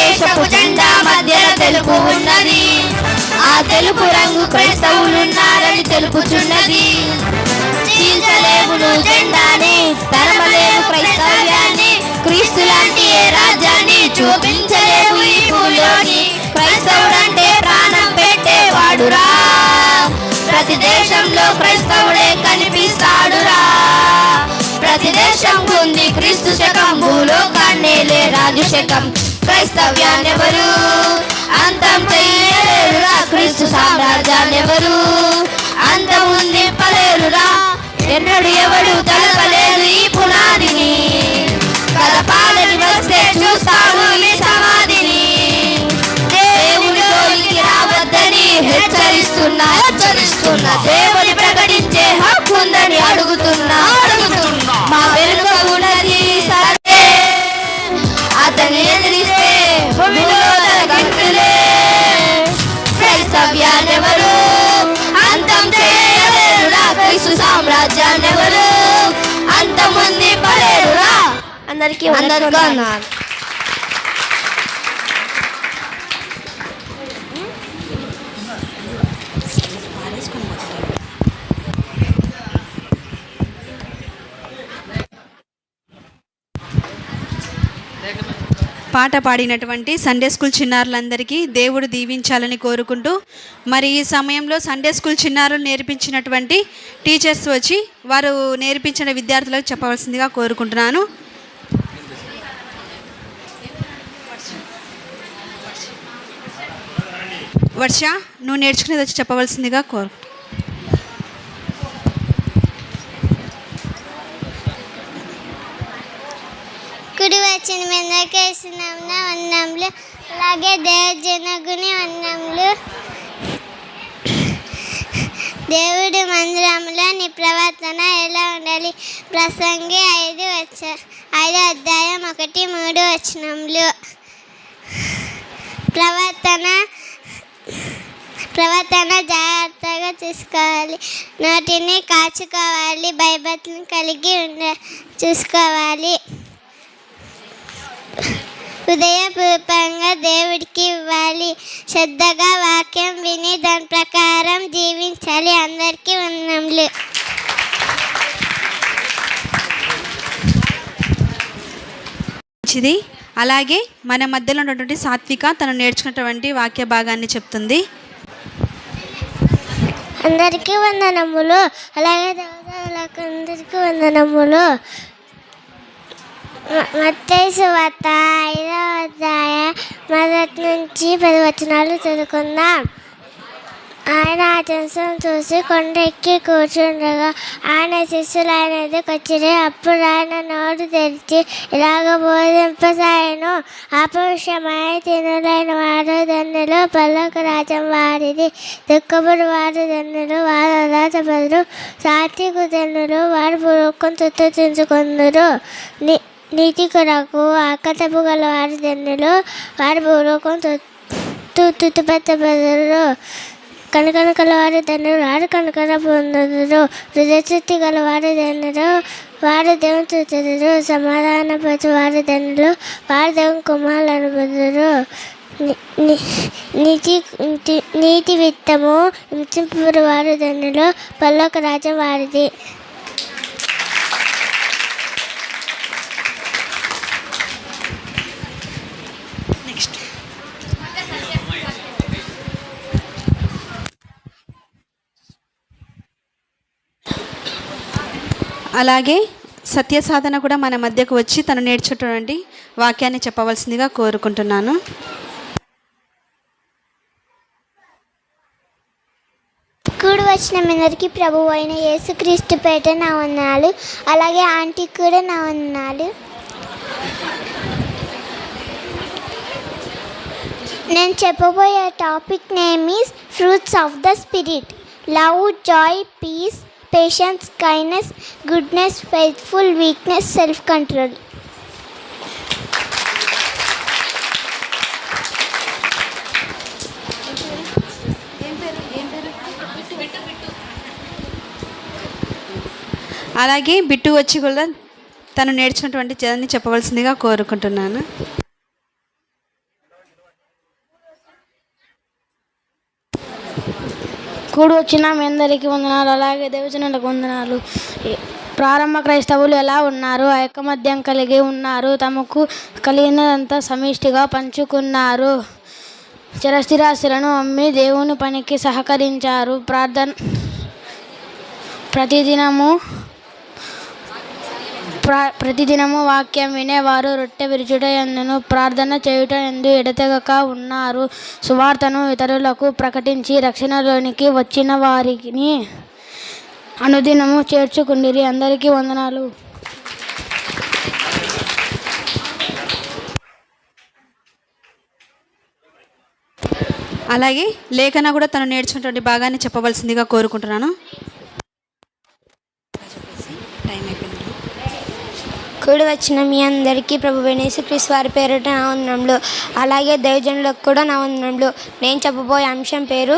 దేశపు జెండా మధ్యలో తెలుపు ఉన్నది. ఆ తెలుపు రంగు క్రైస్తవులున్నారని తెలుపుచున్నది. చీల్చలేవును జెండాని, తరమలేవు క్రైస్తవ్యాన్ని, క్రీస్తు లాంటి ఏ రాజ్యాన్ని చూపించలేవు ఈ భూమిలోని. క్రైస్తవుడంటే ప్రాణం పెట్టేవాడురా, ప్రతి దేశంలో క్రైస్తవుడే కనిపిస్తాడురా. ప్రతి దేశం ఉంది క్రీస్తు శకం, భూలోకాన్నేలే రాజు శకం. క్రైస్తవ్యాన్నెవరు అంతం చెయ్యలేరురా, క్రీస్తు సామ్రాజ్యాన్నెవరు అంతముంది పలేరురా. ఎన్నడు ఎవడు తలపలేదు ఈ పునాదిని, కదపాలని వస్తే చూస్తాము ఈ సమాధిని. దేవుని జోలికి రావద్దని హెచ్చరిస్తున్నా దేవుని ప్రకటించే హక్కు ఉందని అడుగుతున్నా. మా వెనుక ఉన్నది సరే, అతన్ని ఎదిరిస్తే గంటులే. క్రైస్తవ్యాన్నెవరు అంతం చేయలేరురా, క్రీస్తు సామ్రాజ్యాన్నెవరు అంతమంది పలేరురా. అందరికీ అన్నారు. పాట పాడినటువంటి సండే స్కూల్ చిన్నారులందరికీ దేవుడు దీవించాలని కోరుకుంటూ, మరి ఈ సమయంలో సండే స్కూల్ చిన్నారులు నేర్పించినటువంటి టీచర్స్ వచ్చి వారు నేర్పించిన విద్యార్థులకు చెప్పవలసిందిగా కోరుకుంటున్నాను. వర్ష, నువ్వు నేర్చుకునేది వచ్చి చెప్పవలసిందిగా కోరుకుంటున్నాను. కుడి వచ్చిన వెందకేసినాంన వన్నములు, అలాగే దేవజనగుని వన్నములు. దేవుడి మందిరంలో నీ ప్రవర్తన ఎలా ఉండాలి? ప్రసంగి 5 అధ్యాయం 1-3 వచనములు. ప్రవర్తన జాగ్రత్తగా చూసుకోవాలి, నోటిని కాచుకోవాలి, భయభక్తులను కలిగి చూసుకోవాలి. హృదయపూర్వకంగా దేవుడికి ఇవ్వాలి, శ్రద్ధగా వాక్యం విని దాని ప్రకారం జీవించాలి. అందరికీ వందనములు. మంచిది. అలాగే మన మధ్యలో ఉన్నటువంటి సాత్విక తను నేర్చుకున్నటువంటి వాక్య భాగాన్ని చెప్తుంది. అందరికీ వందనములు. అలాగే అందరికీ వందనములు. మత్తయి సువార్త 5వ అధ్యాయం 1-10 వచనాలు చదువుకుందాం. ఆయన ఆ జనసం చూసి కొండ ఎక్కి కూర్చుండగా ఆయన శిష్యులు ఆయన ఎదుకు వచ్చిరి. అప్పుడు ఆయన నోరు తెరిచి ఇలాగ బోధింపసాయను, అపవిషమై తినులైన వారు ధన్యులు, పరలోక రాజ్యం వారిది. దుఃఖపుడు వారు ధన్యులు, వారు ఉల్లాసపడుదురు. సాత్వికు ధన్యులు, వారు పూర్వకం తుత్తుకుందురు. నీతి కొరకు ఆకతపు గల వారు ధన్యులు, వారు పూర్వకం తుత్తుపట్టబడుదురు. కనుకన కలవారు ధన్యులు, వారు కనుకన పొందుదురు. హృదయశుద్ధి గలవారు ధన్యులు, వారు దేవుని చూచెదరు. సమాధానపరచు వారు ధన్యులు, వారు దేవుని కుమారులు అనబడుదురు. నీతి విత్తము హింసింపు వారు ధన్యులు, పరలోక రాజ్యం వారిది. అలాగే సత్య సాధన కూడా మన మధ్యకు వచ్చి తను నేర్చుకున్నటువంటి వాక్యాన్ని చెప్పవలసిందిగా కోరుకుంటున్నాను. కూడి వచ్చిన మీదరికి ప్రభువు అయిన యేసుక్రీస్తు పేట నా వందనాలు. అలాగే ఆంటీకి కూడా నా వందనాలు. నేను చెప్పబోయే topic name is fruits of the spirit. Love, joy, peace, patience, kindness, goodness, faithful, weakness, self-control. అలాగే బిట్టు వచ్చి కూడా తను నేర్చుకున్నటువంటి చదివి చెప్పవలసిందిగా కోరుకుంటున్నాను. కూడి వచ్చిన మీ అందరికీ వందనాలు, అలాగే దేవజనులకు వందనాలు. ప్రారంభ క్రైస్తవులు ఎలా ఉన్నారు? ఐకమత్యం కలిగి ఉన్నారు. తమకు కలిగినదంతా సమిష్టిగా పంచుకున్నారు. స్థిరాస్తులను అమ్మి దేవుని పనికి సహకరించారు. ప్రతిదినము వాక్యం వినేవారు. రొట్టె విరుచుట ఎందును ప్రార్థన చేయుట ఎందు ఎడతెగక ఉన్నారు. సువార్తను ఇతరులకు ప్రకటించి రక్షణలోనికి వచ్చిన వారిని అనుదినము చేర్చుకుండిరి. అందరికీ వందనాలు. అలాగే లేఖన కూడా తను నేర్చుకున్నటువంటి భాగాన్ని చెప్పవలసిందిగా కోరుకుంటున్నాను. కూడి వచ్చిన మీ అందరికీ ప్రభువైన యేసుక్రీస్తు వారి పేరిట నా వందనములు, అలాగే దైవజనులకు కూడా నా వందనములు. నేను చెప్పబోయే అంశం పేరు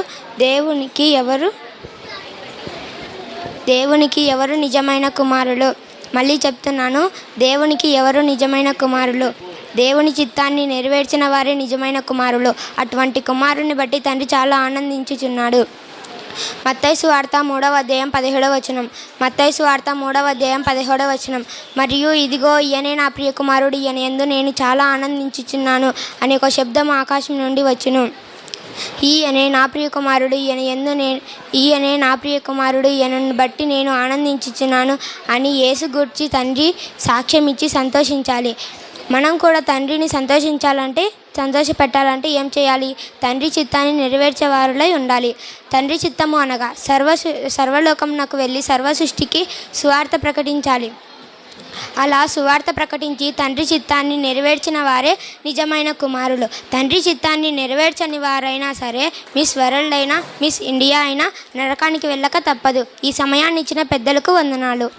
దేవునికి ఎవరు నిజమైన కుమారులు. మళ్ళీ చెప్తున్నాను, దేవునికి ఎవరు నిజమైన కుమారులు? దేవుని చిత్తాన్ని నెరవేర్చిన వారే నిజమైన కుమారులు. అటువంటి కుమారుని బట్టి తండ్రి చాలా ఆనందించుచున్నాడు. మత్తయి సువార్త 3వ అధ్యాయం 17వ వచనం. మత్తయి సువార్త 3వ అధ్యాయం 17వ వచనం. మరియు ఇదిగో ఈయనే నా ప్రియ కుమారుడు, ఈయన యందు నేను చాలా ఆనందించుచున్నాను అనే ఒక శబ్దం ఆకాశం నుండి వచ్చును. ఈయనే నా ప్రియ కుమారుడు, ఈయనే నా ప్రియ కుమారుడు, ఈయనను బట్టి నేను ఆనందించుచున్నాను అని యేసు గూర్చి తండ్రి సాక్ష్యం ఇచ్చి సంతోషించాలి. మనం కూడా తండ్రిని సంతోషపెట్టాలంటే ఏం చేయాలి? తండ్రి చిత్తాన్ని నెరవేర్చేవారులై ఉండాలి. తండ్రి చిత్తము అనగా సర్వలోకమునకు వెళ్ళి సర్వ సృష్టికి సువార్త ప్రకటించాలి. అలా సువార్త ప్రకటించి తండ్రి చిత్తాన్ని నెరవేర్చిన వారే నిజమైన కుమారులు. తండ్రి చిత్తాన్ని నెరవేర్చని వారైనా సరే, మిస్ వరల్డ్ అయినా మిస్ ఇండియా అయినా నరకానికి వెళ్ళక తప్పదు. ఈ సమయాన్ని ఇచ్చిన పెద్దలకు వందనాలు.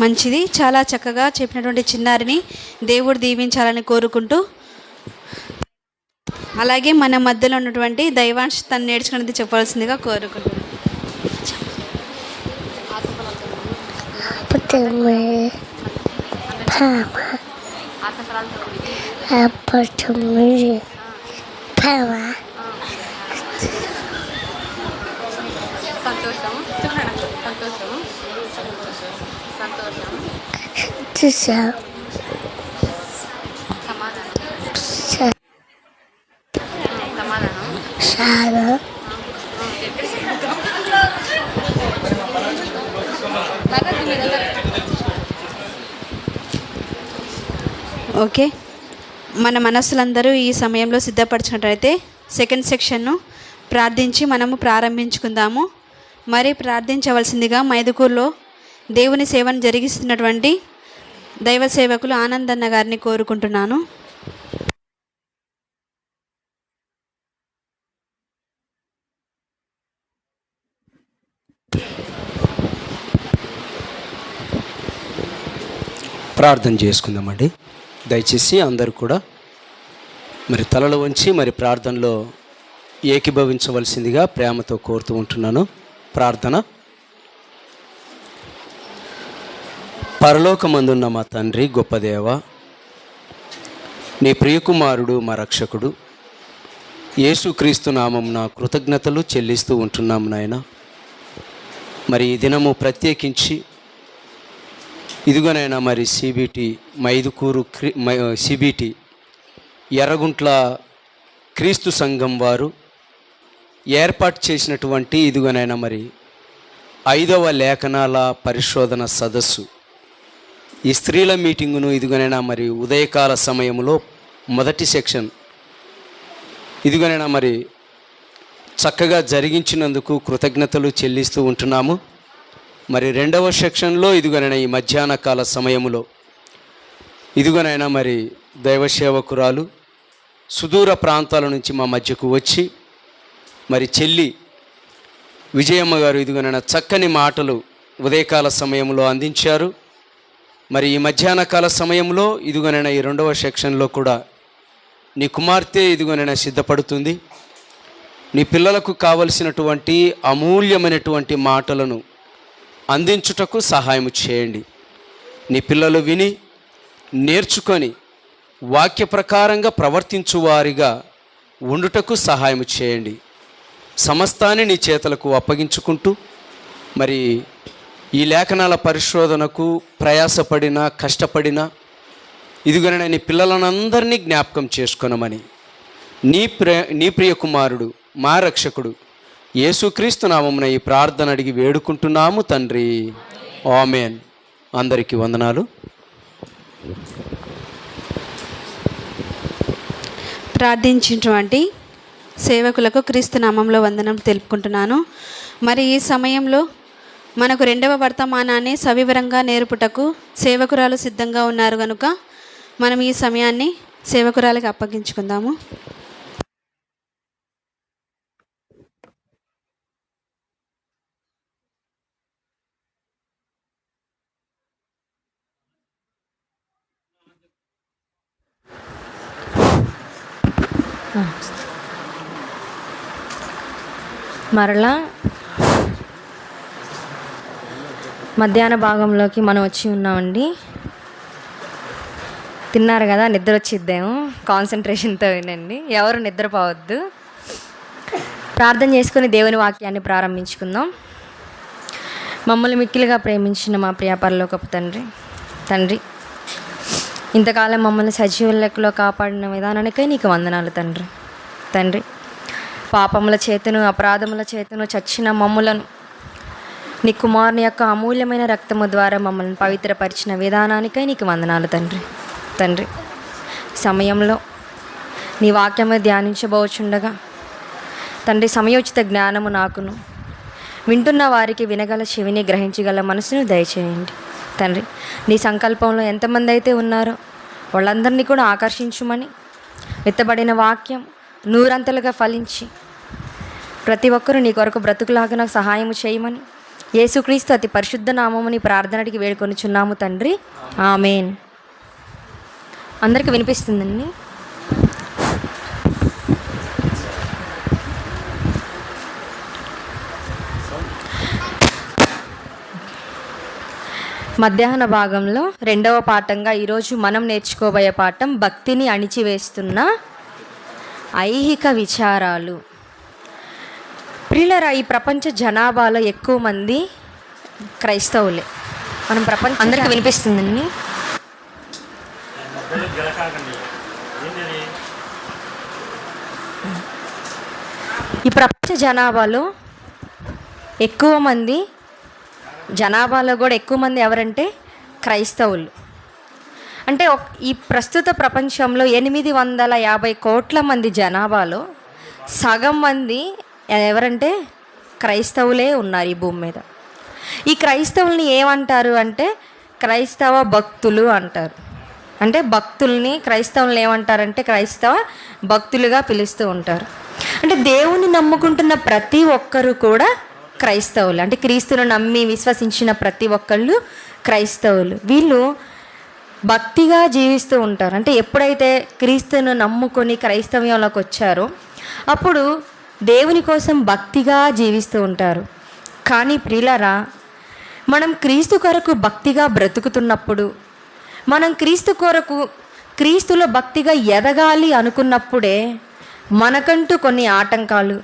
మంచిది, చాలా చక్కగా చెప్పినటువంటి చిన్నారిని దేవుడు దీవించాలని కోరుకుంటూ, అలాగే మన మధ్యలో ఉన్నటువంటి దైవాంశ్ తను నేర్చుకున్నది చెప్పవలసిందిగా కోరుకుంటున్నాను. ఓకే, మన మనస్సులందరూ ఈ సమయంలో సిద్ధపరచుకున్నట్లయితే సెకండ్ సెక్షన్ను ప్రార్థించి మనము ప్రారంభించుకుందాము. మరి ప్రార్థించవలసిందిగా మైదుకూరులో దేవుని సేవను జరిగిస్తున్నటువంటి దైవ సేవకులు ఆనందన్న గారిని కోరుకుంటున్నాను. ప్రార్థన చేసుకుందామండి. దయచేసి అందరూ కూడా మరి తలలు వంచి మరి ప్రార్థనలో ఏకీభవించవలసిందిగా ప్రేమతో కోరుతూ ఉంటున్నాను. ప్రార్థన. పరలోకమందున్న మా తండ్రి, గొప్ప దేవ, నీ ప్రియకుమారుడు మా రక్షకుడు యేసుక్రీస్తు నామమున కృతజ్ఞతలు చెల్లిస్తూ ఉంటున్నాము నాయన. మరి ఈ దినము ప్రత్యేకించి ఇదిగోనైనా మరి సిబిటి మైదుకూరు సిబిటి ఎర్రగుంట్ల క్రీస్తు సంఘం వారు ఏర్పాటు చేసినటువంటి ఇదిగోనైనా మరి 5వ లేఖనాల పరిశోధన సదస్సు, ఈ స్త్రీల మీటింగును ఇదిగోనైనా మరి ఉదయకాల సమయంలో మొదటి సెక్షన్ ఇదిగోనైనా మరి చక్కగా జరిగించినందుకు కృతజ్ఞతలు చెల్లిస్తూ ఉంటున్నాము. మరి 2వ సెక్షన్లో ఇదిగోనైనా ఈ మధ్యాహ్న కాల సమయంలో ఇదిగోనైనా మరి దైవ సేవకురాలు సుదూర ప్రాంతాల నుంచి మా మధ్యకు వచ్చి మరి చెల్లి విజయమ్మ గారు ఇదిగోనైనా చక్కని మాటలు ఉదయకాల సమయంలో అందించారు. మరి ఈ మధ్యాహ్న కాల సమయంలో ఇదిగోనైనా ఈ 2వ సెక్షన్లో కూడా నీ కుమార్తె ఇదిగోనైనా సిద్ధపడుతుంది. నీ పిల్లలకు కావలసినటువంటి అమూల్యమైనటువంటి మాటలను అందించుటకు సహాయం చేయండి. నీ పిల్లలు విని నేర్చుకొని వాక్య ప్రకారంగా ప్రవర్తించువారిగా ఉండుటకు సహాయం చేయండి. సమస్తాన్ని నీ చేతులకు అప్పగించుకుంటూ మరి ఈ లేఖనాల పరిశోధనకు ప్రయాసపడిన కష్టపడిన ఇదిగోనే నీ పిల్లలనందరినీ జ్ఞాపకం చేసుకొనమని నీ ప్రియ కుమారుడు మా రక్షకుడు యేసుక్రీస్తు నామమున ఈ ప్రార్థన అడిగి వేడుకుంటున్నాము తండ్రి. ఆమేన్. అందరికీ వందనాలు. ప్రార్థించినటువంటి సేవకులకు క్రీస్తు నామంలో వందనం తెలుపుకుంటున్నాను. మరి ఈ సమయంలో మనకు రెండవ వర్తమానాన్ని సవివరంగా నేర్పుటకు సేవకురాలు సిద్ధంగా ఉన్నారు కనుక మనం ఈ సమయాన్ని సేవకురాలకు అప్పగించుకుందాము. మరలా మధ్యాహ్న భాగంలోకి మనం వచ్చి ఉన్నామండి. తిన్నారు కదా, నిద్ర వచ్చిద్దేమో, కాన్సన్ట్రేషన్తో వినండి, ఎవరు నిద్రపోవద్దు. ప్రార్థన చేసుకుని దేవుని వాక్యాన్ని ప్రారంభించుకుందాం. మమ్మల్ని మిక్కిలిగా ప్రేమించిన మా ప్రియ పరలోకపు తండ్రి, ఇంతకాలం మమ్మల్ని సజీవ లెక్కలో కాపాడిన విధానానికై నీకు వందనాలు తండ్రి. పాపముల చేతును అపరాధముల చేతును చచ్చిన మమ్ములను నీ కుమారుని యొక్క అమూల్యమైన రక్తము ద్వారా మమ్మల్ని పవిత్రపరిచిన విధానానికై నీకు వందనాలు తండ్రి. సమయంలో నీ వాక్యము ధ్యానించబోచుండగా తండ్రి, సమయోచిత జ్ఞానము నాకును, వింటున్న వారికి వినగల చెవిని గ్రహించగల మనసును దయచేయండి తండ్రి. నీ సంకల్పంలో ఎంతమంది అయితే ఉన్నారో వాళ్ళందరినీ కూడా ఆకర్షించుమని, విత్తబడిన వాక్యం నూరంతలుగా ఫలించి ప్రతి ఒక్కరూ నీ కొరకు బ్రతుకులాగా నాకు సహాయం చేయమని యేసుక్రీస్తు అతి పరిశుద్ధ నామముని ప్రార్థనడికి వేడుకొనిచున్నాము తండ్రి. ఆమేన్. అందరికీ వినిపిస్తుందండి? మధ్యాహ్న భాగంలో రెండవ పాఠంగా ఈరోజు మనం నేర్చుకోబోయే పాఠం భక్తిని అణిచివేస్తున్న ఐహిక విచారాలు. ప్రియులారా, ఈ ప్రపంచ జనాభాలో ఎక్కువ మంది క్రైస్తవులే. మనం అందరికీ వినిపిస్తుందండి? ఈ ప్రపంచ జనాభాలో కూడా ఎక్కువ మంది ఎవరంటే క్రైస్తవులు. అంటే ఈ ప్రస్తుత ప్రపంచంలో 850 కోట్ల మంది జనాభాలో సగం మంది ఎవరంటే క్రైస్తవులే ఉన్నారు ఈ భూమి మీద. ఈ క్రైస్తవుల్ని ఏమంటారు అంటే క్రైస్తవ భక్తులు అంటారు. అంటే క్రైస్తవుల్ని ఏమంటారంటే క్రైస్తవ భక్తులుగా పిలుస్తూ ఉంటారు. అంటే దేవుని నమ్ముకుంటున్న ప్రతి ఒక్కరు కూడా క్రైస్తవులు. అంటే క్రీస్తును నమ్మి విశ్వసించిన ప్రతి ఒక్కళ్ళు క్రైస్తవులు. వీళ్ళు భక్తిగా జీవిస్తూ ఉంటారు. అంటే ఎప్పుడైతే క్రీస్తును నమ్ముకొని క్రైస్తవ్యంలోకి వచ్చారో అప్పుడు దేవుని కోసం భక్తిగా జీవిస్తూ ఉంటారు. కానీ ప్రియులారా, మనం క్రీస్తు కొరకు భక్తిగా బ్రతుకుతున్నప్పుడు, మనం క్రీస్తులో భక్తిగా ఎదగాలి అనుకున్నప్పుడే మనకంటూ కొన్ని ఆటంకాలు,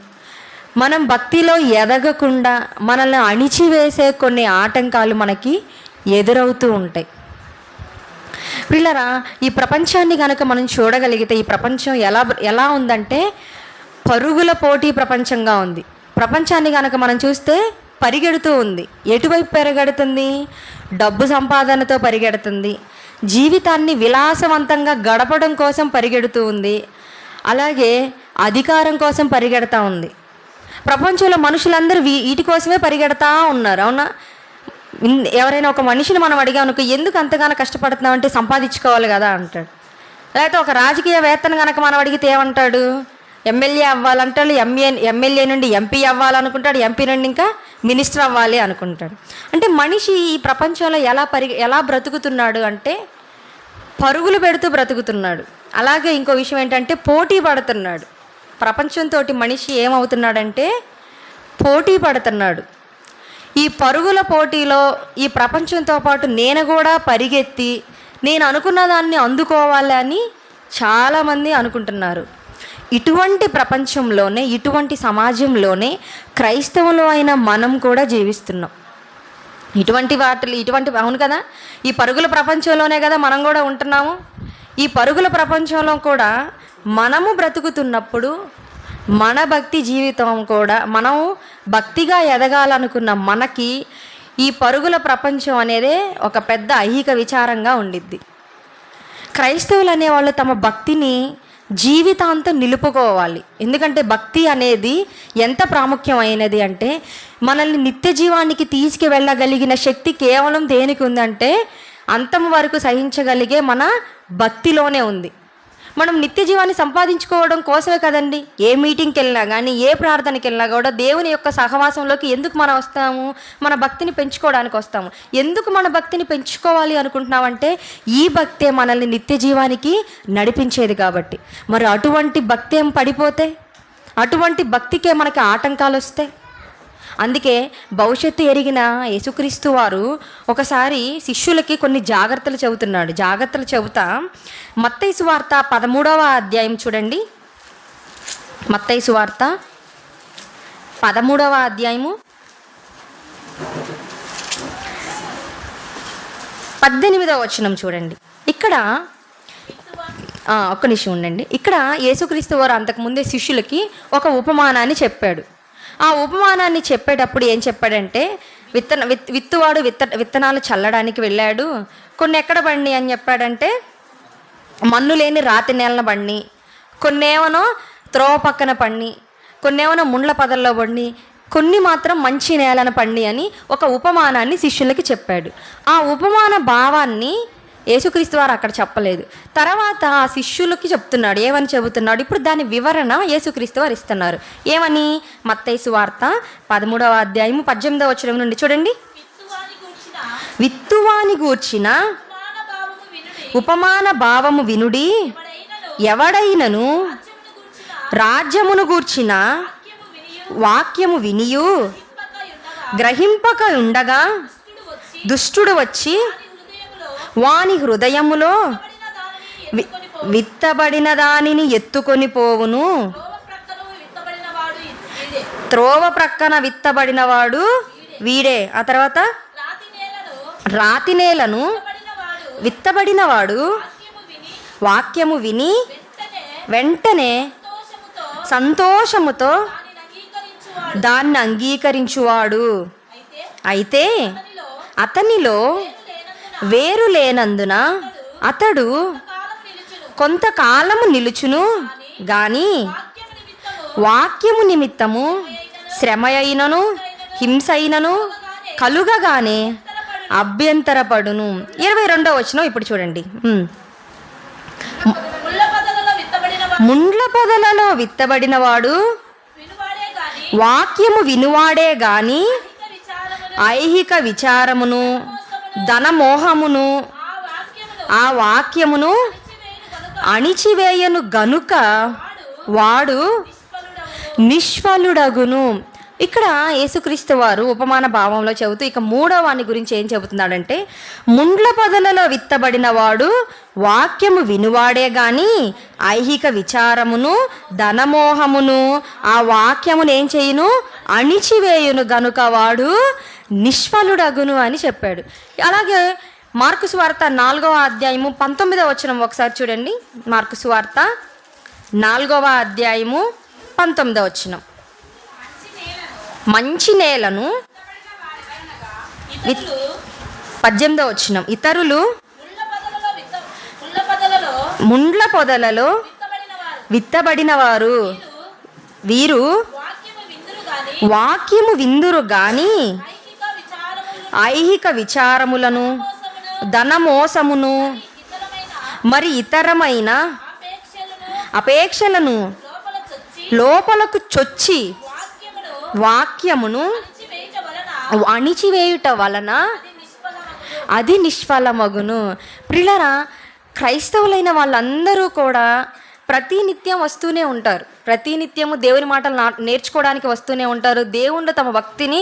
మనం భక్తిలో ఎదగకుండా మనల్ని అణిచివేసే కొన్ని ఆటంకాలు మనకి ఎదురవుతూ ఉంటాయి. ప్రియులారా, ఈ ప్రపంచాన్ని కనుక మనం చూడగలిగితే ఈ ప్రపంచం ఎలా ఉందంటే పరుగుల పోటీ ప్రపంచంగా ఉంది. ప్రపంచాన్ని కనుక మనం చూస్తే పరిగెడుతూ ఉంది. ఎటువైపు పరిగెడుతుంది? డబ్బు సంపాదనతో పరిగెడుతుంది, జీవితాన్ని విలాసవంతంగా గడపడం కోసం పరిగెడుతూ ఉంది, అలాగే అధికారం కోసం పరిగెడతా ఉంది. ప్రపంచంలో మనుషులందరూ వీటి కోసమే పరిగెడతా ఉన్నారు. అవునా? ఎవరైనా ఒక మనిషిని మనం అడిగామనుకో, ఎందుకు అంతగానో కష్టపడుతున్నావు అంటే సంపాదించుకోవాలి కదా అంటాడు. లేకపోతే ఒక రాజకీయవేత్తను కనుక మనం అడిగితే ఏమంటాడు? ఎమ్మెల్యే అవ్వాలంటాడు, ఎమ్మెల్యే నుండి ఎంపీ అవ్వాలనుకుంటాడు, ఎంపీ నుండి ఇంకా మినిస్టర్ అవ్వాలి అనుకుంటాడు. అంటే మనిషి ఈ ప్రపంచంలో ఎలా బ్రతుకుతున్నాడు అంటే పరుగులు పెడుతూ బ్రతుకుతున్నాడు. అలాగే ఇంకో విషయం ఏంటంటే పోటీ పడుతున్నాడు. ప్రపంచంతో మనిషి ఏమవుతున్నాడంటే పోటీ పడుతున్నాడు. ఈ పరుగుల పోటీలో ఈ ప్రపంచంతో పాటు నేను కూడా పరిగెత్తి నేను అనుకున్న దాన్ని అందుకోవాలి అని చాలామంది అనుకుంటున్నారు. ఇటువంటి ప్రపంచంలోనే, ఇటువంటి సమాజంలోనే క్రైస్తవులు అయిన మనం కూడా జీవిస్తున్నాం. ఇటువంటి అవును కదా, ఈ పరుగుల ప్రపంచంలోనే కదా మనం కూడా ఉంటున్నాము. ఈ పరుగుల ప్రపంచంలో కూడా మనము బ్రతుకుతున్నప్పుడు మన భక్తి జీవితం కూడా, మనం భక్తిగా ఎదగాలనుకున్న మనకి ఈ పరుగుల ప్రపంచం అనేదే ఒక పెద్ద ఐహిక విచారంగా ఉండిద్ది. క్రైస్తవులు అనేవాళ్ళు తమ భక్తిని జీవితాంతం నిలుపుకోవాలి. ఎందుకంటే భక్తి అనేది ఎంత ప్రాముఖ్యమైనది అంటే, మనల్ని నిత్య జీవానికి తీసుకువెళ్ళగలిగిన శక్తి కేవలం దేనికి ఉందంటే, అంతం వరకు సహించగలిగే మన భక్తిలోనే ఉంది. మనం నిత్య జీవాన్ని సంపాదించుకోవడం కోసమే కదండి ఏ మీటింగ్కి వెళ్ళినా కానీ, ఏ ప్రార్థనకి వెళ్ళినా కూడా దేవుని యొక్క సహవాసంలోకి ఎందుకు మనం వస్తాము? మన భక్తిని పెంచుకోవడానికి వస్తాము. ఎందుకు మన భక్తిని పెంచుకోవాలి అనుకుంటున్నామంటే, ఈ భక్తే మనల్ని నిత్య జీవానికి నడిపించేది కాబట్టి. మరి అటువంటి భక్తి ఏం పడిపోతే, అటువంటి భక్తికే మనకి ఆటంకాలు వస్తాయి. అందుకే భవిష్యత్తు ఎరిగిన యేసుక్రీస్తు వారు ఒకసారి శిష్యులకి కొన్ని జాగ్రత్తలు చెబుతా మత్తయి సువార్త 13వ అధ్యాయం చూడండి. మత్తయి సువార్త 13వ అధ్యాయము 18వ వచనం చూడండి. ఇక్కడ ఒక్క నిమిషం ఉండండి. ఇక్కడ యేసుక్రీస్తు వారు అంతకుముందే శిష్యులకి ఒక ఉపమానాన్ని చెప్పాడు. ఆ ఉపమానాన్ని చెప్పేటప్పుడు ఏం చెప్పాడంటే, విత్తువాడు విత్తనాలు చల్లడానికి వెళ్ళాడు. కొన్ని ఎక్కడ బండి అని చెప్పాడంటే, మన్ను లేని రాతి నేలన బండి, కొన్నేమో త్రోవ పక్కన పండి, కొన్నేమో ముండ్ల పొదల్లో బండి, కొన్ని మాత్రం మంచి నేలన పండి అని ఒక ఉపమానాన్ని శిష్యులకి చెప్పాడు. ఆ ఉపమాన భావాన్ని యేసుక్రీస్తు వారు అక్కడ చెప్పలేదు. తర్వాత ఆ శిష్యులకి చెప్తున్నాడు. ఏమని చెబుతున్నాడు? ఇప్పుడు దాని వివరణ యేసుక్రీస్తు వారు ఇస్తున్నారు. ఏమని? మత్తయి సువార్త 13వ అధ్యాయము 18వ వచనం నుండి చూడండి. విత్తువాని గూర్చిన ఉపమాన భావము వినుడి, ఎవడైనను రాజ్యమును గూర్చిన వాక్యము వినియు గ్రహింపక ఉండగా దుష్టుడు వచ్చి వాని హృదయములో విత్తబడిన దానిని ఎత్తుకొని పోవును. త్రోవ ప్రక్కన విత్తబడినవాడు వీడే. ఆ తర్వాత రాతి నేలను విత్తబడినవాడు వాక్యము విని వెంటనే సంతోషముతో దాన్ని అంగీకరించువాడు. అయితే అతనిలో వేరు లేనందున అతడు కొంతకాలము నిలుచును గాని వాక్యము నిమిత్తము శ్రమ అయినను హింస అయినను కలుగగానే అభ్యంతరపడును. 22వ వచనం ఇప్పుడు చూడండి. ముండ్ల పొదలలో విత్తబడినవాడు వాక్యము వినువాడే గాని ఐహిక విచారమును ధనమోహమును ఆ వాక్యమును అణిచివేయను గనుక వాడు నిష్ఫలుడగును. ఇక్కడ యేసుక్రీస్తు వారు ఉపమాన భావంలో చెబుతూ ఇక 3వ వాని గురించి ఏం చెబుతున్నాడంటే, ముండ్ల పొదలలో విత్తబడిన వాడు వాక్యము వినువాడే గాని ఐహిక విచారమును ధనమోహమును ఆ వాక్యమును ఏం చేయును? అణిచివేయును గనుక వాడు నిష్ఫలుడగును అని చెప్పాడు. అలాగే మార్కు సువార్త 4వ అధ్యాయము 19వ వచనం ఒకసారి చూడండి. మార్కు సువార్త 4వ అధ్యాయము 19వ వచనం. మంచి నేలను 18వ వచనం. ఇతరులు ముండ్ల పొదలలో విత్తబడిన వారు వీరు వాక్యము విందురు గాని ఐహిక విచారములను ధనమోసమును మరి ఇతరమైన అపేక్షలను లోపలకు చొచ్చి వాక్యమును అణిచివేయుట వలన అది నిష్ఫలమగును. ప్రియులారా, క్రైస్తవులైన వాళ్ళందరూ కూడా ప్రతినిత్యం వస్తూనే ఉంటారు. ప్రతినిత్యము దేవుని మాటలు నేర్చుకోవడానికి వస్తూనే ఉంటారు. దేవుళ్ళు తమ భక్తిని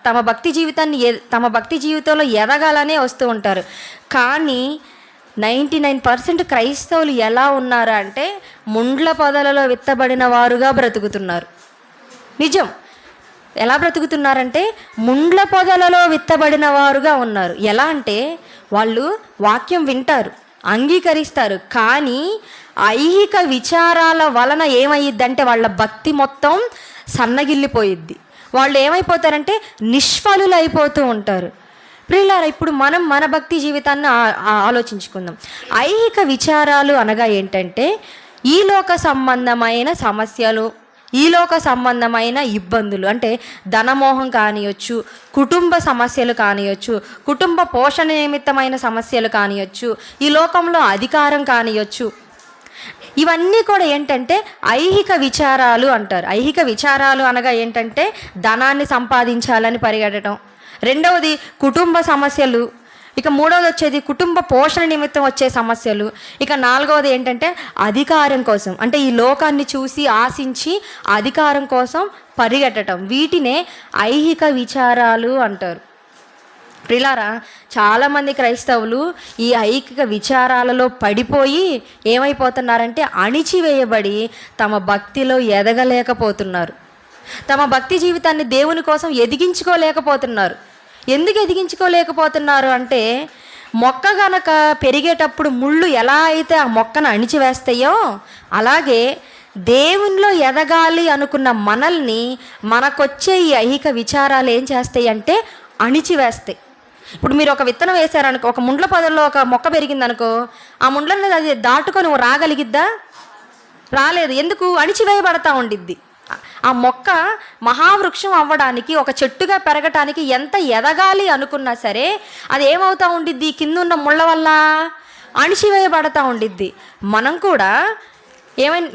తమ భక్తి జీవితంలో ఎదగాలనే వస్తూ ఉంటారు. కానీ 99% క్రైస్తవులు ఎలా ఉన్నారు అంటే ముండ్ల పొదలలో విత్తబడిన వారుగా బ్రతుకుతున్నారు. నిజం. ఎలా బ్రతుకుతున్నారంటే ముండ్ల పొదలలో విత్తబడిన వారుగా ఉన్నారు. ఎలా అంటే వాళ్ళు వాక్యం వింటారు, అంగీకరిస్తారు, కానీ ఐహిక విచారాల వలన ఏమయ్యిద్దంటే వాళ్ళ భక్తి మొత్తం సన్నగిల్లిపోయిద్ది. వాళ్ళు ఏమైపోతారంటే నిష్ఫలులు అయిపోతూ ఉంటారు. ప్రియులారా, ఇప్పుడు మనం మన భక్తి జీవితాన్ని ఆలోచించుకుందాం. ఐహిక విచారాలు అనగా ఏంటంటే ఈ లోక సంబంధమైన సమస్యలు, ఈ లోక సంబంధమైన ఇబ్బందులు, అంటే ధనమోహం కానియొచ్చు, కుటుంబ సమస్యలు కానియొచ్చు, కుటుంబ పోషణ నిమిత్తమైన సమస్యలు కానియొచ్చు, ఈ లోకంలో అధికారం కానియొచ్చు. ఇవన్నీ కూడా ఏంటంటే ఐహిక విచారాలు అంటారు. ఐహిక విచారాలు అనగా ఏంటంటే ధనాన్ని సంపాదించాలని పరిగెడటం. రెండవది కుటుంబ సమస్యలు. ఇక మూడవది వచ్చేది కుటుంబ పోషణ నిమిత్తం వచ్చే సమస్యలు. ఇక నాలుగవది ఏంటంటే అధికారం కోసం, అంటే ఈ లోకాన్ని చూసి ఆశించి అధికారం కోసం పరిగెట్టడం. వీటినే ఐహిక విచారాలు అంటారు. ప్రియులారా, చాలామంది క్రైస్తవులు ఈ ఐహిక విచారాలలో పడిపోయి ఏమైపోతున్నారంటే అణిచివేయబడి తమ భక్తిలో ఎదగలేకపోతున్నారు. తమ భక్తి జీవితాన్ని దేవుని కోసం ఎదిగించుకోలేకపోతున్నారు. ఎందుకు ఎదిగించుకోలేకపోతున్నారు అంటే మొక్క గనక పెరిగేటప్పుడు ముళ్ళు ఎలా అయితే ఆ మొక్కను అణిచివేస్తాయో అలాగే దేవునిలో ఎదగాలి అనుకున్న మనల్ని మనకొచ్చే ఈ ఐహిక విచారాలు ఏం చేస్తాయి అంటే అణిచివేస్తాయి. ఇప్పుడు మీరు ఒక విత్తనం వేశారనుకో, ఒక ముండ్ల పొదల్లో ఒక మొక్క పెరిగిందనుకో, ఆ ముండ్లని అది దాటుకొని రాగలిగిద్దా? రాలేదు. ఎందుకు? అణిచివేయబడతా ఉండిద్ది. ఆ మొక్క మహావృక్షం అవ్వడానికి, ఒక చెట్టుగా పెరగటానికి ఎంత ఎదగాలి అనుకున్నా సరే అది ఏమవుతూ ఉండిద్ది? కిందున్న ముళ్ళ వల్ల అణిచివేయబడతా ఉండిద్ది.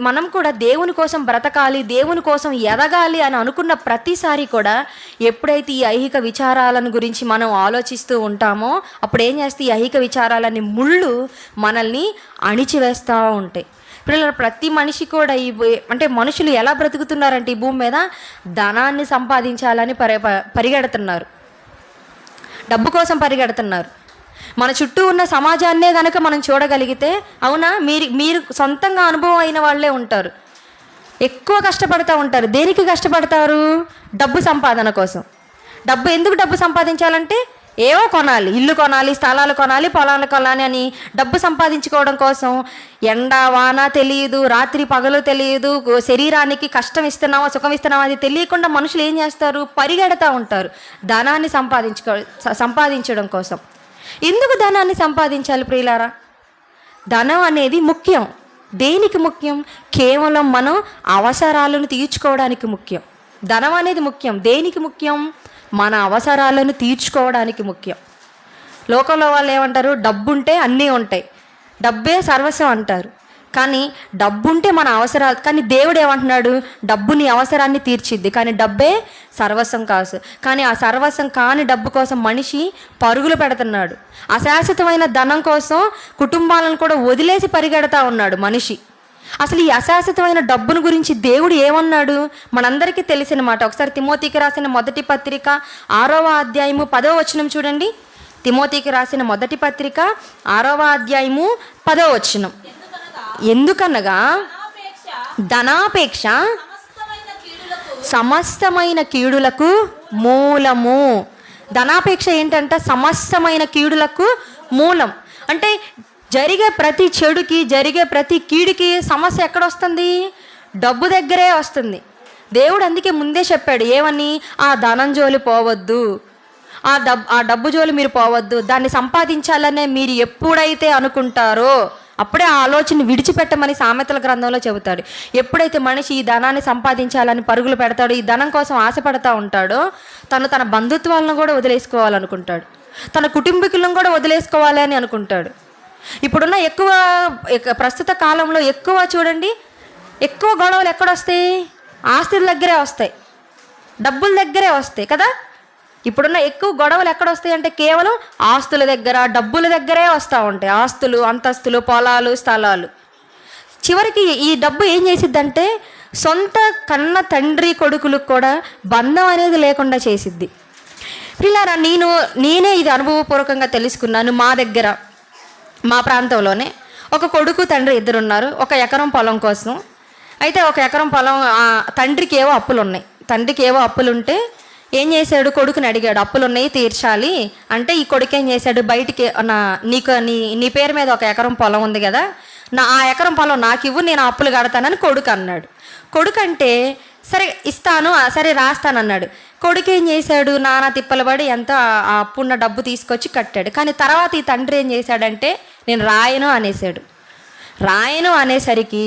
మనం కూడా దేవుని కోసం బ్రతకాలి, దేవుని కోసం ఎదగాలి అని అనుకున్న ప్రతిసారి కూడా ఎప్పుడైతే ఈ ఐహిక విచారాలను గురించి మనం ఆలోచిస్తూ ఉంటామో అప్పుడు ఏం చేస్తే ఈ ఐహిక విచారాలని ముళ్ళు మనల్ని అణిచివేస్తూ ఉంటాయి. ప్రతి మనిషి కూడా అంటే మనుషులు ఎలా బ్రతుకుతున్నారంటే ఈ భూమి మీద ధనాన్ని సంపాదించాలని పరిగెడుతున్నారు, డబ్బు కోసం పరిగెడుతున్నారు. మన చుట్టూ ఉన్న సమాజాన్నే కనుక మనం చూడగలిగితే, అవునా, మీరు సొంతంగా అనుభవం అయిన వాళ్ళే ఉంటారు, ఎక్కువ కష్టపడుతూ ఉంటారు. దేనికి కష్టపడతారు? డబ్బు సంపాదన కోసం. ఎందుకు డబ్బు సంపాదించాలంటే ఏవో కొనాలి, ఇల్లు కొనాలి, స్థలాలు కొనాలి, పొలాలు కొనాలి అని డబ్బు సంపాదించుకోవడం కోసం ఎండ వాన తెలియదు, రాత్రి పగలు తెలియదు, శరీరానికి కష్టం ఇస్తున్నావా సుఖం ఇస్తున్నావా అది తెలియకుండా మనుషులు ఏం చేస్తారు? పరిగెడతా ఉంటారు ధనాన్ని సంపాదించడం కోసం. ఎందుకు ధనాన్ని సంపాదించాలి ప్రియులారా? ధనం అనేది ముఖ్యం. దేనికి ముఖ్యం? కేవలం మనం అవసరాలను తీర్చుకోవడానికి ముఖ్యం. ధనం అనేది ముఖ్యం. దేనికి ముఖ్యం? మన అవసరాలను తీర్చుకోవడానికి ముఖ్యం. లోకంలో వాళ్ళు ఏమంటారు? డబ్బుంటే అన్నీ ఉంటాయి, డబ్బే సర్వస్వం అంటారు. కానీ డబ్బుంటే మన అవసరాలు, కానీ దేవుడు ఏమంటున్నాడు? డబ్బు నీ అవసరాన్ని తీర్చిద్ది, కానీ డబ్బే సర్వస్వం కాదు. కానీ ఆ సర్వస్వం కాని డబ్బు కోసం మనిషి పరుగులు పెడుతున్నాడు. అశాశ్వతమైన ధనం కోసం కుటుంబాలను కూడా వదిలేసి పరిగెడతా ఉన్నాడు మనిషి. అసలు ఈ అశాశ్వతమైన డబ్బును గురించి దేవుడు ఏమన్నాడు? మనందరికీ తెలిసిన మాట. ఒకసారి తిమోతికి రాసిన మొదటి పత్రిక 6వ అధ్యాయము 10వ వచనం చూడండి. తిమోతికి రాసిన మొదటి పత్రిక 6వ అధ్యాయము 10వ వచనం. ఎందుకనగా ధనాపేక్ష సమస్తమైన కీడులకు మూలము. ధనాపేక్ష ఏంటంట? సమస్తమైన కీడులకు మూలం. అంటే జరిగే ప్రతి చెడుకి, జరిగే ప్రతి కీడుకి సమస్య ఎక్కడొస్తుంది? డబ్బు దగ్గరే వస్తుంది. దేవుడు అందుకే ముందే చెప్పాడు ఏమని? ఆ ధనం జోలి పోవద్దు, ఆ డబ్బు జోలి మీరు పోవద్దు. దాన్ని సంపాదించాలనే మీరు ఎప్పుడైతే అనుకుంటారో అప్పుడే ఆ ఆలోచన విడిచిపెట్టమని సామెతల గ్రంథంలో చెబుతాడు. ఎప్పుడైతే మనిషి ఈ ధనాన్ని సంపాదించాలని పరుగులు పెడతాడో, ఈ ధనం కోసం ఆశపడతా ఉంటాడో, తన బంధుత్వాలను కూడా వదిలేసుకోవాలనుకుంటాడు, తన కుటుంబీకులను కూడా వదిలేసుకోవాలి అని అనుకుంటాడు. ఇప్పుడున్న ప్రస్తుత కాలంలో చూడండి, ఎక్కువ గొడవలు ఎక్కడొస్తాయి? ఆస్తుల దగ్గరే వస్తాయి, డబ్బుల దగ్గరే వస్తాయి కదా. ఇప్పుడున్న ఎక్కువ గొడవలు ఎక్కడొస్తాయి అంటే కేవలం ఆస్తుల దగ్గర, డబ్బుల దగ్గరే వస్తూ ఉంటాయి. ఆస్తులు, అంతస్తులు, పొలాలు, స్థలాలు. చివరికి ఈ డబ్బు ఏం చేసిద్దంటే సొంత కన్న తండ్రి కొడుకులకు కూడా బంధం అనేది లేకుండా చేసిద్ది. పిల్లారా, నేనే ఇది అనుభవపూర్వకంగా తెలుసుకున్నాను. మా దగ్గర మా ప్రాంతంలోనే ఒక కొడుకు తండ్రి ఇద్దరు ఉన్నారు, 1 ఎకరం పొలం కోసం. అయితే 1 ఎకరం పొలం తండ్రికి ఏవో అప్పులు ఉన్నాయి. తండ్రికి ఏవో అప్పులు ఉంటే ఏం చేశాడు, కొడుకుని అడిగాడు, అప్పులు ఉన్నాయి తీర్చాలి అంటే. ఈ కొడుకు ఏం చేశాడు, బయటికి నీ పేరు మీద 1 ఎకరం పొలం ఉంది కదా, ఆ ఎకరం పొలం నాకు ఇవ్వు, నేను అప్పులు కడతానని కొడుకు అన్నాడు. కొడుకు అంటే సరే ఇస్తాను, సరే రాస్తాను అన్నాడు. కొడుకు ఏం చేశాడు, నానా తిప్పలు పడి ఎంత ఆ అప్పున్న డబ్బు తీసుకొచ్చి కట్టాడు. కానీ తర్వాత ఈ తండ్రి ఏం చేశాడంటే నేను రాయను అనేసాడు. రాయను అనేసరికి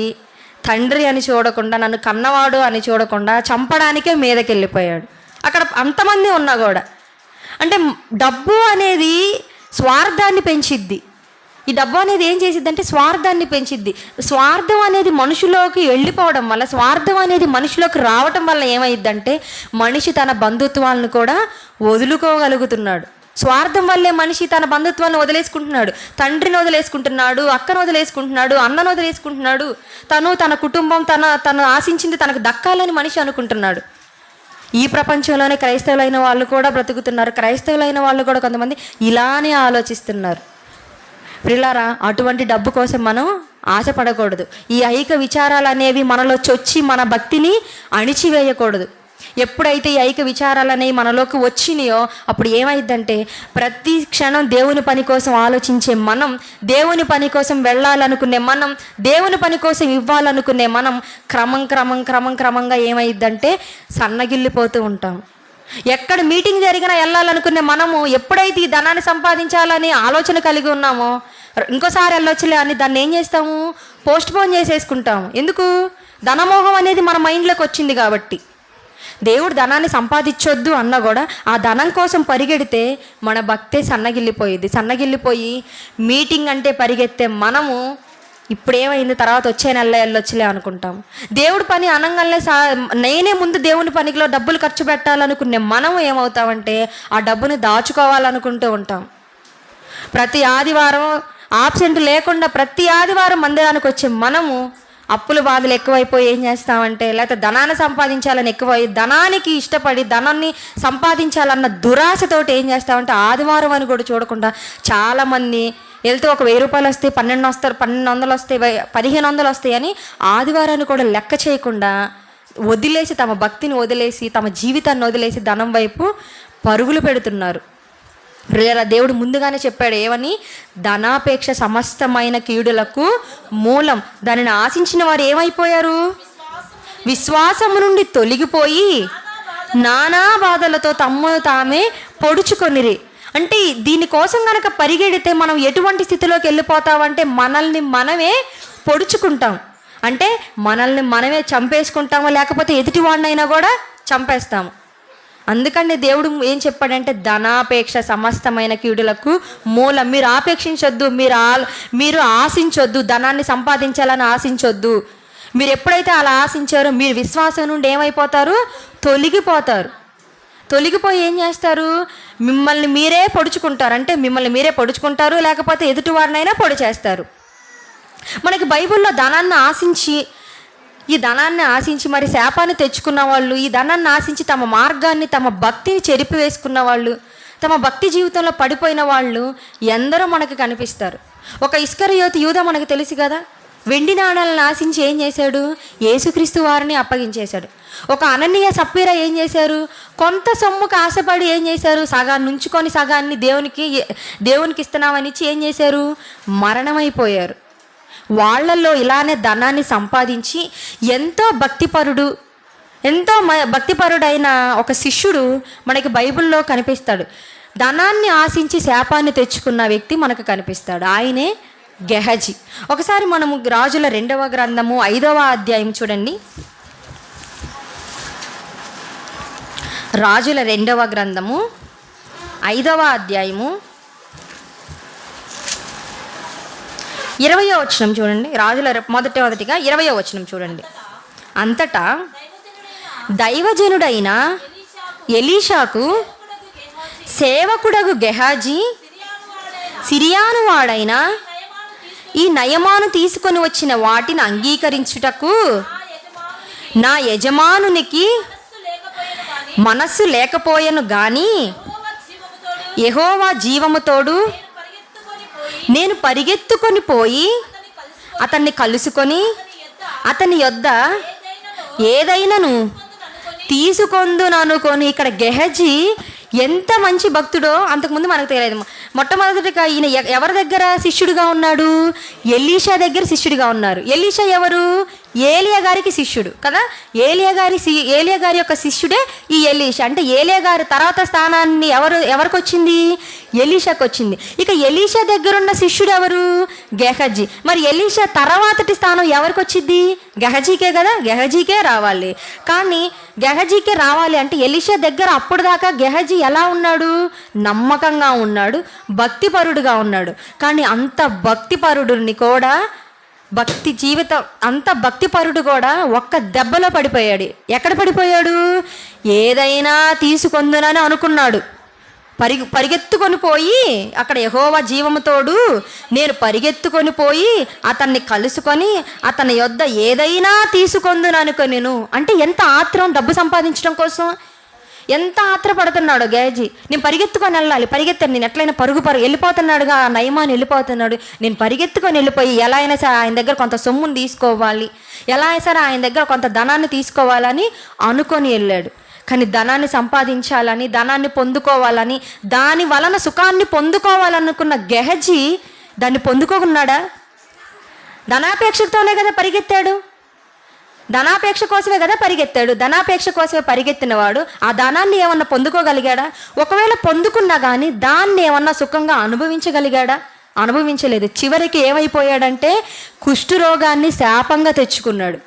తండ్రి అని చూడకుండా, నన్ను కన్నవాడు అని చూడకుండా చంపడానికే మీదకి వెళ్ళిపోయాడు. అక్కడ అంతమంది ఉన్నా కూడా. అంటే డబ్బు అనేది స్వార్థాన్ని పెంచిద్ది. ఈ డబ్బు అనేది ఏం చేసిద్ది అంటే స్వార్థాన్ని పెంచిద్ది. స్వార్థం అనేది మనుషులోకి వెళ్ళిపోవడం వల్ల, స్వార్థం అనేది మనిషిలోకి రావటం వల్ల ఏమైద్దంటే మనిషి తన బంధుత్వాలను కూడా వదులుకోగలుగుతున్నాడు. స్వార్థం వల్లే మనిషి తన బంధుత్వాన్ని వదిలేసుకుంటున్నాడు, తండ్రిని వదిలేసుకుంటున్నాడు, అక్కను వదిలేసుకుంటున్నాడు, అన్నను వదిలేసుకుంటున్నాడు. తన కుటుంబం తను ఆశించింది తనకు దక్కాలని మనిషి అనుకుంటున్నాడు. ఈ ప్రపంచంలోనే క్రైస్తవులైన వాళ్ళు కూడా బ్రతుకుతున్నారు. క్రైస్తవులైన వాళ్ళు కూడా కొంతమంది ఇలానే ఆలోచిస్తున్నారు. ప్రియులారా, అటువంటి డబ్బు కోసం మనం ఆశపడకూడదు. ఈ ఐక విచారాలు అనేవి మనలో చొచ్చి మన భక్తిని అణిచివేయకూడదు. ఎప్పుడైతే ఈ ఐక విచారాలు అనేవి మనలోకి వచ్చినాయో అప్పుడు ఏమైందంటే ప్రతి క్షణం దేవుని పని కోసం ఆలోచించే మనం, దేవుని పని కోసం వెళ్ళాలనుకునే మనం, దేవుని పని కోసం ఇవ్వాలనుకునే మనం క్రమంగా ఏమైందంటే సన్నగిల్లిపోతూ ఉంటాం. ఎక్కడ మీటింగ్ జరిగినా వెళ్ళాలనుకునే మనము ఎప్పుడైతే ఈ ధనాన్ని సంపాదించాలని ఆలోచన కలిగి ఉన్నామో ఇంకోసారి వెళ్ళొచ్చులే అని దాన్ని ఏం చేస్తాము, పోస్ట్ పోన్ చేసేసుకుంటాము. ఎందుకు? ధనమోహం అనేది మన మైండ్లోకి వచ్చింది కాబట్టి. దేవుడు ధనాన్ని సంపాదించొద్దు అన్నా కూడా ఆ ధనం కోసం పరిగెడితే మన భక్తే సన్నగిల్లిపోయి మీటింగ్ అంటే పరిగెత్తే మనము ఇప్పుడేమైంది తర్వాత వచ్చే నెల వెళ్ళొచ్చులే అనుకుంటాం. దేవుడి పని అనగానే నేనే ముందు దేవుని పనిలో డబ్బులు ఖర్చు పెట్టాలనుకునే మనం ఏమవుతామంటే ఆ డబ్బుని దాచుకోవాలనుకుంటూ ఉంటాం. ప్రతి ఆదివారం ఆబ్సెంట్ లేకుండా ప్రతి ఆదివారం మందిరానికి వచ్చే మనము అప్పుల బాధలు ఎక్కువైపోయి ఏం చేస్తామంటే, లేకపోతే ధనాన్ని సంపాదించాలని ఎక్కువై ధనానికి ఇష్టపడి ధనాన్ని సంపాదించాలన్న దురాశతోటి ఏం చేస్తామంటే ఆదివారం అని కూడా చూడకుండా చాలామంది వెళ్తే ఒక 1000 రూపాయలు వస్తాయి, 1200 వస్తాయి, 1500 వస్తాయి అని ఆదివారాన్ని కూడా లెక్క చేయకుండా వదిలేసి తమ భక్తిని వదిలేసి తమ జీవితాన్ని వదిలేసి ధనం వైపు పరుగులు పెడుతున్నారు. దేవుడు ముందుగానే చెప్పాడు ఏమని, ధనాపేక్ష సమస్తమైన కీడులకు మూలం. దానిని ఆశించిన వారు ఏమైపోయారు, విశ్వాసము నుండి తొలగిపోయి నానా బాధలతో తమ్మును తామే పొడుచుకొనిరి. అంటే దీనికోసం కనుక పరిగెడితే మనం ఎటువంటి స్థితిలోకి వెళ్ళిపోతామంటే మనల్ని మనమే పొడుచుకుంటాం. అంటే మనల్ని మనమే చంపేసుకుంటాము, లేకపోతే ఎదుటివాడినైనా కూడా చంపేస్తాము. అందుకని దేవుడు ఏం చెప్పాడంటే ధనాపేక్ష సమస్తమైన కీడులకు మూలం. మీరు ఆపేక్షించొద్దు, మీరు ఆశించొద్దు, ధనాన్ని సంపాదించాలని ఆశించొద్దు. మీరు ఎప్పుడైతే అలా ఆశించారో మీరు విశ్వాసం నుండి ఏమైపోతారు, తొలగిపోయి ఏం చేస్తారు, మిమ్మల్ని మీరే పొడుచుకుంటారు. అంటే మిమ్మల్ని మీరే పొడుచుకుంటారు, లేకపోతే ఎదుటివారినైనా పొడి చేస్తారు. మనకి బైబిల్లో ఈ ధనాన్ని ఆశించి మరి శాపాన్ని తెచ్చుకున్న వాళ్ళు, ఈ ధనాన్ని ఆశించి తమ మార్గాన్ని తమ భక్తిని చెరిపివేసుకున్న వాళ్ళు, తమ భక్తి జీవితంలో పడిపోయిన వాళ్ళు ఎందరో మనకు కనిపిస్తారు. ఒక ఇస్కరియోతు యూదా మనకు తెలుసు కదా, వెండి నాణాలను ఆశించి ఏం చేశాడు, యేసుక్రీస్తు వారిని అప్పగించేశాడు. ఒక అననీయ సప్పీరా ఏం చేశారు, కొంత సొమ్ముకు ఆశపడి ఏం చేశారు, సగాన్ని ఉంచుకొని సగాన్ని దేవునికి ఇస్తున్నామని ఇచ్చి ఏం చేశారు, మరణమైపోయారు. వాళ్ళల్లో ఇలానే ధనాన్ని సంపాదించి ఎంతో భక్తిపరుడైన ఒక శిష్యుడు మనకి బైబిల్లో కనిపిస్తాడు. ధనాన్ని ఆశించి శాపాన్ని తెచ్చుకున్న వ్యక్తి మనకు కనిపిస్తాడు. ఆయనే గెహజీ. ఒకసారి మనము రాజుల 2వ గ్రంథము 5వ అధ్యాయం చూడండి. రాజుల 2వ గ్రంథము 5వ అధ్యాయము 20వ వచనం చూడండి. రాజుల మొదటిగా 20వ వచనం చూడండి. అంతటా దైవజనుడైన ఎలీషాకు సేవకుడగు గెహాజీ సిరియాను వాడైన ఈ నయమాను తీసుకొని వచ్చిన వాటిని అంగీకరించుటకు నా యజమానునికి మనస్సు లేకపోయెను గాని యెహోవా జీవముతోడు నేను పరిగెత్తుకొని పోయి అతన్ని కలుసుకొని అతని యొద్ద ఏదైనాను తీసుకొందుననుకొని. ఇక్కడ గెహజీ ఎంత మంచి భక్తుడో అంతకుముందు మనకు తెలియదు. మొట్టమొదటిగా ఈయన ఎవరి దగ్గర శిష్యుడిగా ఉన్నాడు? ఎలీషా దగ్గర శిష్యుడిగా ఉన్నారు. ఎలీషా ఎవరు? ఏలియా గారికి శిష్యుడు కదా. ఏలియా గారి యొక్క శిష్యుడే ఈ ఎలీషా. అంటే ఏలియా గారి తర్వాత స్థానాన్ని ఎవరికి వచ్చింది? ఎలీషాకి వచ్చింది. ఇక ఎలీషా దగ్గర ఉన్న శిష్యుడు ఎవరు? గెహజీ. మరి ఎలీషా తర్వాతటి స్థానం ఎవరికి వచ్చింది? గెహజీకే కదా. గెహజీకే రావాలి. కానీ గెహజీకే రావాలి అంటే ఎలీషా దగ్గర అప్పుడు దాకా గెహజీ ఎలా ఉన్నాడు? నమ్మకంగా ఉన్నాడు, భక్తిపరుడుగా ఉన్నాడు. కానీ అంత భక్తిపరుడుని కూడా భక్తి జీవితం అంత భక్తిపరుడు కూడా ఒక్క దెబ్బలో పడిపోయాడు. ఎక్కడ పడిపోయాడు? ఏదైనా తీసుకొందునని అనుకున్నాడు. పరిగెత్తుకొని పోయి అక్కడ యెహోవా జీవముతోడు నేను పరిగెత్తుకొని పోయి అతన్ని కలుసుకొని అతని యొద్ద ఏదైనా తీసుకొందుననుకొనెను. అంటే ఎంత ఆత్రం డబ్బు సంపాదించడం కోసం, ఎంత ఆత్రపడుతున్నాడు గేజీ. నేను పరిగెత్తుకొని వెళ్ళాలి, పరిగెత్తాను, నేను ఎట్లయినా పరుగు వెళ్ళిపోతున్నాడుగా నయమాని వెళ్ళిపోతున్నాడు. నేను పరిగెత్తుకొని వెళ్ళిపోయి ఎలా అయినా సరే ఆయన దగ్గర కొంత సొమ్ముని తీసుకోవాలి, ఎలా అయినా సరే ఆయన దగ్గర కొంత ధనాన్ని తీసుకోవాలని అనుకొని వెళ్ళాడు. కానీ ధనాన్ని సంపాదించాలని, ధనాన్ని పొందుకోవాలని, దాని వలన సుఖాన్ని పొందుకోవాలనుకున్న గెహజీ దాన్ని పొందుకోకున్నాడా? ధనాపేక్షతోనే కదా పరిగెత్తాడు. ధనాపేక్ష కోసమే కదా పరిగెత్తాడు. ధనాపేక్ష కోసమే పరిగెత్తినవాడు ఆ ధనాన్ని ఏమన్నా పొందుకోగలిగాడా? ఒకవేళ పొందుకున్నా కానీ దాన్ని ఏమన్నా సుఖంగా అనుభవించగలిగాడా? అనుభవించలేదు. చివరికి ఏమైపోయాడంటే కుష్ఠరోగాన్ని శాపంగా తెచ్చుకున్నాడు.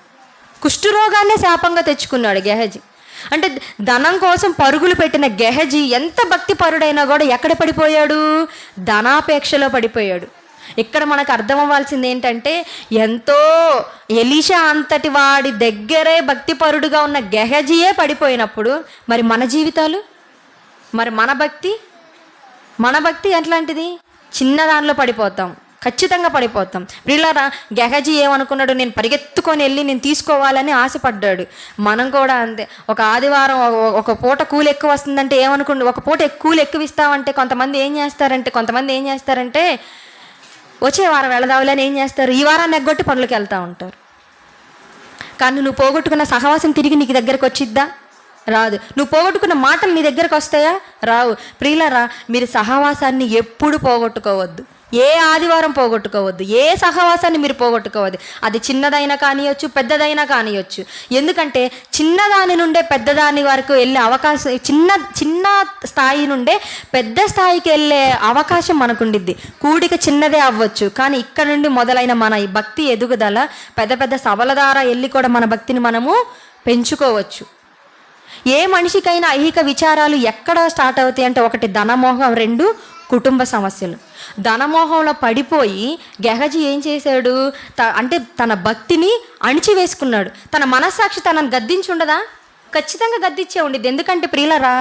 కుష్ఠరోగాన్ని శాపంగా తెచ్చుకున్నాడు గెహజీ. అంటే ధనం కోసం పరుగులు పెట్టిన గెహజీ ఎంత భక్తి పరుడైనా కూడా ఎక్కడ పడిపోయాడు? ధనాపేక్షలో పడిపోయాడు. ఇక్కడ మనకు అర్థం అవ్వాల్సింది ఏంటంటే ఎంతో ఎలీషా అంతటి వాడి దగ్గరే భక్తిపరుడుగా ఉన్న గెహజీయే పడిపోయినప్పుడు మరి మన జీవితాలు, మరి మన భక్తి ఎట్లాంటిది? చిన్న దానిలో పడిపోతాం, ఖచ్చితంగా పడిపోతాం. ప్రియులారా, గెహజీ ఏమనుకున్నాడు? నేను పరిగెత్తుకొని వెళ్ళి నేను తీసుకోవాలని ఆశపడ్డాడు. మనం కూడా అంతే. ఒక ఆదివారం ఒక పూట కూలి ఎక్కువ వస్తుందంటే ఏమనుకుంటు, ఒక పూట కూలి ఎక్కువ ఇస్తామంటే కొంతమంది ఏం చేస్తారంటే వచ్చే వారం వెళదావులని ఏం చేస్తారు? ఈ వారాన్ని ఎగ్గొట్టి పనులకు వెళ్తూ ఉంటారు. కానీ నువ్వు పోగొట్టుకున్న సహవాసం తిరిగి నీకు దగ్గరకు వచ్చిద్దా? రాదు. నువ్వు పోగొట్టుకున్న మాటలు నీ దగ్గరకు వస్తాయా? రావు. ప్రియులారా, మీరు సహవాసాన్ని ఎప్పుడు పోగొట్టుకోవద్దు. ఏ ఆదివారం పోగొట్టుకోవద్దు. ఏ సహవాసాన్ని మీరు పోగొట్టుకోవద్దు. అది చిన్నదైనా కానియొచ్చు, పెద్దదైనా కానియొచ్చు. ఎందుకంటే చిన్నదాని నుండే పెద్దదాని వరకు వెళ్ళే అవకాశం, చిన్న స్థాయి నుండే పెద్ద స్థాయికి వెళ్ళే అవకాశం మనకుండిద్ది. కూడిక చిన్నదే అవ్వచ్చు, కానీ ఇక్కడ నుండి మొదలైన మన ఈ భక్తి ఎదుగుదల పెద్ద పెద్ద సభల ద్వారా వెళ్ళి కూడా మన భక్తిని మనము పెంచుకోవచ్చు. ఏ మనిషికైనా ఐహిక విచారాలు ఎక్కడ స్టార్ట్ అవుతాయి అంటే ఒకటి ధనమోహం, రెండు కుటుంబ సమస్యలు. ధనమోహంలో పడిపోయి గెహజీ ఏం చేశాడు అంటే తన భక్తిని అణిచివేసుకున్నాడు. తన మనస్సాక్షి తనను గద్దించి ఉండదా? ఖచ్చితంగా గద్దించే ఉండిద్ది. ఎందుకంటే ప్రియులరా,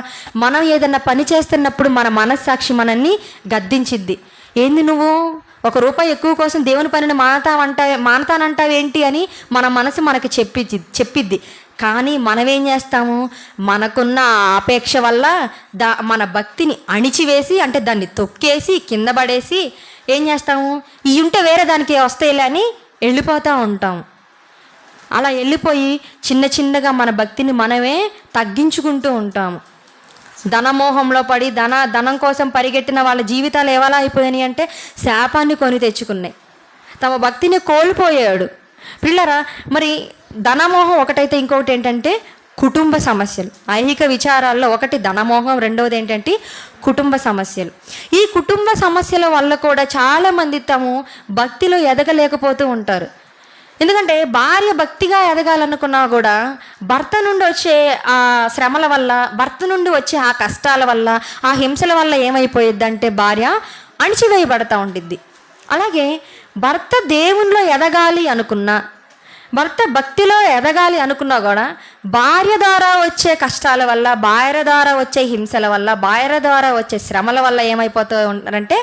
మనం ఏదన్నా పని చేస్తున్నప్పుడు మన మనస్సాక్షి మనల్ని గద్దించిద్ది. ఏంది నువ్వు ₹1 ఎక్కువ కోసం దేవుని పనిని మానతానంటావేంటి అని మన మనసు మనకి చెప్పిద్ది. కానీ మనమేం చేస్తాము? మనకున్న ఆపేక్ష వల్ల మన భక్తిని అణిచివేసి, అంటే దాన్ని తొక్కేసి కింద పడేసి ఏం చేస్తాము? ఈ ఉంటే వేరే దానికి వస్తాయిలే అని వెళ్ళిపోతూ ఉంటాము. అలా వెళ్ళిపోయి చిన్నగా మన భక్తిని మనమే తగ్గించుకుంటూ ఉంటాము. ధనమోహంలో పడి ధనం కోసం పరిగెట్టిన వాళ్ళ జీవితాలు ఎలా అయిపోయాయి అంటే శాపాన్ని కొని తెచ్చుకున్నాయి. తమ భక్తిని కోల్పోయాడు. పిల్లరా, మరి ధనమోహం ఒకటైతే ఇంకొకటి ఏంటంటే కుటుంబ సమస్యలు. ఐహిక విచారాల్లో ఒకటి ధనమోహం, రెండవది ఏంటంటే కుటుంబ సమస్యలు. ఈ కుటుంబ సమస్యల వల్ల కూడా చాలామంది తాము భక్తిలో ఎదగలేకపోతూ ఉంటారు. ఎందుకంటే భార్య భక్తిగా ఎదగాలనుకున్నా కూడా భర్త నుండి వచ్చే ఆ శ్రమల వల్ల, భర్త నుండి వచ్చే ఆ కష్టాల వల్ల, ఆ హింసల వల్ల ఏమైపోయిద్దంటే భార్య అణిచివేయబడతా ఉంటుంది. అలాగే భర్త దేవునిలో ఎదగాలి అనుకున్నా, భర్త భక్తిలో ఎదగాలి అనుకున్నా కూడా భార్య ద్వారా వచ్చే కష్టాల వల్ల, భార్య ద్వారా వచ్చే హింసల వల్ల, భార్య ద్వారా వచ్చే శ్రమల వల్ల ఏమైపోతూ ఉంటారంటే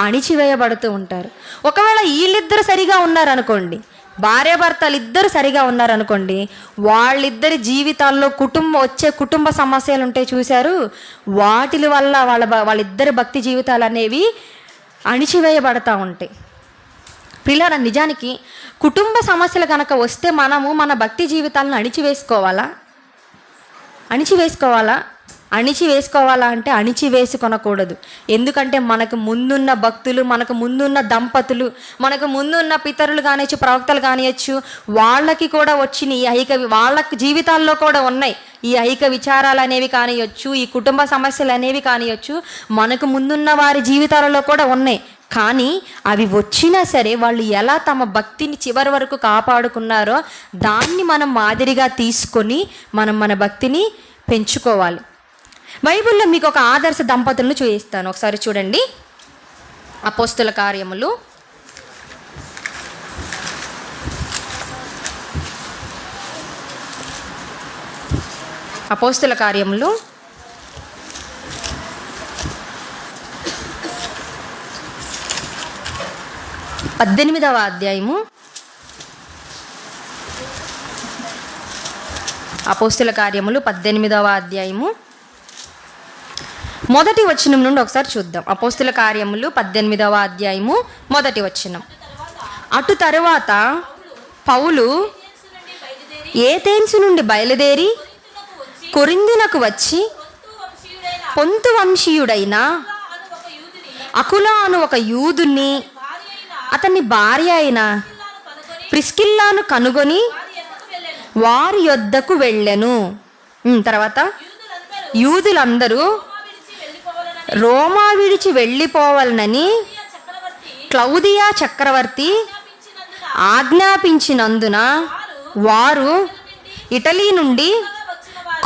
అణిచివేయబడుతూ ఉంటారు. ఒకవేళ వీళ్ళిద్దరు సరిగా ఉన్నారనుకోండి, భార్యాభర్తలు ఇద్దరు సరిగా ఉన్నారనుకోండి, వాళ్ళిద్దరి జీవితాల్లో వచ్చే కుటుంబ సమస్యలు ఉంటాయి చూశారు, వాటి వల్ల వాళ్ళిద్దరి భక్తి జీవితాలు అనేవి అణిచివేయబడతా ఉంటాయి. పిల్లల నిజానికి కుటుంబ సమస్యలు కనుక వస్తే మనము మన భక్తి జీవితాలను అణిచివేసుకోవాలా అంటే అణిచివేసుకొనకూడదు. ఎందుకంటే మనకు ముందున్న భక్తులు, మనకు ముందున్న దంపతులు, మనకు ముందున్న పితరులు కానియచ్చు, ప్రవక్తలు కానియచ్చు, వాళ్ళకి కూడా వచ్చిన వాళ్ళకి జీవితాల్లో కూడా ఉన్నాయి ఈ ఐక విచారాలు అనేవి కానియచ్చు, ఈ కుటుంబ సమస్యలు అనేవి కానియచ్చు, మనకు ముందున్న వారి జీవితాలలో కూడా ఉన్నాయి. కానీ అవి వచ్చినా సరే వాళ్ళు ఎలా తమ భక్తిని చివరి వరకు కాపాడుకున్నారో దాన్ని మనం మాదిరిగా తీసుకొని మనం మన భక్తిని పెంచుకోవాలి. బైబిల్లో మీకు ఒక ఆదర్శ దంపతులను చూపిస్తాను, ఒకసారి చూడండి. అపోస్తుల కార్యములు 18వ అధ్యాయము, అపోస్తుల కార్యములు 18వ అధ్యాయము మొదటి వచనం నుండి ఒకసారి చూద్దాం. అపోస్తుల కార్యములు 18వ అధ్యాయము మొదటి వచనం. అటు తరువాత పౌలు ఏథెన్సు నుండి బయలుదేరి కొరింథునకు వచ్చి పొంతు వంశీయుడైన అకులా అను ఒక యూదుని అతని భార్య అయిన ప్రిస్కిల్లాను కనుగొని వారి యొద్దకు వెళ్ళెను. తర్వాత యూదులందరూ రోమా విడిచి వెళ్ళిపోవాలనని క్లౌదియా చక్రవర్తి ఆజ్ఞాపించినందున వారు ఇటలీ నుండి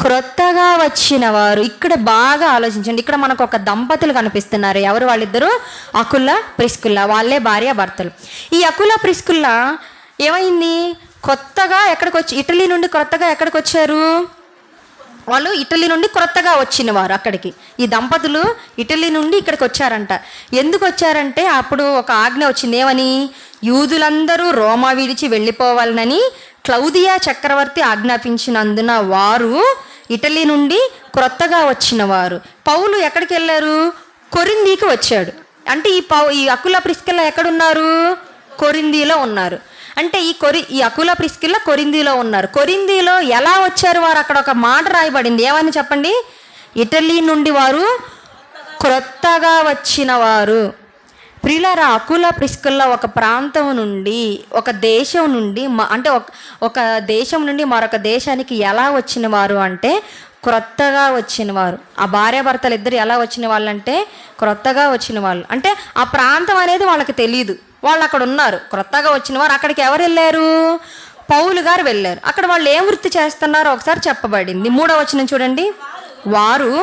క్రొత్తగా వచ్చిన వారు. ఇక్కడ బాగా ఆలోచించండి. ఇక్కడ మనకు ఒక దంపతులు కనిపిస్తున్నారు. ఎవరు వాళ్ళిద్దరూ? అకుల ప్రిస్కిల్లా. వాళ్ళే భార్య భర్తలు. ఈ అకుల ప్రిస్కిల్లా ఏమైంది? కొత్తగా ఇటలీ నుండి కొత్తగా ఎక్కడికి వచ్చారు? వాళ్ళు ఇటలీ నుండి క్రొత్తగా వచ్చిన వారు. అక్కడికి ఈ దంపతులు ఇటలీ నుండి ఇక్కడికి వచ్చారంట. ఎందుకు వచ్చారంటే అప్పుడు ఒక ఆజ్ఞ వచ్చింది. ఏమని? యూదులందరూ రోమా విడిచి వెళ్ళిపోవాలనని క్లౌదియా చక్రవర్తి ఆజ్ఞాపించినందున వారు ఇటలీ నుండి క్రొత్తగా వచ్చిన వారు. పౌలు ఎక్కడికి వెళ్ళారు? కొరింథీకి వచ్చాడు. అంటే ఈ అకుల ప్రిస్కిల్లా ఎక్కడున్నారు? కొరింథీలో ఉన్నారు. అంటే ఈ అకుల ప్రిస్కిల్లా కొరింథీలో ఉన్నారు. కొరింథీలో ఎలా వచ్చారు వారు? అక్కడ ఒక మాట రాయబడింది. ఏమని చెప్పండి? ఇటలీ నుండి వారు క్రొత్తగా వచ్చిన వారు. ప్రియులారా, అకుల ప్రిస్కిల్లా ఒక ప్రాంతం నుండి, ఒక దేశం నుండి, అంటే ఒక దేశం నుండి మరొక దేశానికి ఎలా వచ్చిన వారు అంటే క్రొత్తగా వచ్చిన వారు. ఆ భార్యాభర్తలు ఇద్దరు ఎలా వచ్చిన వాళ్ళు అంటే క్రొత్తగా వచ్చిన వాళ్ళు. అంటే ఆ ప్రాంతం అనేది వాళ్ళకి తెలియదు. వాళ్ళు అక్కడ ఉన్నారు, క్రొత్తగా వచ్చిన వారు. అక్కడికి ఎవరు వెళ్ళారు? పౌలు గారు వెళ్ళారు. అక్కడ వాళ్ళు ఏం వృత్తి చేస్తున్నారో ఒకసారి చెప్పబడింది. 3వ వచనం చూడండి. వారు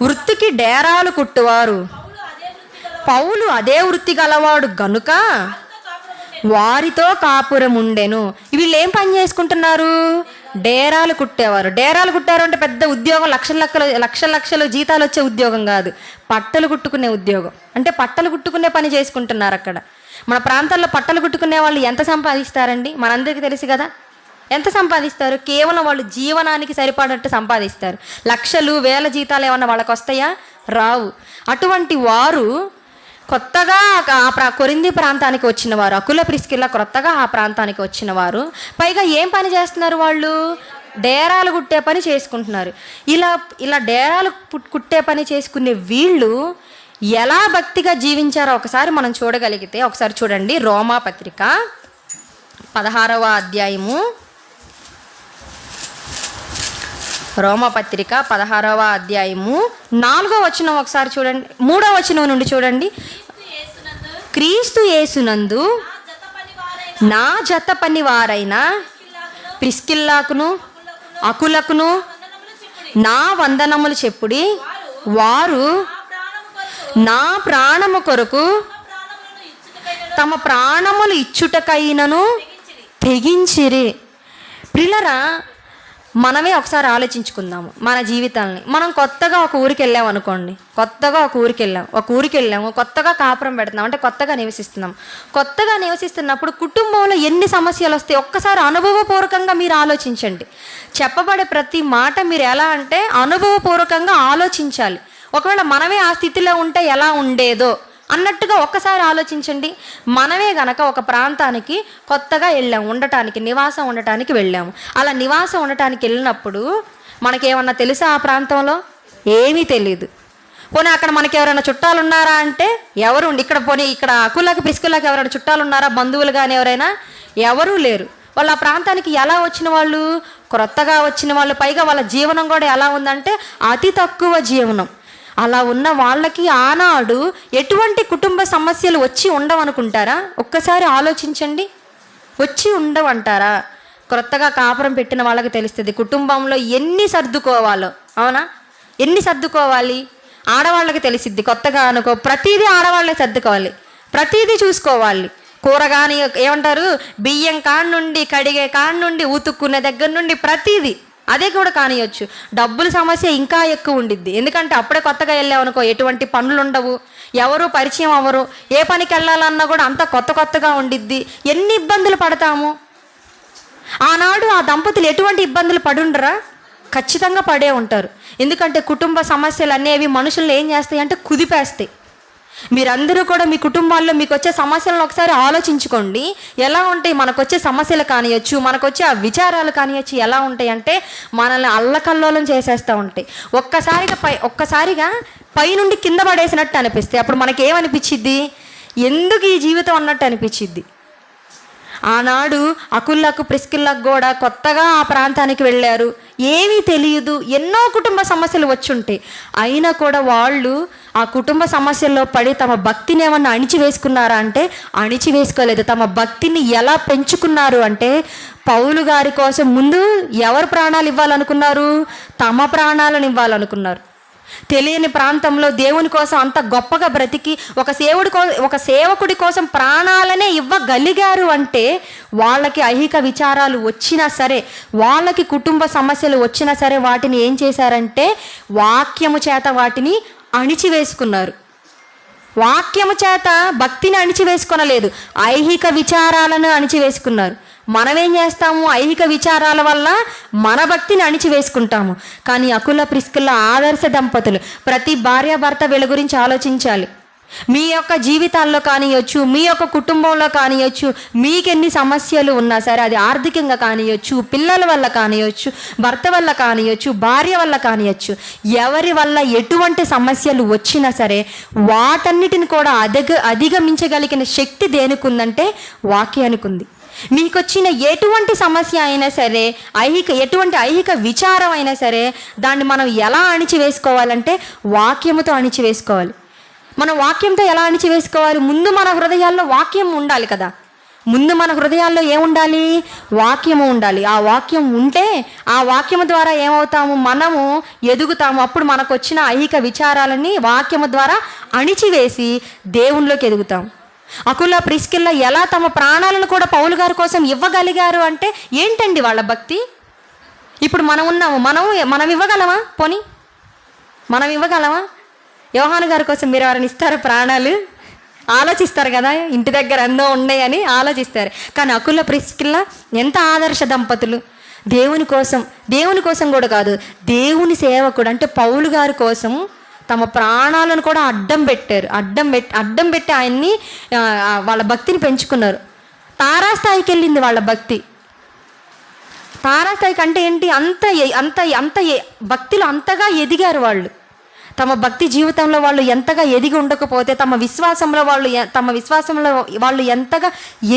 వృత్తికి డేరాలు కుట్టువారు. పౌలు అదే వృత్తి గలవాడు గనుక వారితో కాపురం ఉండెను. వీళ్ళు ఏం పని చేసుకుంటున్నారు? డేరాలు కుట్టేవారు. డేరాలు కుట్టారు అంటే పెద్ద ఉద్యోగం, లక్షలు జీతాలు వచ్చే ఉద్యోగం కాదు. పట్టలు కుట్టుకునే ఉద్యోగం. అంటే పట్టలు కుట్టుకునే పని చేసుకుంటున్నారు అక్కడ. మన ప్రాంతాల్లో పట్టలు కుట్టుకునే వాళ్ళు ఎంత సంపాదిస్తారండి? మనందరికీ తెలుసు కదా. ఎంత సంపాదిస్తారు? కేవలం వాళ్ళు జీవనానికి సరిపడట్టు సంపాదిస్తారు. లక్షలు వేల జీతాలు ఏమన్నా వాళ్ళకి వస్తాయా? రావు. అటువంటి వారు కొత్తగా కొరింథీ ప్రాంతానికి వచ్చిన వారు, అకుల ప్రిస్కిల్లా క్రొత్తగా ఆ ప్రాంతానికి వచ్చిన వారు. పైగా ఏం పని చేస్తున్నారు? వాళ్ళు డేరాలు కుట్టే పని చేసుకుంటున్నారు. ఇలా డేరాలు కుట్టే పని చేసుకునే వీళ్ళు ఎలా భక్తిగా జీవించారో ఒకసారి మనం చూడగలిగితే ఒకసారి చూడండి. రోమా పత్రిక 16వ అధ్యాయము, రోమపత్రిక 16వ అధ్యాయము 4వ వచనం ఒకసారి చూడండి. 3వ వచనం నుండి చూడండి. క్రీస్తు యేసునందు నా జత పని వారైన ప్రిస్కిల్లాకును అకులకును నా వందనములు చెప్పుడి. వారు నా ప్రాణము కొరకు తమ ప్రాణములు ఇచ్చుటకైనను తెగించిరి. ప్రియులారా, మనమే ఒకసారి ఆలోచించుకుందాము మన జీవితాలని. మనం కొత్తగా ఒక ఊరికి వెళ్ళాం అనుకోండి. ఒక ఊరికి వెళ్ళాము, కొత్తగా కాపురం పెడుతున్నాం, అంటే కొత్తగా నివసిస్తున్నాం. కొత్తగా నివసిస్తున్నప్పుడు కుటుంబంలో ఎన్ని సమస్యలు వస్తాయి ఒక్కసారి అనుభవపూర్వకంగా మీరు ఆలోచించండి. చెప్పబడే ప్రతి మాట మీరు ఎలా అంటే అనుభవపూర్వకంగా ఆలోచించాలి. ఒకవేళ మనమే ఆ స్థితిలో ఉంటే ఎలా ఉండేదో అన్నట్టుగా ఒక్కసారి ఆలోచించండి. మనమే గనక ఒక ప్రాంతానికి కొత్తగా వెళ్ళాము, నివాసం ఉండటానికి వెళ్ళాము. అలా నివాసం ఉండటానికి వెళ్ళినప్పుడు మనకేమన్నా తెలుసా? ఆ ప్రాంతంలో ఏమీ తెలియదు. పోనీ అక్కడ మనకి ఎవరైనా చుట్టాలు ఉన్నారా అంటే ఎవరు ఇక్కడ ఇక్కడ అకులకి ప్రిస్కులకి ఎవరైనా చుట్టాలు ఉన్నారా, బంధువులు కానీ ఎవరైనా? ఎవరూ లేరు. వాళ్ళు ఆ ప్రాంతానికి ఎలా వచ్చిన వాళ్ళు? క్రొత్తగా వచ్చిన వాళ్ళు. పైగా వాళ్ళ జీవనం కూడా ఎలా ఉందంటే అతి తక్కువ జీవనం. అలా ఉన్న వాళ్ళకి ఆనాడు ఎటువంటి కుటుంబ సమస్యలు వచ్చి ఉండవనుకుంటారా? ఒక్కసారి ఆలోచించండి. వచ్చి ఉండవంటారా? క్రొత్తగా కాపురం పెట్టిన వాళ్ళకి తెలుస్తుంది కుటుంబంలో ఎన్ని సర్దుకోవాలో. అవునా? ఎన్ని సర్దుకోవాలి ఆడవాళ్ళకి తెలిసిద్ది. కొత్తగా అనుకో, ప్రతిదీ ఆడవాళ్ళే సర్దుకోవాలి, ప్రతిదీ చూసుకోవాలి. కూర కానీ ఏమంటారు, బియ్యం కాడ నుండి, కడిగే కాడ నుండి, ఉతుక్కునే దగ్గర నుండి ప్రతిదీ అదే కూడా కానియొచ్చు. డబ్బుల సమస్య ఇంకా ఎక్కువ ఉండిద్ది. ఎందుకంటే అప్పుడే కొత్తగా వెళ్ళామనుకో ఎటువంటి పనులు ఉండవు, ఎవరు పరిచయం అవ్వరు, ఏ పనికి వెళ్ళాలన్నా కూడా అంతా కొత్తగా ఉండిద్ది. ఎన్ని ఇబ్బందులు పడతాము. ఆనాడు ఆ దంపతులు ఎటువంటి ఇబ్బందులు పడుండరా? ఖచ్చితంగా పడే ఉంటారు. ఎందుకంటే కుటుంబ సమస్యలు అనేవి మనుషులను ఏం చేస్తాయి అంటే కుదిపేస్తాయి. మీరందరూ కూడా మీ కుటుంబాల్లో మీకు వచ్చే సమస్యలను ఒకసారి ఆలోచించుకోండి. ఎలా ఉంటాయి మనకు వచ్చే సమస్యలు కానియచ్చు, మనకు వచ్చే ఆ విచారాలు కానియచ్చు. ఎలా ఉంటాయి అంటే మనల్ని అల్లకల్లోలం చేసేస్తూ ఉంటాయి. ఒక్కసారిగా పైనుండి కింద పడేసినట్టు అనిపిస్తాయి. అప్పుడు మనకేమనిపించిద్ది? ఎందుకు ఈ జీవితం అన్నట్టు అనిపించిద్ది. ఆనాడు అకుల్లకు ప్రిస్కిల్లకు కూడా కొత్తగా ఆ ప్రాంతానికి వెళ్ళారు, ఏమీ తెలియదు, ఎన్నో కుటుంబ సమస్యలు వచ్చుంటాయి. అయినా కూడా వాళ్ళు ఆ కుటుంబ సమస్యల్లో పడి తమ భక్తిని ఏమన్నా అణిచివేసుకున్నారా అంటే అణిచివేసుకోలేదు. తమ భక్తిని ఎలా పెంచుకున్నారు అంటే పౌలు గారి కోసం ముందు ఎవరు ప్రాణాలు ఇవ్వాలనుకున్నారు? తమ ప్రాణాలను ఇవ్వాలనుకున్నారు. తెలియని ప్రాంతంలో దేవుని కోసం అంత గొప్పగా బ్రతికి ఒక సేవకుడి కోసం ప్రాణాలనే ఇవ్వగలిగారు అంటే వాళ్ళకి ఐహిక విచారాలు వచ్చినా సరే, వాళ్ళకి కుటుంబ సమస్యలు వచ్చినా సరే వాటిని ఏం చేశారంటే వాక్యము చేత వాటిని అణిచివేసుకున్నారు. వాక్యము చేత భక్తిని అణిచివేసుకొనలేదు, ఐహిక విచారాలను అణిచివేసుకున్నారు. మనమేం చేస్తాము? ఐహిక విచారాల వల్ల మన భక్తిని అణిచివేసుకుంటాము. కానీ అకుల ప్రిస్కిల్ల ఆదర్శ దంపతులు. ప్రతి భార్యాభర్త వీళ్ళ గురించి ఆలోచించాలి. మీ యొక్క జీవితాల్లో కానియొచ్చు, మీ యొక్క కుటుంబంలో కానియొచ్చు, మీకెన్ని సమస్యలు ఉన్నా సరే, అది ఆర్థికంగా కానియొచ్చు, పిల్లల వల్ల కానియొచ్చు, భర్త వల్ల కానియొచ్చు, భార్య వల్ల కానియొచ్చు, ఎవరి వల్ల ఎటువంటి సమస్యలు వచ్చినా సరే వాటన్నిటిని కూడా అధిగమించగలిగిన శక్తి దేనికి ఉందంటే వాక్యానికి ఉంది. మీకు వచ్చిన ఎటువంటి సమస్య అయినా సరే, ఎటువంటి ఐహిక విచారం అయినా సరే, దాన్ని మనం ఎలా అణిచివేసుకోవాలంటే వాక్యముతో అణిచివేసుకోవాలి. మనం వాక్యంతో ఎలా అణిచివేసుకోవాలి? ముందు మన హృదయాల్లో వాక్యం ఉండాలి కదా. ముందు మన హృదయాల్లో ఏముండాలి? వాక్యము ఉండాలి. ఆ వాక్యం ఉంటే ఆ వాక్యము ద్వారా ఏమవుతాము? మనము ఎదుగుతాము. అప్పుడు మనకు వచ్చిన ఐహిక విచారాలని వాక్యము ద్వారా అణిచివేసి దేవునిలోకి ఎదుగుతాం. అకుల ప్రిస్కిల్ల ఎలా తమ ప్రాణాలను కూడా పౌలు గారి కోసం ఇవ్వగలిగారు అంటే ఏంటండి వాళ్ళ భక్తి? ఇప్పుడు మనం ఉన్నాము, మనం ఇవ్వగలమా? పోనీ మనం ఇవ్వగలమా? యోహాను గారి కోసం మీరు ఎవరైనా ఇస్తారా ప్రాణాలు? ఆలోచిస్తారు కదా, ఇంటి దగ్గర ఎన్నో ఉన్నాయని ఆలోచిస్తారు. కానీ అకుల ప్రిస్కిల్ల ఎంత ఆదర్శ దంపతులు. దేవుని కోసం కూడా కాదు, దేవుని సేవకుడు అంటే పౌలు గారి కోసం తమ ప్రాణాలను కూడా అడ్డం పెట్టి ఆయన్ని వాళ్ళ భక్తిని పెంచుకున్నారు. తారాస్థాయికి వెళ్ళింది వాళ్ళ భక్తి. తారాస్థాయికి అంటే ఏంటి? అంత భక్తిలో అంతగా ఎదిగారు వాళ్ళు. తమ భక్తి జీవితంలో వాళ్ళు ఎంతగా ఎదిగి ఉండకపోతే, తమ విశ్వాసంలో వాళ్ళు ఎంతగా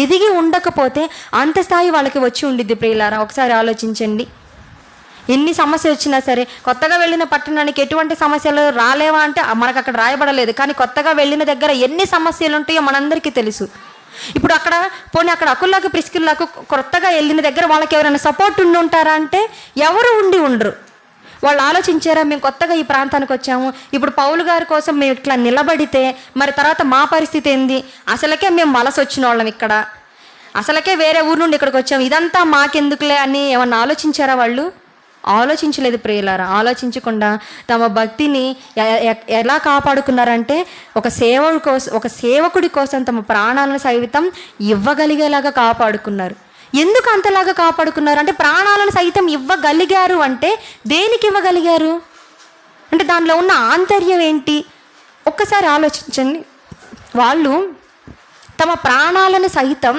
ఎదిగి ఉండకపోతే అంత స్థాయి వాళ్ళకి వచ్చి ఉండిద్ది. ప్రియులారా, ఒకసారి ఆలోచించండి. ఎన్ని సమస్యలు వచ్చినా సరే, కొత్తగా వెళ్ళిన పట్టణానికి ఎటువంటి సమస్యలు రాలేవా అంటే మనకు అక్కడ రాయబడలేదు. కానీ కొత్తగా వెళ్ళిన దగ్గర ఎన్ని సమస్యలు ఉంటాయో మనందరికీ తెలుసు. ఇప్పుడు అక్కడ అకుల్లకు ప్రిస్కిల్లకు కొత్తగా వెళ్ళిన దగ్గర వాళ్ళకి ఎవరైనా సపోర్ట్ ఉంటారా అంటే ఎవరు ఉండరు. వాళ్ళు ఆలోచించారా, మేము కొత్తగా ఈ ప్రాంతానికి వచ్చాము, ఇప్పుడు పౌలు గారి కోసం మేము ఇట్లా నిలబడితే మరి తర్వాత మా పరిస్థితి ఏంది? అసలకే మేము వలస వచ్చిన వాళ్ళం, అసలకే వేరే ఊరు నుండి ఇక్కడికి వచ్చాము, ఇదంతా మాకెందుకులే అని ఏమన్నా ఆలోచించారా? వాళ్ళు ఆలోచించలేదు. ప్రియులారా, ఆలోచించకుండా తమ భక్తిని ఎలా కాపాడుకున్నారంటే ఒక సేవకుడి కోసం తమ ప్రాణాలను సైతం ఇవ్వగలిగేలాగా కాపాడుకున్నారు. ఎందుకు అంతలాగా కాపాడుకున్నారు అంటే ప్రాణాలను సైతం ఇవ్వగలిగారు అంటే దేనికి ఇవ్వగలిగారు అంటే దానిలో ఉన్న ఆంతర్యం ఏంటి? ఒక్కసారి ఆలోచించండి. వాళ్ళు తమ ప్రాణాలను సహితం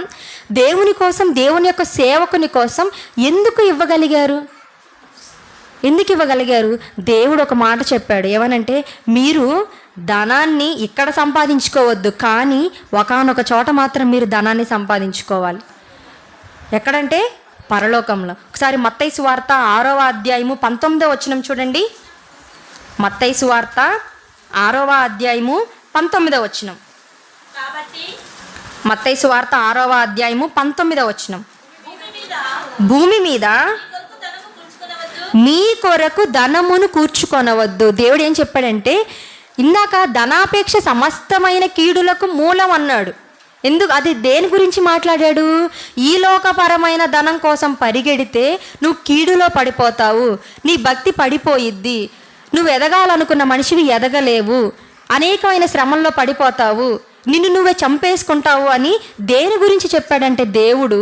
దేవుని కోసం, దేవుని యొక్క సేవకుని కోసం ఎందుకు ఇవ్వగలిగారు? దేవుడు ఒక మాట చెప్పాడు. ఏమనంటే, మీరు ధనాన్ని ఇక్కడ సంపాదించుకోవద్దు, కానీ ఒకానొక చోట మాత్రం మీరు ధనాన్ని సంపాదించుకోవాలి. ఎక్కడంటే పరలోకంలో. ఒకసారి మత్తయి సువార్త 6వ అధ్యాయము 19వ వచనం చూడండి. మత్తయి సువార్త 6వ అధ్యాయము 19వ వచనం. మత్తయి సువార్త 6వ అధ్యాయము 19వ వచనం. భూమి మీద మీ కొరకు ధనమును కూర్చుకొనవద్దు. దేవుడు ఏం చెప్పాడంటే, ఇందాక ధనాపేక్ష సమస్తమైన కీడులకు మూలం అన్నాడు. అది దేని గురించి మాట్లాడాడు? ఈ లోకపరమైన ధనం కోసం పరిగెడితే నువ్వు కీడులో పడిపోతావు, నీ భక్తి పడిపోయిద్ది, నువ్వు ఎదగాలనుకున్న మనిషివి ఎదగలేవు, అనేకమైన శ్రమంలో పడిపోతావు, నిన్ను నువ్వే చంపేసుకుంటావు అని దేని గురించి చెప్పాడంటే, దేవుడు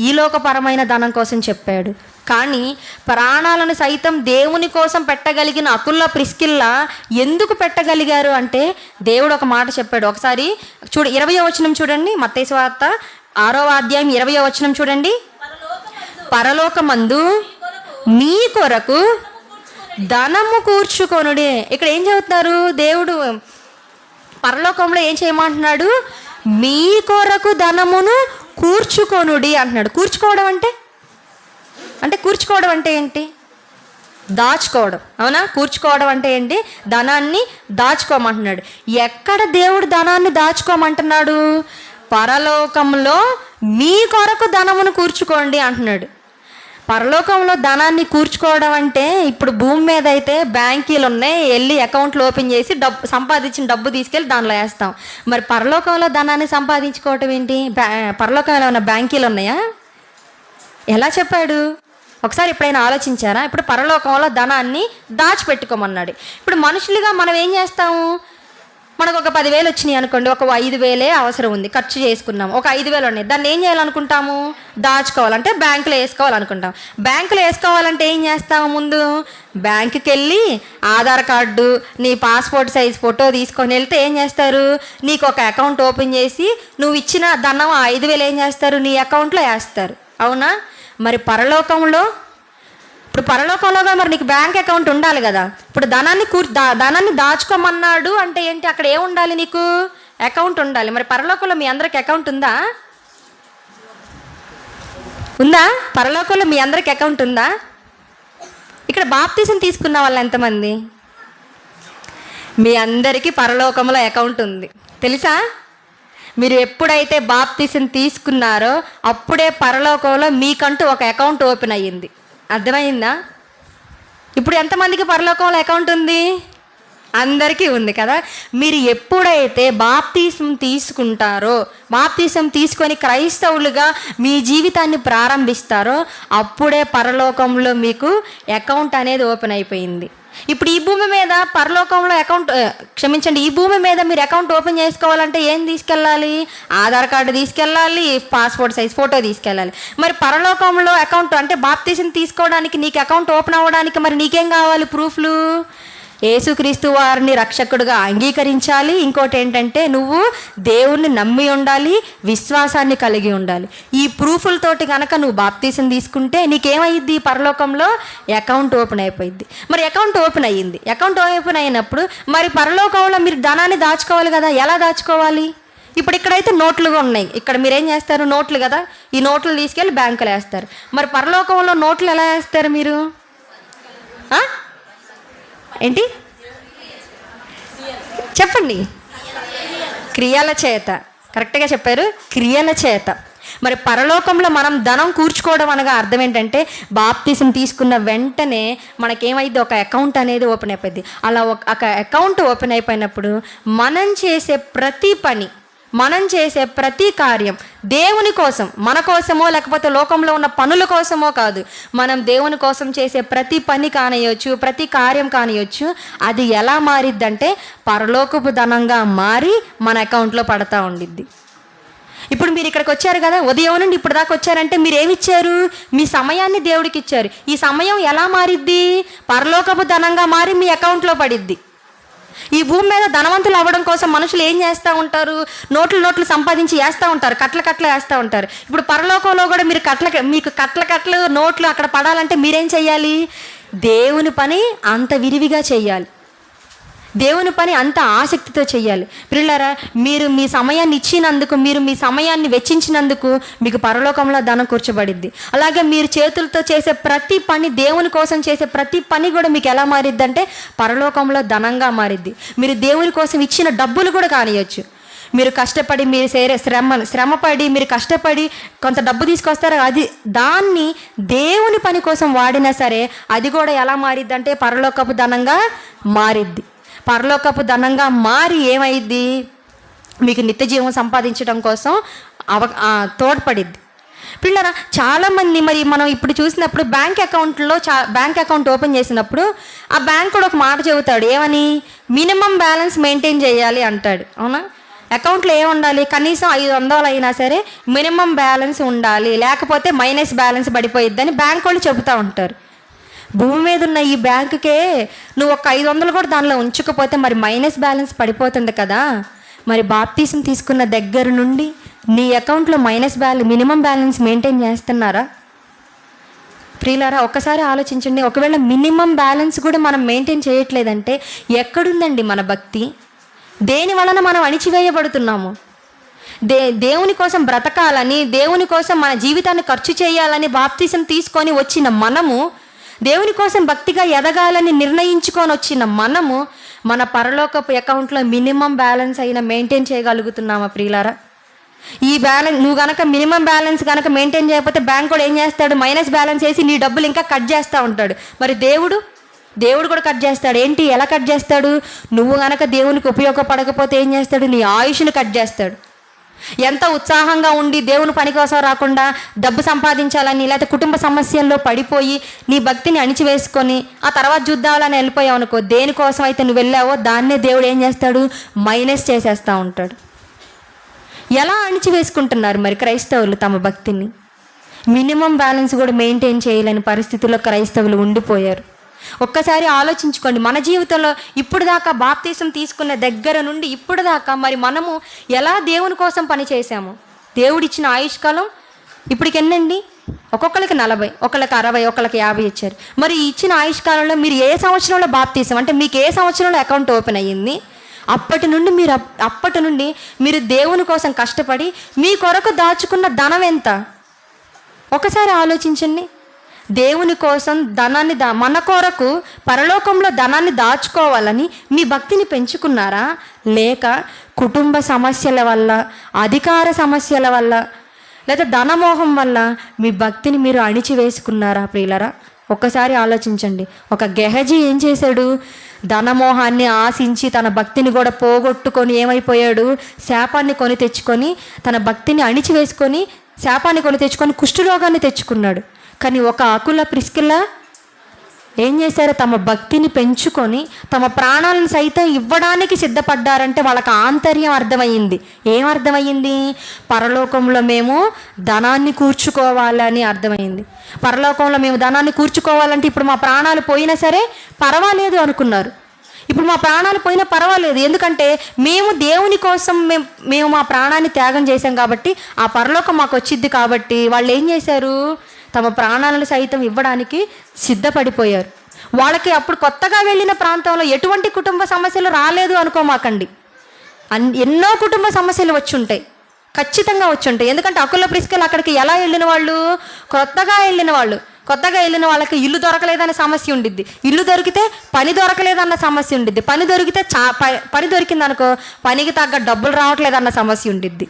ఈ లోకపరమైన ధనం కోసం చెప్పాడు. కానీ ప్రాణాలను సైతం దేవుని కోసం పెట్టగలిగిన అకుల్లా ప్రిస్కిల్లా ఎందుకు పెట్టగలిగారు అంటే, దేవుడు ఒక మాట చెప్పాడు. ఒకసారి 20వ వచనం చూడండి. మత్తయి సువార్త 6వ అధ్యాయం 20వ వచనం చూడండి. పరలోకమందు మీ కొరకు ధనము కూర్చుకొనుడే. ఇక్కడ ఏం చెబుతున్నారు? దేవుడు పరలోకంలో ఏం చేయమంటున్నాడు? మీ కొరకు ధనమును కూర్చుకొనుడి అంటున్నాడు. కూర్చుకోవడం అంటే ఏంటి? దాచుకోవడం. అవునా? కూర్చుకోవడం అంటే ఏంటి? ధనాన్ని దాచుకోమంటున్నాడు. ఎక్కడ దేవుడు ధనాన్ని దాచుకోమంటున్నాడు? పరలోకంలో మీ కొరకు ధనమును కూర్చుకోండి అంటున్నాడు. పరలోకంలో ధనాన్ని కూర్చుకోవడం అంటే, ఇప్పుడు భూమి మీద అయితే బ్యాంకీలు ఉన్నాయి, వెళ్ళి అకౌంట్లు ఓపెన్ చేసి సంపాదించిన డబ్బు తీసుకెళ్ళి దానిలో వేస్తాం. మరి పరలోకంలో ధనాన్ని సంపాదించుకోవటం ఏంటి? పరలోకంలో ఉన్న బ్యాంకీలు ఉన్నాయా? ఎలా చెప్పాడు? ఒకసారి ఎప్పుడైనా ఆలోచించారా? ఇప్పుడు పరలోకంలో ధనాన్ని దాచిపెట్టుకోమన్నాడు. ఇప్పుడు మనుషులుగా మనం ఏం చేస్తాము? మనకు ఒక 10,000 వచ్చినాయి అనుకోండి, ఒక 5,000 అవసరం ఉంది, ఖర్చు చేసుకున్నాము. ఒక 5,000 ఉన్నాయి, దాన్ని ఏం చేయాలనుకుంటాము? దాచుకోవాలంటే బ్యాంకులో వేసుకోవాలనుకుంటాం. బ్యాంకులో వేసుకోవాలంటే ఏం చేస్తాము? ముందు బ్యాంకుకి వెళ్ళి ఆధార్ కార్డు, నీ పాస్పోర్ట్ సైజ్ ఫోటో తీసుకొని వెళ్తే ఏం చేస్తారు? నీకు ఒక అకౌంట్ ఓపెన్ చేసి నువ్వు ఇచ్చిన ధనం 5,000 ఏం చేస్తారు? నీ అకౌంట్లో వేస్తారు. అవునా? మరి పరలోకంలో మరి నీకు బ్యాంక్ అకౌంట్ ఉండాలి కదా. ఇప్పుడు ధనాన్ని దాచుకోమన్నాడు అంటే ఏంటి? అక్కడ ఏం ఉండాలి? నీకు అకౌంట్ ఉండాలి. మరి పరలోకంలో మీ అందరికి అకౌంట్ ఉందా? పరలోకంలో మీ అందరికి అకౌంట్ ఉందా? ఇక్కడ బాప్తిసం తీసుకున్న వాళ్ళు ఎంతమంది? మీ అందరికీ పరలోకంలో అకౌంట్ ఉంది. తెలుసా? మీరు ఎప్పుడైతే బాప్తిసం తీసుకున్నారో అప్పుడే పరలోకంలో మీకంటూ ఒక అకౌంట్ ఓపెన్ అయ్యింది. అర్థమైందా? ఇప్పుడు ఎంతమందికి పరలోకంలో అకౌంట్ ఉంది? అందరికీ ఉంది కదా. మీరు ఎప్పుడైతే బాప్తిసం తీసుకుంటారో, బాప్తిసం తీసుకొని క్రైస్తవులుగా మీ జీవితాన్ని ప్రారంభిస్తారో అప్పుడే పరలోకంలో మీకు అకౌంట్ అనేది ఓపెన్ అయిపోయింది. ఇప్పుడు ఈ భూమి మీద పరలోకంలో ఈ భూమి మీద మీరు అకౌంట్ ఓపెన్ చేసుకోవాలంటే ఏం తీసుకెళ్ళాలి? ఆధార్ కార్డు తీసుకెళ్ళాలి, పాస్పోర్ట్ సైజ్ ఫోటో తీసుకెళ్ళాలి. మరి పరలోకంలో అకౌంట్ అంటే బాప్తిసం తీసుకోవడానికి, నీకు అకౌంట్ ఓపెన్ అవ్వడానికి మరి నీకేం కావాలి? ప్రూఫ్లు. యేసుక్రీస్తు వారిని రక్షకుడుగా అంగీకరించాలి. ఇంకోటి ఏంటంటే, నువ్వు దేవుణ్ణి నమ్మి ఉండాలి, విశ్వాసాన్ని కలిగి ఉండాలి. ఈ ప్రూఫ్లతోటి కనుక నువ్వు బాప్తిసం తీసుకుంటే నీకేమైద్ది? పరలోకంలో అకౌంట్ ఓపెన్ అయిపోయింది. మరి అకౌంట్ ఓపెన్ అయ్యింది. అకౌంట్ ఓపెన్ అయినప్పుడు మరి పరలోకంలో మీరు ధనాన్ని దాచుకోవాలి కదా. ఎలా దాచుకోవాలి? ఇప్పుడు ఇక్కడైతే నోట్లుగా ఉన్నాయి. ఇక్కడ మీరేం చేస్తారు? నోట్లు కదా. ఈ నోట్లు తీసుకెళ్ళి బ్యాంకులో వేస్తారు. మరి పరలోకంలో నోట్లు ఎలా వేస్తారు మీరు? ఏంటి చెప్పండి? క్రియల చేత. కరెక్ట్గా చెప్పారు, క్రియల చేత. మరి పరలోకంలో మనం ధనం కూర్చుకోవడం అనగా అర్థం ఏంటంటే, బాప్తిసం తీసుకున్న వెంటనే మనకేమైంది? ఒక అకౌంట్ అనేది ఓపెన్ అయిపోయింది. అలా ఒక అకౌంట్ ఓపెన్ అయిపోయినప్పుడు మనం చేసే ప్రతి కార్యం దేవుని కోసం, మన కోసమో లేకపోతే లోకంలో ఉన్న పనుల కోసమో కాదు, మనం దేవుని కోసం చేసే ప్రతి పని కానియొచ్చు, ప్రతి కార్యం కానియొచ్చు, అది ఎలా మారిద్దంటే పరలోకపు ధనంగా మారి మన అకౌంట్లో పడతా ఉండిద్ది. ఇప్పుడు మీరు ఇక్కడికి వచ్చారు కదా, ఉదయం నుండి ఇప్పుడు దాకా వచ్చారంటే మీరు ఏమిచ్చారు? మీ సమయాన్ని దేవుడికి ఇచ్చారు. ఈ సమయం ఎలా మారిద్ది? పరలోకపు ధనంగా మారి మీ అకౌంట్లో పడిద్ది. ఈ భూమి మీద ధనవంతులు అవ్వడం కోసం మనుషులు ఏం చేస్తూ ఉంటారు? నోట్లు సంపాదించి వేస్తూ ఉంటారు, కట్ల వేస్తూ ఉంటారు. ఇప్పుడు పరలోకంలో కూడా మీకు కట్ల నోట్లు అక్కడ పడాలంటే మీరేం చెయ్యాలి? దేవుని పని అంత విరివిగా చెయ్యాలి, దేవుని పని అంత ఆసక్తితో చెయ్యాలి. పిల్లలారా, మీరు మీ సమయాన్ని ఇచ్చినందుకు, మీరు మీ సమయాన్ని వెచ్చించినందుకు మీకు పరలోకంలో ధనం కూర్చోబడిద్ది. అలాగే మీరు చేతులతో చేసే ప్రతి పని, దేవుని కోసం చేసే ప్రతి పని కూడా మీకు ఎలా మారిద్ది అంటే పరలోకంలో ధనంగా మారిద్ది. మీరు దేవుని కోసం ఇచ్చిన డబ్బులు కూడా కానియచ్చు. మీరు కష్టపడి, మీరు శ్రమపడి మీరు కష్టపడి కొంత డబ్బు తీసుకొస్తారు, దాన్ని దేవుని పని కోసం వాడినా సరే అది కూడా ఎలా మారిద్ది అంటే పరలోకపు ధనంగా మారిద్ది. పరలోకపు ధనంగా మారి ఏమైద్ది? మీకు నిత్య జీవం సంపాదించడం కోసం తోడ్పడిద్ది. పిల్లరా, చాలామంది మరి మనం ఇప్పుడు చూసినప్పుడు బ్యాంక్ అకౌంట్ ఓపెన్ చేసినప్పుడు ఆ బ్యాంక్ కూడా ఒక మాట చెబుతాడు. ఏమని? మినిమం బ్యాలెన్స్ మెయింటైన్ చేయాలి అంటాడు. అవునా? అకౌంట్లో ఏముండాలి? కనీసం 500 అయినా సరే మినిమం బ్యాలెన్స్ ఉండాలి, లేకపోతే మైనస్ బ్యాలెన్స్ పడిపోయిద్దని బ్యాంక్ వాళ్ళు చెబుతూ ఉంటారు. భూమి మీద ఉన్న ఈ బ్యాంకుకే నువ్వు ఒక 500 కూడా దానిలో ఉంచకపోతే మరి మైనస్ బ్యాలెన్స్ పడిపోతుంది కదా. మరి బాప్తీసం తీసుకున్న దగ్గర నుండి నీ అకౌంట్లో మినిమం బ్యాలెన్స్ మెయింటైన్ చేస్తున్నారా? ప్రియులారా, ఒక్కసారి ఆలోచించండి. ఒకవేళ మినిమం బ్యాలెన్స్ కూడా మనం మెయింటైన్ చేయట్లేదంటే ఎక్కడుందండి మన భక్తి? దేని వలన మనం అణిచివేయబడుతున్నాము? దేవుని కోసం బ్రతకాలని, దేవుని కోసం మన జీవితాన్ని ఖర్చు చేయాలని బాప్తీసం తీసుకొని వచ్చిన మనము, దేవుని కోసం భక్తిగా ఎదగాలని నిర్ణయించుకొని వచ్చిన మనము మన పరలోకపు అకౌంట్లో మినిమం బ్యాలెన్స్ అయినా మెయింటైన్ చేయగలుగుతున్నామా? ప్రియులారా, ఈ బ్యాలెన్స్ నువ్వు కనుక మినిమం బ్యాలెన్స్ కనుక మెయింటైన్ చేయకపోతే బ్యాంక్ కూడా ఏం చేస్తాడు? మైనస్ బ్యాలెన్స్ వేసి నీ డబ్బులు ఇంకా కట్ చేస్తూ ఉంటాడు. మరి దేవుడు కూడా కట్ చేస్తాడు. ఏంటి? ఎలా కట్ చేస్తాడు? నువ్వు కనుక దేవునికి ఉపయోగపడకపోతే ఏం చేస్తాడు? నీ ఆయుష్ని కట్ చేస్తాడు. ఎంత ఉత్సాహంగా ఉండి దేవుని పని కోసం రాకుండా డబ్బు సంపాదించాలని, లేకపోతే కుటుంబ సమస్యల్లో పడిపోయి నీ భక్తిని అణిచివేసుకొని ఆ తర్వాత చూద్దామని వెళ్ళిపోయావు అనుకో, దేనికోసం అయితే నువ్వు వెళ్ళావో దాన్నే దేవుడు ఏం చేస్తాడు? మైనస్ చేసేస్తూ ఉంటాడు. ఎలా అణిచివేసుకుంటున్నారు మరి క్రైస్తవులు తమ భక్తిని? మినిమం బ్యాలెన్స్ కూడా మెయింటైన్ చేయలేని పరిస్థితుల్లో క్రైస్తవులు ఉండిపోయారు. ఒక్కసారి ఆలోచించుకోండి. మన జీవితంలో ఇప్పుడు దాకా బాప్తీసం తీసుకున్న దగ్గర నుండి ఇప్పుడు దాకా మరి మనము ఎలా దేవుని కోసం పని చేశాము? దేవుడిచ్చిన ఆయుష్కాలం ఇప్పటికి ఎన్నండి? ఒక్కొక్కరికి 40, ఒకళ్ళకి 60, ఒకళ్ళకి 50 ఇచ్చారు. మరి ఇచ్చిన ఆయుష్కాలంలో మీరు ఏ సంవత్సరంలో బాప్తీసం అంటే మీకు ఏ సంవత్సరంలో అకౌంట్ ఓపెన్ అయ్యింది? అప్పటి నుండి మీరు దేవుని కోసం కష్టపడి మీ కొరకు దాచుకున్న ధనం ఎంత? ఒకసారి ఆలోచించండి. దేవుని కోసం ధనాన్ని మన కొరకు పరలోకంలో ధనాన్ని దాచుకోవాలని మీ భక్తిని పెంచుకున్నారా? లేక కుటుంబ సమస్యల వల్ల, అధికార సమస్యల వల్ల, లేదా ధనమోహం వల్ల మీ భక్తిని మీరు అణిచివేసుకున్నారా? ప్రియులరా, ఒక్కసారి ఆలోచించండి. ఒక గెహజీ ఏం చేశాడు? ధనమోహాన్ని ఆశించి తన భక్తిని కూడా పోగొట్టుకొని ఏమైపోయాడు? శాపాన్ని కొని తెచ్చుకొని, తన భక్తిని అణిచివేసుకొని శాపాన్ని కొని తెచ్చుకొని కుష్ఠరోగాన్ని తెచ్చుకున్నాడు. కానీ ఒక అకుల ప్రిస్కిల్లా ఏం చేశారు? తమ భక్తిని పెంచుకొని తమ ప్రాణాలను సైతం ఇవ్వడానికి సిద్ధపడ్డారంటే వాళ్ళకి ఆంతర్యం అర్థమయ్యింది. ఏం అర్థమయ్యింది? పరలోకంలో మేము ధనాన్ని కూర్చుకోవాలని అర్థమైంది. పరలోకంలో మేము ధనాన్ని కూర్చుకోవాలంటే ఇప్పుడు మా ప్రాణాలు పోయినా సరే పర్వాలేదు అనుకున్నారు. ఇప్పుడు మా ప్రాణాలు పోయినా పర్వాలేదు, ఎందుకంటే మేము దేవుని కోసం మేము మా ప్రాణాన్ని త్యాగం చేశాం కాబట్టి ఆ పరలోకం మాకు వచ్చిద్ది. కాబట్టి వాళ్ళు ఏం చేశారు? తమ ప్రాణాలను సైతం ఇవ్వడానికి సిద్ధపడిపోయారు. వాళ్ళకి అప్పుడు కొత్తగా వెళ్ళిన ప్రాంతంలో ఎటువంటి కుటుంబ సమస్యలు రాలేదు అనుకోమాకండి. ఎన్నో కుటుంబ సమస్యలు వచ్చి ఉంటాయి, ఖచ్చితంగా వచ్చి ఉంటాయి. ఎందుకంటే అకుల ప్రిస్కిల్ అక్కడికి ఎలా వెళ్ళిన వాళ్ళు? కొత్తగా వెళ్ళిన వాళ్ళకి ఇల్లు దొరకలేదనే సమస్య ఉండిద్ది. ఇల్లు దొరికితే పని దొరకలేదన్న సమస్య ఉండిద్ది. పని దొరికితే పని దొరికింది అనుకో, పనికి తగ్గ డబ్బులు రావట్లేదన్న సమస్య ఉండిద్ది.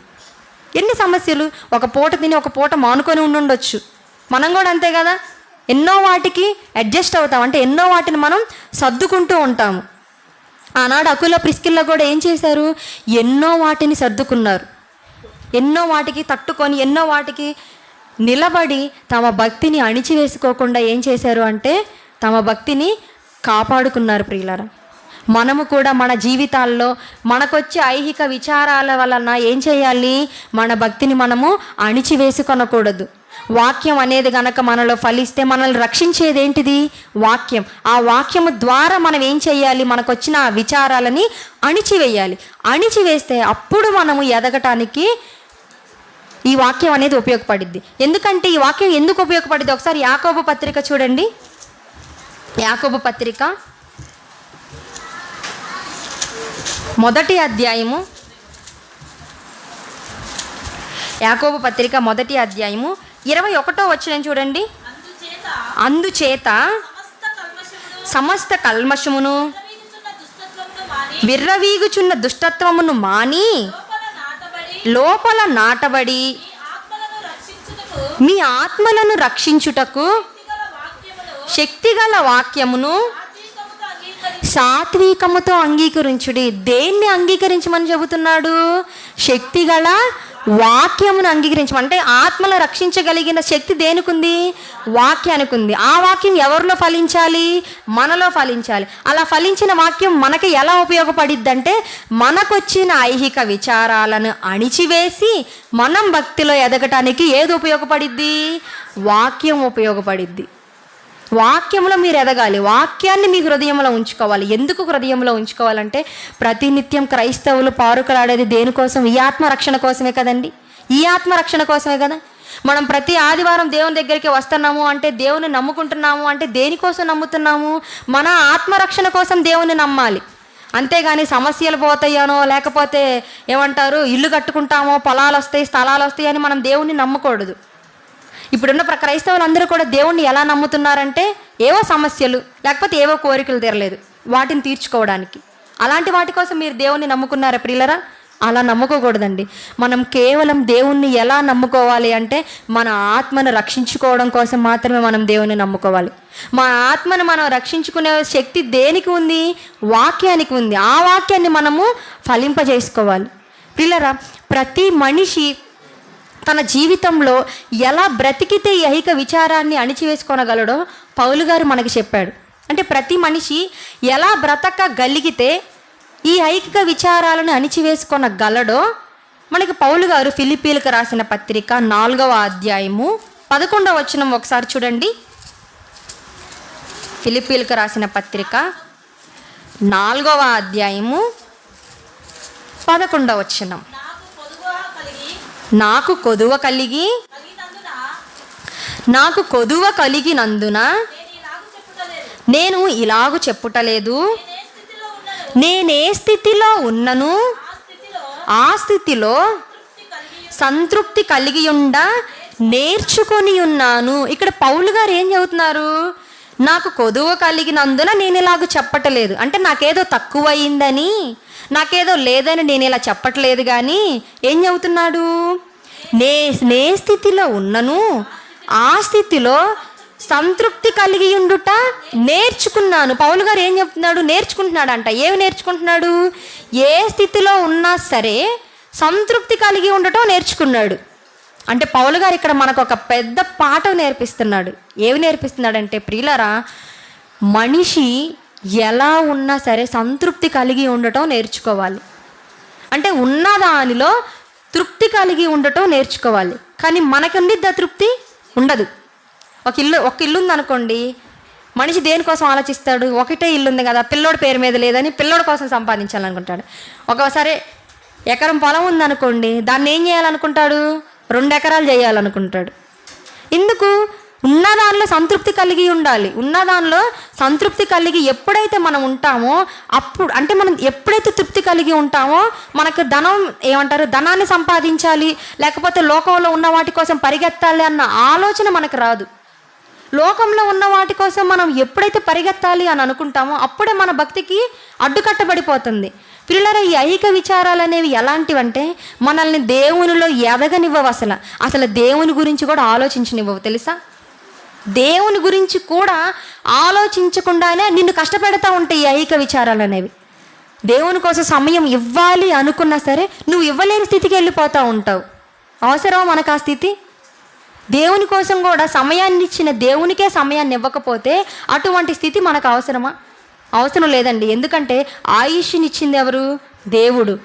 ఎన్ని సమస్యలు! ఒక పూట తిని ఒక పూట మానుకొని ఉండొచ్చు. మనం కూడా అంతే కదా, ఎన్నో వాటికి అడ్జస్ట్ అవుతాం, అంటే ఎన్నో వాటిని మనం సర్దుకుంటూ ఉంటాము. ఆనాడు అకుల ప్రిస్కిల్లా కూడా ఏం చేశారు? ఎన్నో వాటిని సర్దుకున్నారు, ఎన్నో వాటికి తట్టుకొని, ఎన్నో వాటికి నిలబడి తమ భక్తిని అణిచివేసుకోకుండా ఏం చేశారు అంటే తమ భక్తిని కాపాడుకున్నారు. ప్రియులారా, మనము కూడా మన జీవితాల్లో మనకొచ్చే ఐహిక విచారాల వలన ఏం చేయాలి? మన భక్తిని మనము అణిచివేసుకొనకూడదు. వాక్యం అనేది గనక మనలో ఫలిస్తే మనల్ని రక్షించేది ఏంటిది? వాక్యం. ఆ వాక్యము ద్వారా మనం ఏం చేయాలి? మనకు వచ్చిన ఆ విచారాలని అణిచివేయాలి. అణిచివేస్తే అప్పుడు మనము ఎదగటానికి ఈ వాక్యం అనేది ఉపయోగపడిద్ది. ఎందుకంటే ఈ వాక్యం ఎందుకు ఉపయోగపడిద్ది? ఒకసారి యాకోబు పత్రిక చూడండి. యాకోబు పత్రిక మొదటి అధ్యాయము, యాకోబు పత్రిక మొదటి అధ్యాయము 21వ వచనం చూడండి. అందుచేత సమస్త కల్మషమును విర్రవీగుచున్న దుష్టత్వమును మాని లోపల నాటబడి మీ ఆత్మలను రక్షించుటకు శక్తిగల వాక్యమును సాత్వికముతో అంగీకరించుడి. దేన్ని అంగీకరించమని చెబుతున్నాడు? శక్తిగల వాక్యమును అంగీకరించమని. అంటే ఆత్మను రక్షించగలిగిన శక్తి దేనికి ఉంది? వాక్యానికి ఉంది. ఆ వాక్యం ఎవరిలో ఫలించాలి? మనలో ఫలించాలి. అలా ఫలించిన వాక్యం మనకి ఎలా ఉపయోగపడిద్ది అంటే, మనకొచ్చిన ఐహిక విచారాలను అణిచివేసి మనం భక్తిలో ఎదగటానికి ఏది ఉపయోగపడిద్ది? వాక్యం ఉపయోగపడిద్ది. వాక్యంలో మీరు ఎదగాలి. వాక్యాన్ని మీ హృదయంలో ఉంచుకోవాలి. ఎందుకు హృదయంలో ఉంచుకోవాలంటే, ప్రతినిత్యం క్రైస్తవులు పారుకలాడేది దేనికోసం? ఈ ఆత్మరక్షణ కోసమే కదండి. ఈ ఆత్మరక్షణ కోసమే కదా. మనం ప్రతి ఆదివారం దేవుని దగ్గరికి వస్తున్నాము అంటే, దేవుని నమ్ముకుంటున్నాము అంటే దేనికోసం నమ్ముతున్నాము? మన ఆత్మరక్షణ కోసం దేవుని నమ్మాలి. అంతేగాని సమస్యలు పోతాయనో, లేకపోతే ఏమంటారు ఇల్లు కట్టుకుంటామో, పొలాలు వస్తాయి, స్థలాలు వస్తాయి అని మనం దేవుణ్ణి నమ్మకూడదు. ఇప్పుడున్న క్రైస్తవులు అందరూ కూడా దేవుణ్ణి ఎలా నమ్ముతున్నారంటే, ఏవో సమస్యలు లేకపోతే ఏవో కోరికలు తీరలేదు వాటిని తీర్చుకోవడానికి. అలాంటి వాటి కోసం మీరు దేవుణ్ణి నమ్ముకున్నారా ప్రియులరా? అలా నమ్ముకోకూడదండి. మనం కేవలం దేవుణ్ణి ఎలా నమ్ముకోవాలి అంటే, మన ఆత్మను రక్షించుకోవడం కోసం మాత్రమే మనం దేవుణ్ణి నమ్ముకోవాలి. మా ఆత్మను మనం రక్షించుకునే శక్తి దేనికి ఉంది? వాక్యానికి ఉంది. ఆ వాక్యాన్ని మనము ఫలింపజేసుకోవాలి. ప్రియులరా, ప్రతి మనిషి తన జీవితంలో ఎలా బ్రతికితే ఈ ఐహిక విచారాన్ని అణిచివేసుకోనగలడో పౌలు గారు మనకి చెప్పాడు. అంటే ప్రతి మనిషి ఎలా బ్రతకగలిగితే ఈ ఐహిక విచారాలను అణిచివేసుకొనగలడో మనకి పౌలు గారు ఫిలిప్పీలకు రాసిన పత్రిక 4వ అధ్యాయము 11వ వచనం ఒకసారి చూడండి. ఫిలిప్పీలకు రాసిన పత్రిక 4వ అధ్యాయము 11వ వచనం. నాకు కొదువ కలిగినందున నేను ఇలాగు చెప్పుటలేదు. నేనే స్థితిలో ఉన్నను ఆ స్థితిలో సంతృప్తి కలిగి నేర్చుకొని ఉన్నాను. ఇక్కడ పౌలు గారు ఏం చెబుతున్నారు? నాకు కొదువ కలిగినందున నేను ఇలాగ చెప్పటలేదు అంటే, నాకేదో తక్కువయిందని, నాకేదో లేదని నేను ఇలా చెప్పట్లేదు. కానీ ఏం చెబుతున్నాడు? నే స్థితిలో ఉన్నను ఆ స్థితిలో సంతృప్తి కలిగి ఉండుట నేర్చుకున్నాను. పౌలు గారు ఏం చెప్తున్నాడు? నేర్చుకుంటున్నాడు అంట. ఏమి నేర్చుకుంటున్నాడు? ఏ స్థితిలో ఉన్నా సరే సంతృప్తి కలిగి ఉండటం నేర్చుకున్నాడు. అంటే పౌలు గారు ఇక్కడ మనకు ఒక పెద్ద పాఠం నేర్పిస్తున్నాడు. ఏమి నేర్పిస్తున్నాడంటే ప్రియులరా, మనిషి ఎలా ఉన్నా సరే సంతృప్తి కలిగి ఉండటం నేర్చుకోవాలి. అంటే ఉన్న దానిలో తృప్తి కలిగి ఉండటం నేర్చుకోవాలి. కానీ మనకి ఉండిద్దా తృప్తి? ఉండదు. ఒక ఇల్లు ఉందనుకోండి, మనిషి దేనికోసం ఆలోచిస్తాడు? ఒకటే ఇల్లు ఉంది కదా, పిల్లోడి పేరు మీద లేదని పిల్లోడి కోసం సంపాదించాలనుకుంటాడు. ఒకసారి ఎకరం పొలం ఉందనుకోండి, దాన్ని ఏం చేయాలనుకుంటాడు? 2 ఎకరాలు చేయాలనుకుంటాడు. ఎందుకు? ఉన్నదానిలో సంతృప్తి కలిగి ఉండాలి. ఉన్నదానిలో సంతృప్తి కలిగి ఎప్పుడైతే మనం ఉంటామో అప్పుడు, అంటే మనం ఎప్పుడైతే తృప్తి కలిగి ఉంటామో మనకు ధనాన్ని సంపాదించాలి, లేకపోతే లోకంలో ఉన్న వాటి కోసం పరిగెత్తాలి అన్న ఆలోచన మనకు రాదు. లోకంలో ఉన్న వాటి కోసం మనం ఎప్పుడైతే పరిగెత్తాలి అని అనుకుంటామో అప్పుడే మన భక్తికి అడ్డుకట్టబడిపోతుంది. పిల్లల ఈ ఐహిక విచారాలు అనేవి ఎలాంటివంటే, మనల్ని దేవునిలో ఎదగనివ్వవు. అసలు దేవుని గురించి కూడా ఆలోచించనివ్వవు. తెలుసా? దేవుని గురించి కూడా ఆలోచించకుండానే నిన్ను కష్టపెడతా ఉంటాయి ఈ ఐహిక విచారాలు అనేవి. దేవుని కోసం సమయం ఇవ్వాలి అనుకున్నా సరే నువ్వు ఇవ్వలేని స్థితికి వెళ్ళిపోతూ ఉంటావు. అవసరమా మనకు ఆ స్థితి? దేవుని కోసం కూడా సమయాన్ని ఇచ్చిన దేవునికే సమయాన్ని ఇవ్వకపోతే అటువంటి స్థితి మనకు అవసరమా? అవసరం లేదండి. ఎందుకంటే ఆయుష్ని ఇచ్చింది ఎవరు? దేవుడు.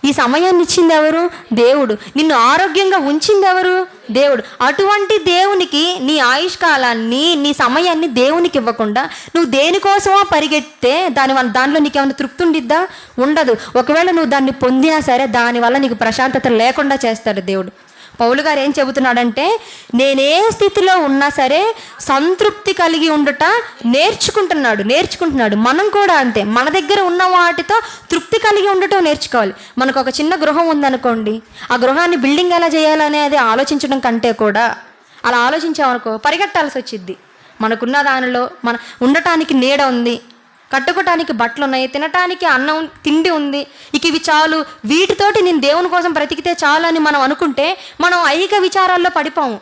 ఈ సమయాన్ని ఇచ్చింది ఎవరు? దేవుడు. నిన్ను ఆరోగ్యంగా ఉంచింది ఎవరు? దేవుడు. అటువంటి దేవునికి నీ ఆయుష్కాలాన్ని, నీ సమయాన్ని దేవునికి ఇవ్వకుండా నువ్వు దేనికోసమో పరిగెత్తే దానిలో నీకు ఏమైనా తృప్తి ఉండిద్దా? ఉండదు. ఒకవేళ నువ్వు దాన్ని పొందినా సరే దానివల్ల నీకు ప్రశాంతత లేకుండా చేస్తాడు దేవుడు. పౌలు గారు ఏం చెబుతున్నాడంటే, నేనే స్థితిలో ఉన్నా సరే సంతృప్తి కలిగి ఉండుట నేర్చుకుంటున్నాడు. మనం కూడా అంతే. మన దగ్గర ఉన్న వాటితో తృప్తి కలిగి ఉండటం నేర్చుకోవాలి. మనకు ఒక చిన్న గృహం ఉందనుకోండి, ఆ గృహాన్ని బిల్డింగ్ ఎలా చేయాలనేది ఆలోచించడం కంటే కూడా అలా ఆలోచించామనుకో పరిగెట్టాల్సి వచ్చిద్ది. మనకున్న దానిలో మన ఉండటానికి నీడ ఉంది, కట్టుకోవటానికి బట్టలు ఉన్నాయి, తినటానికి అన్నం తిండి ఉంది, ఇక ఇవి చాలు, వీటితోటి నేను దేవుని కోసం బ్రతికితే చాలు అని మనం అనుకుంటే మనం ఐహిక విచారాల్లో పడిపోము.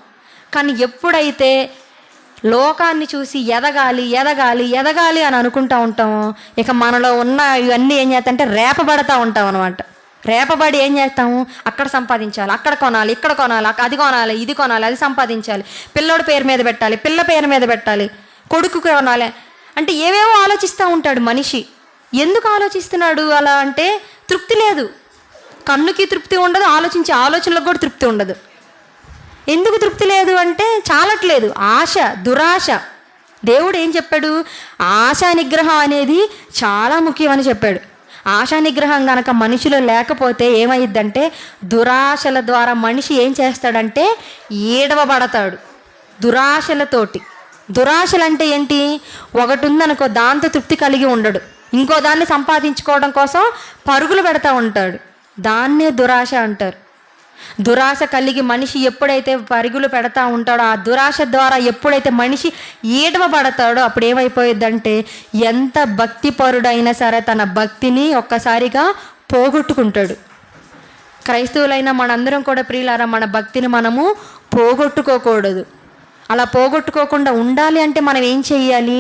కానీ ఎప్పుడైతే లోకాన్ని చూసి ఎదగాలి అని అనుకుంటూ ఉంటామో ఇక మనలో ఉన్న ఇవన్నీ ఏం చేస్తాయంటే రేపబడతా ఉంటాం అనమాట. రేపబడి ఏం చేస్తాము? అక్కడ సంపాదించాలి, అక్కడ కొనాలి, ఇక్కడ కొనాలి, అది కొనాలి, ఇది కొనాలి, అది సంపాదించాలి, పిల్లోడి పేరు మీద పెట్టాలి, పిల్ల పేరు మీద పెట్టాలి, కొడుకు కొనాలి అంటే ఏవేవో ఆలోచిస్తూ ఉంటాడు మనిషి. ఎందుకు ఆలోచిస్తున్నాడు అలా అంటే తృప్తి లేదు. కన్నుకి తృప్తి ఉండదు, ఆలోచించే ఆలోచనలకు కూడా తృప్తి ఉండదు. ఎందుకు తృప్తి లేదు అంటే చాలట్లేదు. ఆశ, దురాశ. దేవుడు ఏం చెప్పాడు? ఆశా నిగ్రహం అనేది చాలా ముఖ్యమని చెప్పాడు. ఆశా నిగ్రహం కనుక మనిషిలో లేకపోతే ఏమైద్దంటే దురాశల ద్వారా మనిషి ఏం చేస్తాడంటే ఈడవబడతాడు దురాశలతోటి. దురాశలు అంటే ఏంటి? ఒకటి ఉందనుకో దాంతో తృప్తి కలిగి ఉండడు, ఇంకో దాన్ని సంపాదించుకోవడం కోసం పరుగులు పెడతా ఉంటాడు. దాన్నే దురాశ అంటారు. దురాశ కలిగి మనిషి ఎప్పుడైతే పరుగులు పెడతా ఉంటాడో, ఆ దురాశ ద్వారా ఎప్పుడైతే మనిషి ఈడవబడతాడో అప్పుడు ఏమైపోయిద్దంటే ఎంత భక్తిపరుడైనా సరే తన భక్తిని ఒక్కసారిగా పోగొట్టుకుంటాడు. క్రైస్తవులైన మనందరం కూడా ప్రియులారా, మన భక్తిని మనము పోగొట్టుకోకూడదు. అలా పోగొట్టుకోకుండా ఉండాలి అంటే మనం ఏం చెయ్యాలి?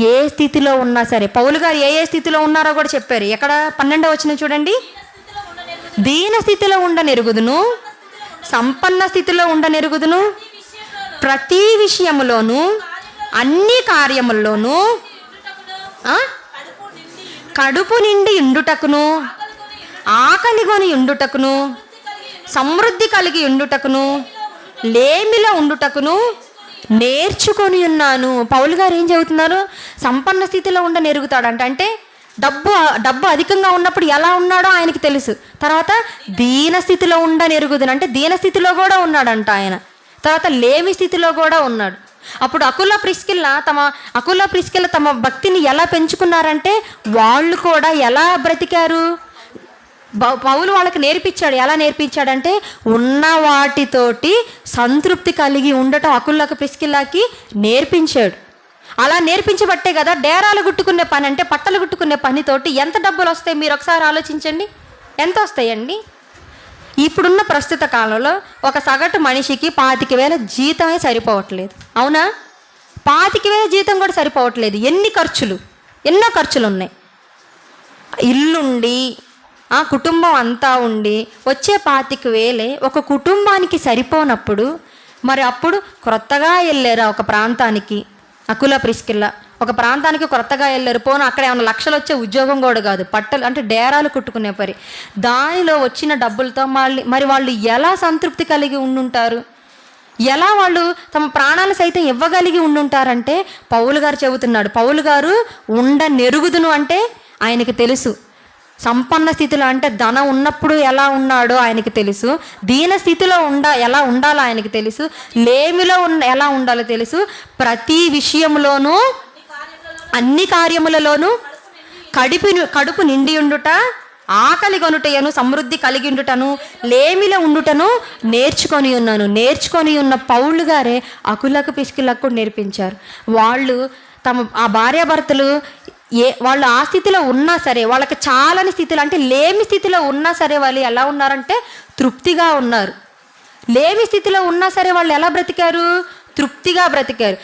ఏ స్థితిలో ఉన్నా సరే, పౌలు గారు ఏ స్థితిలో ఉన్నారో కూడా చెప్పారు. ఎక్కడ 12వ వచనం చూడండి. దీన స్థితిలో ఉండనెరుగుదును, సంపన్న స్థితిలో ఉండనెరుగుదును, ప్రతి విషయములోను అన్ని కార్యముల్లోనూ కడుపు నిండి ఉండుటకును, ఆకలిగొని ఉండుటకును, సమృద్ధి కలిగి ఉండుటకును, లేమిలో ఉండుటకును నేర్చుకొని ఉన్నాను. పౌలు గారు ఏం చెబుతున్నారు? సంపన్న స్థితిలో ఉండనెరుగుతాడంట. అంటే డబ్బు అధికంగా ఉన్నప్పుడు ఎలా ఉన్నాడో ఆయనకి తెలుసు. తర్వాత దీన స్థితిలో ఉండనెరుగుదును అంటే దీన స్థితిలో కూడా ఉన్నాడంట ఆయన. తర్వాత లేమి స్థితిలో కూడా ఉన్నాడు. అప్పుడు అకుల ప్రిస్కిల్ల తమ భక్తిని ఎలా పెంచుకున్నారంటే వాళ్ళు కూడా ఎలా బ్రతికారు? పౌలు వాళ్ళకి నేర్పించాడు. ఎలా నేర్పించాడంటే ఉన్న వాటితోటి సంతృప్తి కలిగి ఉండటం అకులకు ప్రిస్కిల్లాకి నేర్పించాడు. అలా నేర్పించబట్టే కదా డేరాలు గుట్టుకునే పని అంటే పట్టలు గుట్టుకునే పనితోటి ఎంత డబ్బులు వస్తాయి మీరు ఒకసారి ఆలోచించండి. ఎంత వస్తాయండి? ఇప్పుడున్న ప్రస్తుత కాలంలో ఒక సగటు మనిషికి 25,000 జీతమే సరిపోవట్లేదు. అవునా? 25,000 జీతం కూడా సరిపోవట్లేదు. ఎన్నో ఖర్చులు ఉన్నాయి. ఇల్లుండి కుటుంబం అంతా ఉండి వచ్చే 25,000 ఒక కుటుంబానికి సరిపోనప్పుడు మరి అప్పుడు క్రొత్తగా వెళ్ళారు ఒక ప్రాంతానికి. అకుల ప్రిస్కిల్ల ఒక ప్రాంతానికి క్రొత్తగా వెళ్ళారు. పోను అక్కడ ఏమైనా లక్షలు వచ్చే ఉద్యోగం కూడా కాదు, పట్టలు అంటే డేరాలు కుట్టుకునే పని. దానిలో వచ్చిన డబ్బులతో మరి వాళ్ళు ఎలా సంతృప్తి కలిగి ఉండుంటారు? ఎలా వాళ్ళు తమ ప్రాణాలు సైతం ఇవ్వగలిగి ఉండుంటారంటే పౌలు గారు చెబుతున్నాడు. పౌలు గారు ఉండనెరుగుదును అంటే ఆయనకి తెలుసు. సంపన్న స్థితిలో అంటే ధనం ఉన్నప్పుడు ఎలా ఉన్నాడో ఆయనకి తెలుసు. దీన స్థితిలో ఎలా ఉండాలో ఆయనకి తెలుసు. లేమిలో ఎలా ఉండాలో తెలుసు. ప్రతి విషయంలోనూ అన్ని కార్యములలోనూ కడుపు నిండి ఉండుట, ఆకలి కొనుటయను, సమృద్ధి కలిగి ఉండుటను, లేమిలో ఉండుటను నేర్చుకొని ఉన్న పౌలు గారే అకులకు పిస్కిలకు నేర్పించారు. వాళ్ళు ఆ భార్యాభర్తలు వాళ్ళు ఆ స్థితిలో ఉన్నా సరే, వాళ్ళకి చాలని స్థితిలో అంటే లేమి స్థితిలో ఉన్నా సరే వాళ్ళు ఎలా ఉన్నారంటే తృప్తిగా ఉన్నారు. లేమి స్థితిలో ఉన్నా సరే వాళ్ళు ఎలా బ్రతికారు? తృప్తిగా బ్రతికారు.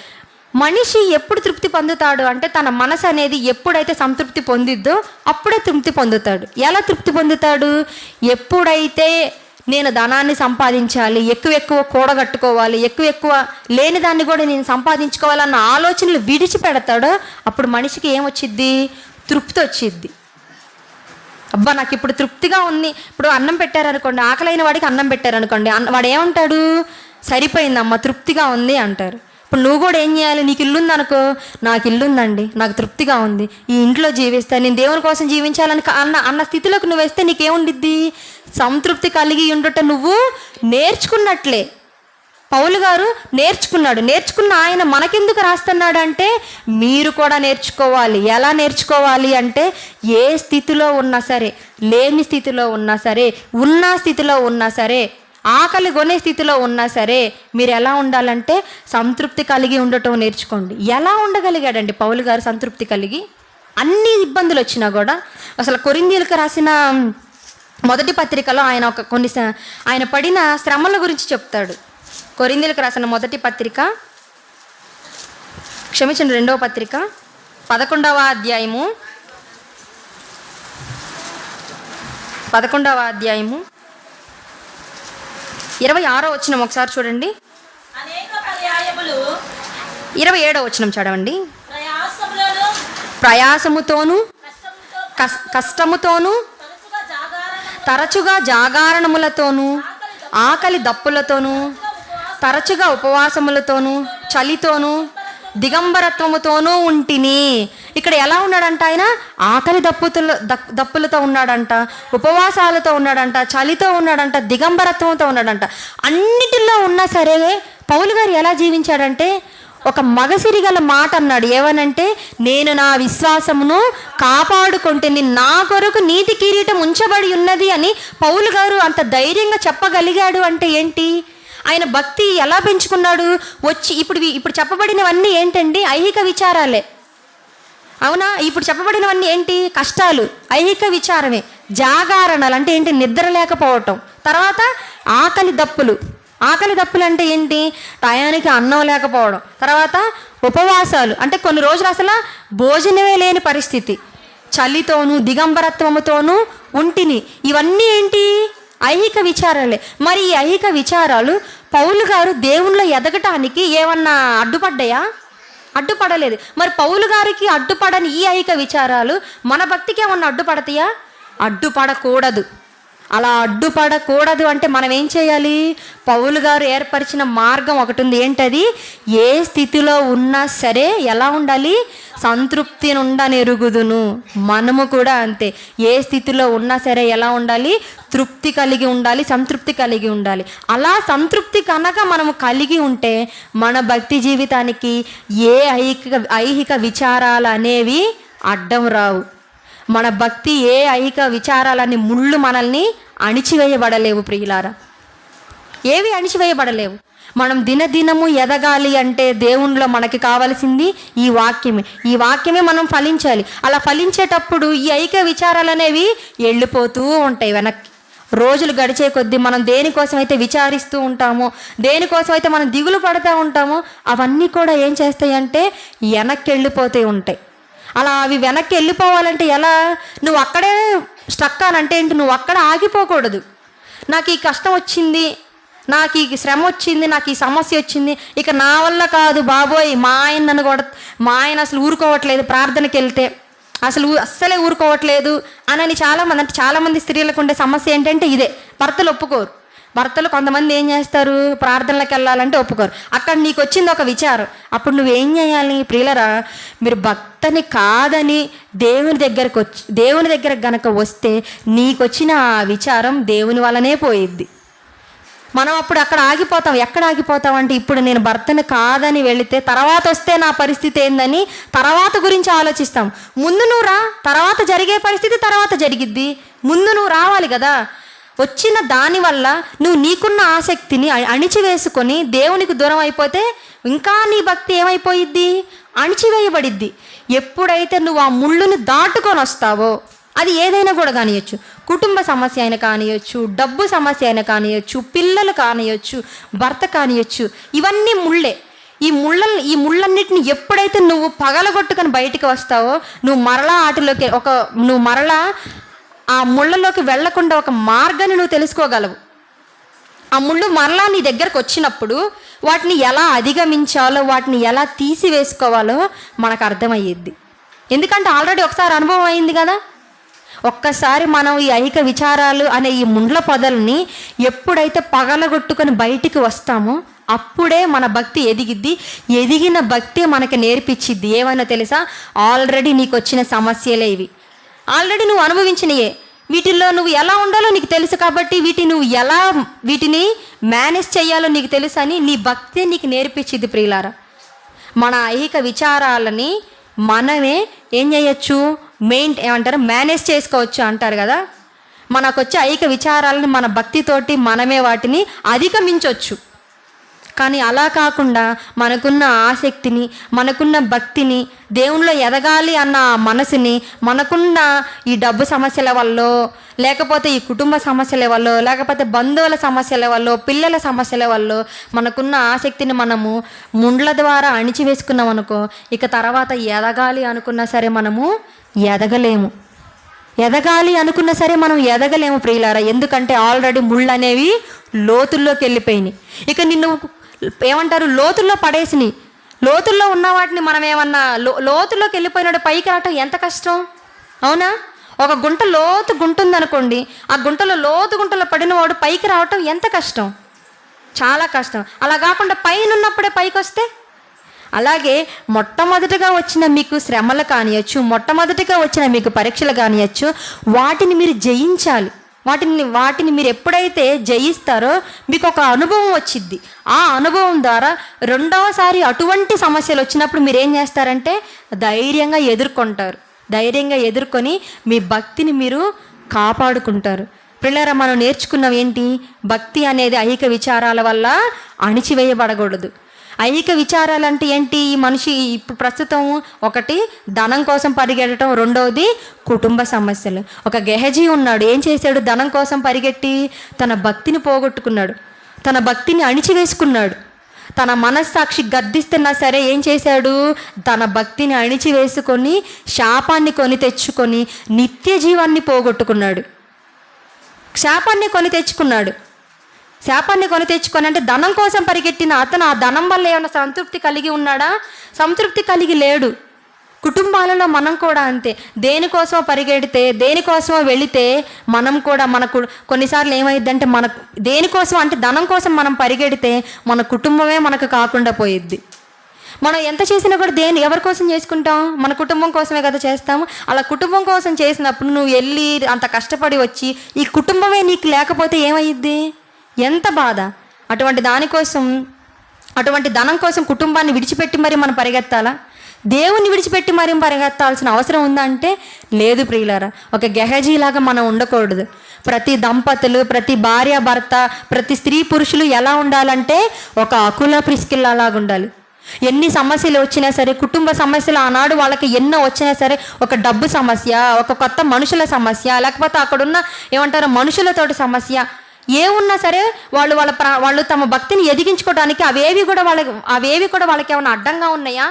మనిషి ఎప్పుడు తృప్తి పొందుతాడు అంటే తన మనసు అనేది ఎప్పుడైతే సంతృప్తి పొందిద్దో అప్పుడే తృప్తి పొందుతాడు. ఎలా తృప్తి పొందుతాడు? ఎప్పుడైతే నేను ధనాన్ని సంపాదించాలి, ఎక్కువ కూడగట్టుకోవాలి, ఎక్కువ లేని దాన్ని కూడా నేను సంపాదించుకోవాలన్న ఆలోచనలు విడిచిపెడతాడో అప్పుడు మనిషికి ఏమొచ్చిద్ది? తృప్తి వచ్చిద్ది. అబ్బా నాకు ఇప్పుడు తృప్తిగా ఉంది. ఇప్పుడు అన్నం పెట్టారనుకోండి, ఆకలైన వాడికి అన్నం పెట్టారనుకోండి, వాడు ఏమంటాడు? సరిపోయిందమ్మా, తృప్తిగా ఉంది అంటారు. ఇప్పుడు నువ్వు కూడా ఏం చేయాలి? నీకు ఇల్లు ఉందనుకో, నాకు ఇల్లు ఉందండి, నాకు తృప్తిగా ఉంది, ఈ ఇంట్లో జీవిస్తాను, నేను దేవుని కోసం జీవించాలని అన్న స్థితిలోకి నువ్వు వేస్తే నీకేముండిద్ది? సంతృప్తి కలిగి ఉండటం నువ్వు నేర్చుకున్నట్లే. పౌలు గారు నేర్చుకున్న ఆయన మనకెందుకు రాస్తున్నాడు అంటే మీరు కూడా నేర్చుకోవాలి. ఎలా నేర్చుకోవాలి అంటే ఏ స్థితిలో ఉన్నా సరే, లేని స్థితిలో ఉన్నా సరే, ఉన్న స్థితిలో ఉన్నా సరే, ఆకలి కొనే స్థితిలో ఉన్నా సరే మీరు ఎలా ఉండాలంటే సంతృప్తి కలిగి ఉండటం నేర్చుకోండి. ఎలా ఉండగలిగాడండి పౌలు గారు సంతృప్తి కలిగి? అన్ని ఇబ్బందులు వచ్చినా కూడా. అసలు కొరింథీయులకు రాసిన మొదటి పత్రికలో ఆయన పడిన శ్రమల గురించి చెప్తాడు. కొరింథీయులకు రాసిన మొదటి పత్రిక, క్షమించండి, 2వ పత్రిక 11వ అధ్యాయము 26వ వచనం ఒకసారి చూడండి. 27వ వచనం చదవండి. ప్రయాసముతోను కష్టముతోను తరచుగా జాగరణములతోనూ ఆకలి దప్పులతోనూ తరచుగా ఉపవాసములతోనూ చలితోనూ దిగంబరత్వముతోనూ ఉంటిని. ఇక్కడ ఎలా ఉన్నాడంట? ఆయన ఆకలి దప్పులతో ఉన్నాడంట, ఉపవాసాలతో ఉన్నాడంట, చలితో ఉన్నాడంట, దిగంబరత్వంతో ఉన్నాడంట. అన్నిటిలో ఉన్నా సరే పౌలు గారు ఎలా జీవించాడంటే ఒక మగసిరి గల మాట అన్నాడు. ఏమనంటే నేను నా విశ్వాసమును కాపాడుకుంటుంది, నా కొరకు నీతి కిరీటం ఉంచబడి ఉన్నది అని పౌలు గారు అంత ధైర్యంగా చెప్పగలిగాడు. అంటే ఏంటి? ఆయన భక్తి ఎలా పెంచుకున్నాడు? ఇప్పుడు చెప్పబడినవన్నీ ఏంటండి? ఐహిక విచారాలే, అవునా? ఇప్పుడు చెప్పబడినవన్నీ ఏంటి? కష్టాలు, ఐహిక విచారమే. జాగరణలు అంటే ఏంటి? నిద్ర లేకపోవటం. తర్వాత ఆకలి దప్పులు అంటే ఏంటి? టయానికి అన్నం లేకపోవడం. తర్వాత ఉపవాసాలు అంటే కొన్ని రోజులు అసలు భోజనమే లేని పరిస్థితి. చలితోనూ దిగంబరత్వముతోనూ ఉంటిని. ఇవన్నీ ఏంటి? ఐహిక విచారాలే. మరి ఈ ఐహిక విచారాలు పౌలు గారు దేవునిలో ఎదగటానికి ఏమన్నా అడ్డుపడ్డాయా? అడ్డుపడలేదు. మరి పౌలు గారికి అడ్డుపడని ఈ ఐహిక విచారాలు మన భక్తికి ఏమన్నా అడ్డుపడతాయా? అడ్డుపడకూడదు. అలా అడ్డుపడకూడదు అంటే మనం ఏం చేయాలి? పౌలు గారు ఏర్పరిచిన మార్గం ఒకటి ఉంది. ఏంటది? ఏ స్థితిలో ఉన్నా సరే ఎలా ఉండాలి? సంతృప్తి నుండనెరుగుదును. మనము కూడా అంతే. ఏ స్థితిలో ఉన్నా సరే ఎలా ఉండాలి? తృప్తి కలిగి ఉండాలి, సంతృప్తి కలిగి ఉండాలి. అలా సంతృప్తి కనుక మనము కలిగి ఉంటే మన భక్తి జీవితానికి ఏ ఐహిక విచారాలు అనేవి అడ్డం రావు. మన భక్తి ఏ ఐహిక విచారాలని ముళ్ళు మనల్ని అణిచివేయబడలేవు. ప్రియులారా, ఏవి అణిచివేయబడలేవు. మనం దినదినము ఎదగాలి అంటే దేవునిలో మనకి కావాల్సింది ఈ వాక్యమే మనం ఫలించాలి. అలా ఫలించేటప్పుడు ఈ ఐహిక విచారాలు అనేవి వెళ్ళిపోతూ ఉంటాయి వెనక్కి. రోజులు గడిచే కొద్దీ మనం దేనికోసమైతే విచారిస్తూ ఉంటామో, దేనికోసమైతే మనం దిగులు పడుతూ ఉంటామో అవన్నీ కూడా ఏం చేస్తాయంటే వెనక్కి వెళ్ళిపోతూ ఉంటాయి. అలా అవి వెనక్కి వెళ్ళిపోవాలంటే ఎలా? నువ్వు అక్కడే స్ట్రక్ అనంటే ఏంటి? నువ్వు అక్కడ ఆగిపోకూడదు. నాకు ఈ కష్టం వచ్చింది, నాకు ఈ శ్రమ వచ్చింది, నాకు ఈ సమస్య వచ్చింది, ఇక నా వల్ల కాదు బాబోయ్, మా ఆయన అసలు ఊరుకోవట్లేదు, ప్రార్థనకి వెళ్తే అస్సలే ఊరుకోవట్లేదు అని చాలామంది స్త్రీలకు ఉండే సమస్య ఏంటంటే ఇదే. భర్తలు ఒప్పుకోరు. భర్తలు కొంతమంది ఏం చేస్తారు? ప్రార్థనలకు వెళ్ళాలంటే ఒప్పుకోరు. అక్కడ నీకు వచ్చింది ఒక విచారం. అప్పుడు నువ్వేం చేయాలి? ప్రియులరా, మీరు భక్తని కాదని దేవుని దగ్గర గనక వస్తే నీకు వచ్చిన ఆ విచారం దేవుని వల్లనే పోయిద్ది. మనం అప్పుడు అక్కడ ఆగిపోతాం. ఎక్కడ ఆగిపోతాం అంటే ఇప్పుడు నేను భర్తని కాదని వెళితే తర్వాత వస్తే నా పరిస్థితి ఏందని తర్వాత గురించి ఆలోచిస్తాం. ముందు నువ్వు రా, తర్వాత జరిగే పరిస్థితి తర్వాత జరిగిద్ది. ముందు నువ్వు రావాలి కదా. వచ్చిన దానివల్ల నీకున్న ఆసక్తిని అణిచివేసుకొని దేవునికి దూరం అయిపోతే ఇంకా నీ భక్తి ఏమైపోయిద్ది? అణిచివేయబడిద్ది. ఎప్పుడైతే నువ్వు ఆ ముళ్ళుని దాటుకొని వస్తావో, అది ఏదైనా కూడా కానియచ్చు, కుటుంబ సమస్య అయినా కానియచ్చు, డబ్బు సమస్య అయినా కానియచ్చు, పిల్లలు కానియచ్చు, భర్త కానియచ్చు, ఇవన్నీ ముళ్ళే. ఈ ముళ్ళన్నిటిని ఎప్పుడైతే నువ్వు పగలగొట్టుకొని బయటికి వస్తావో నువ్వు మరలా ఆ ముళ్ళలోకి వెళ్లకుండా ఒక మార్గాన్ని నువ్వు తెలుసుకోగలవు. ఆ ముళ్ళు మరలా నీ దగ్గరకు వచ్చినప్పుడు వాటిని ఎలా అధిగమించాలో, వాటిని ఎలా తీసివేసుకోవాలో మనకు అర్థమయ్యేది. ఎందుకంటే ఆల్రెడీ ఒకసారి అనుభవం అయింది కదా. ఒక్కసారి మనం ఈ ఐహిక విచారాలు అనే ఈ ముండ్ల పొదల్ని ఎప్పుడైతే పగలగొట్టుకొని బయటికి వస్తామో అప్పుడే మన భక్తి ఎదిగిద్ది. ఎదిగిన భక్తి మనకి నేర్పించిద్ది ఏమైనా తెలుసా? ఆల్రెడీ నీకు వచ్చిన సమస్యలే ఇవి, ఆల్రెడీ నువ్వు అనుభవించినయే. వీటిల్లో నువ్వు ఎలా ఉండాలో నీకు తెలుసు కాబట్టి వీటిని మేనేజ్ చేయాలో నీకు తెలుసు అని నీ భక్తి నీకు నేర్పించిద్ది ప్రియులారా. మన ఐహిక విచారాలని మనమే ఏం చేయొచ్చు? మేనేజ్ చేసుకోవచ్చు అంటారు కదా. మనకు వచ్చే ఐహిక విచారాలను మన భక్తితోటి మనమే వాటిని అధిగమించవచ్చు. కానీ అలా కాకుండా మనకున్న ఆసక్తిని, మనకున్న భక్తిని, దేవునిలో ఎదగాలి అన్న మనసుని, మనకున్న ఈ డబ్బు సమస్యల వల్ల, లేకపోతే ఈ కుటుంబ సమస్యల వల్ల, లేకపోతే బంధువుల సమస్యల వల్ల, పిల్లల సమస్యల వల్ల మనకున్న ఆసక్తిని మనము ముండ్ల ద్వారా అణిచివేసుకున్నాం అనుకో, ఇక తర్వాత ఎదగాలి అనుకున్నా సరే మనము ఎదగలేము. ఎదగాలి అనుకున్నా సరే మనం ఎదగలేము ప్రియులారా. ఎందుకంటే ఆల్రెడీ ముళ్ళు అనేవి లోతుల్లోకి వెళ్ళిపోయినాయి. ఇక నిన్ను ఏమంటారు? లోతుల్లో పడేసినాయి. లోతుల్లో ఉన్న వాటిని మనం ఏమన్నా లోతుల్లోకి వెళ్ళిపోయినాడు పైకి రావటం ఎంత కష్టం, అవునా? ఒక గుంట ఉందనుకోండి, ఆ గుంటలో పడిన వాడు పైకి రావటం ఎంత కష్టం, చాలా కష్టం. అలా కాకుండా పైన ఉన్నప్పుడే పైకి వస్తే, అలాగే మొట్టమొదటిగా వచ్చిన మీకు శ్రమలు కానియచ్చు, మొట్టమొదటిగా వచ్చిన మీకు పరీక్షలు కానియచ్చు, వాటిని మీరు జయించాలి. వాటిని మీరు ఎప్పుడైతే జయిస్తారో మీకు ఒక అనుభవం వచ్చిద్ది. ఆ అనుభవం ద్వారా రెండవసారి అటువంటి సమస్యలు వచ్చినప్పుడు మీరు ఏం చేస్తారంటే ధైర్యంగా ఎదుర్కొంటారు. ధైర్యంగా ఎదుర్కొని మీ భక్తిని మీరు కాపాడుకుంటారు. పిల్లరా, మనం నేర్చుకున్నాం ఏంటి? భక్తి అనేది ఐహిక విచారాల వల్ల అణిచివేయబడకూడదు. ఐహిక విచారాలు అంటే ఏంటి? ఈ మనిషి ఇప్పుడు ప్రస్తుతం ఒకటి ధనం కోసం పరిగెట్టడం, రెండవది కుటుంబ సమస్యలు. ఒక గెహజీ ఉన్నాడు, ఏం చేశాడు? ధనం కోసం పరిగెట్టి తన భక్తిని పోగొట్టుకున్నాడు, తన భక్తిని అణిచివేసుకున్నాడు. తన మనస్సాక్షి గద్దిస్తున్నా సరే ఏం చేశాడు? తన భక్తిని అణిచివేసుకొని శాపాన్ని కొని తెచ్చుకొని నిత్య జీవాన్ని పోగొట్టుకున్నాడు. శాపాన్ని కొని తెచ్చుకొని అంటే ధనం కోసం పరిగెట్టిన అతను ఆ ధనం వల్ల ఏమైనా సంతృప్తి కలిగి ఉన్నాడా? సంతృప్తి కలిగి లేడు. కుటుంబాలలో మనం కూడా అంతే. దేనికోసమో పరిగెడితే, దేనికోసమో వెళితే మనం కూడా మనకు కొన్నిసార్లు ఏమైందంటే దేనికోసం అంటే ధనం కోసం మనం పరిగెడితే మన కుటుంబమే మనకు కాకుండా పోయిద్ది. మనం ఎంత చేసినా కూడా ఎవరి కోసం చేసుకుంటాం? మన కుటుంబం కోసమే కదా చేస్తాము. అలా కుటుంబం కోసం చేసినప్పుడు నువ్వు వెళ్ళి అంత కష్టపడి వచ్చి ఈ కుటుంబమే నీకు లేకపోతే ఏమయ్యిద్ది? ఎంత బాధ. అటువంటి ధనం కోసం కుటుంబాన్ని విడిచిపెట్టి మరి మనం పరిగెత్తాలా? దేవుణ్ణి విడిచిపెట్టి మరి పరిగెత్తాల్సిన అవసరం ఉందా అంటే లేదు ప్రియులారా. ఒక గెహజీలాగా మనం ఉండకూడదు. ప్రతి దంపతులు, ప్రతి భార్య భర్త, ప్రతి స్త్రీ పురుషులు ఎలా ఉండాలంటే ఒక అకుల ప్రిస్కిల్లాగా ఉండాలి. ఎన్ని సమస్యలు వచ్చినా సరే, కుటుంబ సమస్యలు ఆనాడు వాళ్ళకి ఎన్నో వచ్చినా సరే, ఒక డబ్బు సమస్య, ఒక కొత్త మనుషుల సమస్య, లేకపోతే అక్కడున్న మనుషులతోటి సమస్య ఏమున్నా సరే వాళ్ళు తమ భక్తిని ఎదిగించుకోవడానికి అవేవి కూడా వాళ్ళకి ఏమైనా అడ్డంగా ఉన్నాయా?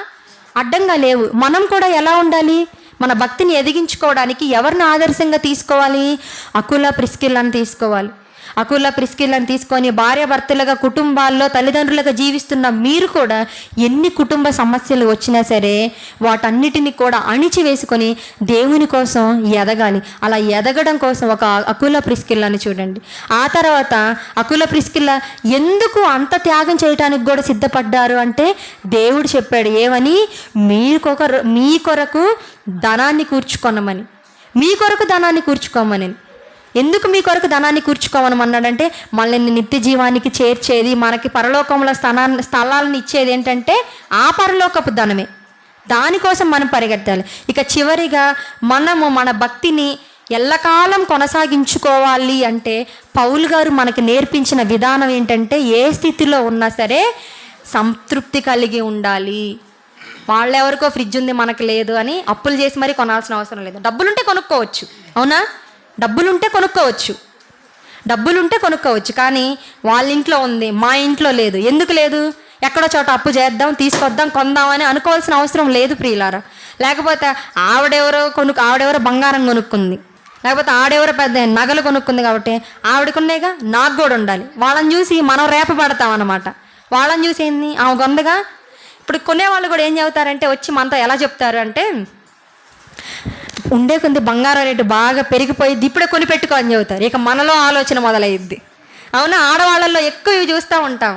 అడ్డంగా లేవు. మనం కూడా ఎలా ఉండాలి? మన భక్తిని ఎదిగించుకోవడానికి ఎవరిని ఆదర్శంగా తీసుకోవాలి? అకుల ప్రిస్కిల్లాని తీసుకోవాలి. అకుల ప్రిస్కిల్లాని తీసుకొని భార్యాభర్తలుగా కుటుంబాల్లో తల్లిదండ్రులుగా జీవిస్తున్న మీరు కూడా ఎన్ని కుటుంబ సమస్యలు వచ్చినా సరే వాటన్నిటిని కూడా అణిచివేసుకొని దేవుని కోసం ఎదగాలి. అలా ఎదగడం కోసం ఒక అకుల ప్రిస్కిల్లాని చూడండి. ఆ తర్వాత అకుల ప్రిస్కిల్లా ఎందుకు అంత త్యాగం చేయడానికి కూడా సిద్ధపడ్డారు అంటే దేవుడు చెప్పాడు ఏమని? మీ కొరకు ధనాన్ని కూర్చుకొనమని, మీ కొరకు ధనాన్ని కూర్చుకోమని. ఎందుకు మీ కొరకు ధనాన్ని కూర్చుకోమన్నాడంటే మనల్ని నిత్య జీవానికి చేర్చేది, మనకి పరలోకంలో స్థలాలను ఇచ్చేది ఏంటంటే ఆ పరలోకపు ధనమే. దానికోసం మనం పరిగెత్తాలి. ఇక చివరిగా మన భక్తిని ఎల్లకాలం కొనసాగించుకోవాలి అంటే పౌలు గారు మనకి నేర్పించిన విధానం ఏంటంటే ఏ స్థితిలో ఉన్నా సరే సంతృప్తి కలిగి ఉండాలి. వాళ్ళెవరికో ఫ్రిడ్జ్ ఉంది మనకు లేదు అని అప్పులు చేసి మరీ కొనాల్సిన అవసరం లేదు. డబ్బులుంటే కొనుక్కోవచ్చు, అవునా? డబ్బులుంటే కొనుక్కోవచ్చు. కానీ వాళ్ళ ఇంట్లో ఉంది, మా ఇంట్లో లేదు. ఎందుకు లేదు? ఎక్కడో చోట అప్పు చేద్దాం, తీసుకొద్దాం, కొందామని అనుకోవాల్సిన అవసరం లేదు ప్రియులారా. లేకపోతే ఆవిడెవరో బంగారం కొనుక్కుంది, లేకపోతే ఆడెవరో పెద్ద నగలు కొనుక్కుంది కాబట్టి ఆవిడకున్నాయిగా, నాకు కూడా ఉండాలి. వాళ్ళని చూసి మనం రేపబడతాం అన్నమాట. వాళ్ళని చూసి ఏంది? ఆమె కొందగా. ఇప్పుడు కొనేవాళ్ళు కూడా ఏం చెబుతారంటే వచ్చి మనతో ఎలా చెప్తారు అంటే ఉండే కొంది బంగారం రేటు బాగా పెరిగిపోయింది, ఇప్పుడే కొనిపెట్టుకో అని చెబుతారు. ఇక మనలో ఆలోచన మొదలయ్యిద్ది. అవునా? ఆడవాళ్ళల్లో ఎక్కువ ఇవి చూస్తూ ఉంటాం.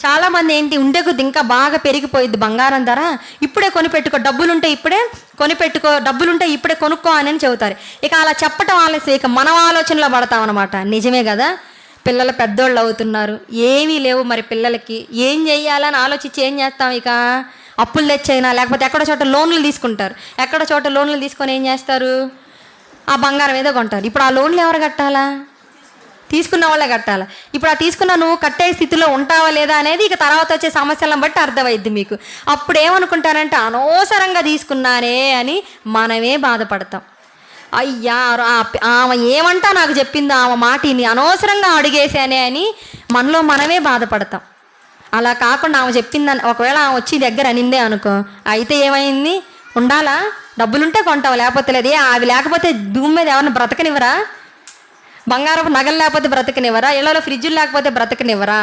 చాలామంది ఏంటి, ఉండే కొద్ది ఇంకా బాగా పెరిగిపోయిద్ది బంగారం ధర, ఇప్పుడే కొనిపెట్టుకో, డబ్బులుంటే ఇప్పుడే కొనిపెట్టుకో, డబ్బులుంటే ఇప్పుడే కొనుక్కో అని చెబుతారు. ఇక అలా చెప్పటం ఆలస్యం, ఇక మనం ఆలోచనలో పడతాం అనమాట. నిజమే కదా, పిల్లలు పెద్దోళ్ళు అవుతున్నారు, ఏమీ లేవు, మరి పిల్లలకి ఏం చెయ్యాలని ఆలోచించి ఏం చేస్తాం, ఇక అప్పులు తెచ్చైనా లేకపోతే ఎక్కడో చోట లోన్లు తీసుకుంటారు. ఎక్కడో చోట లోన్లు తీసుకొని ఏం చేస్తారు, ఆ బంగారం ఏదో కొంటారు. ఇప్పుడు ఆ లోన్లు ఎవరు కట్టాలా? తీసుకున్న వాళ్ళే కట్టాలి. ఇప్పుడు ఆ తీసుకున్న నువ్వు కట్టే స్థితిలో ఉంటావా లేదా అనేది ఇక తర్వాత వచ్చే సమస్యలను బట్టి అర్థమైద్ది మీకు. అప్పుడు ఏమనుకుంటానంటే, అనవసరంగా తీసుకున్నానే అని మనమే బాధపడతాం. అయ్యా ఆమె ఏమంటా నాకు చెప్పింది, ఆమె మాటిని అనవసరంగా అడిగేసానే అని మనలో మనమే బాధపడతాం. అలా కాకుండా ఆమె చెప్పిందని ఒకవేళ ఆమె వచ్చి దగ్గర అనిందే అనుకో, అయితే ఏమైంది, ఉండాలా, డబ్బులుంటే కొంటావు, లేకపోతే లేదు. అవి లేకపోతే భూమి మీద ఎవరిని బ్రతకనివ్వరా? బంగారపు నగలు లేకపోతే బ్రతకనివ్వరా? ఇళ్లలో ఫ్రిడ్జులు లేకపోతే బ్రతకనివ్వరా?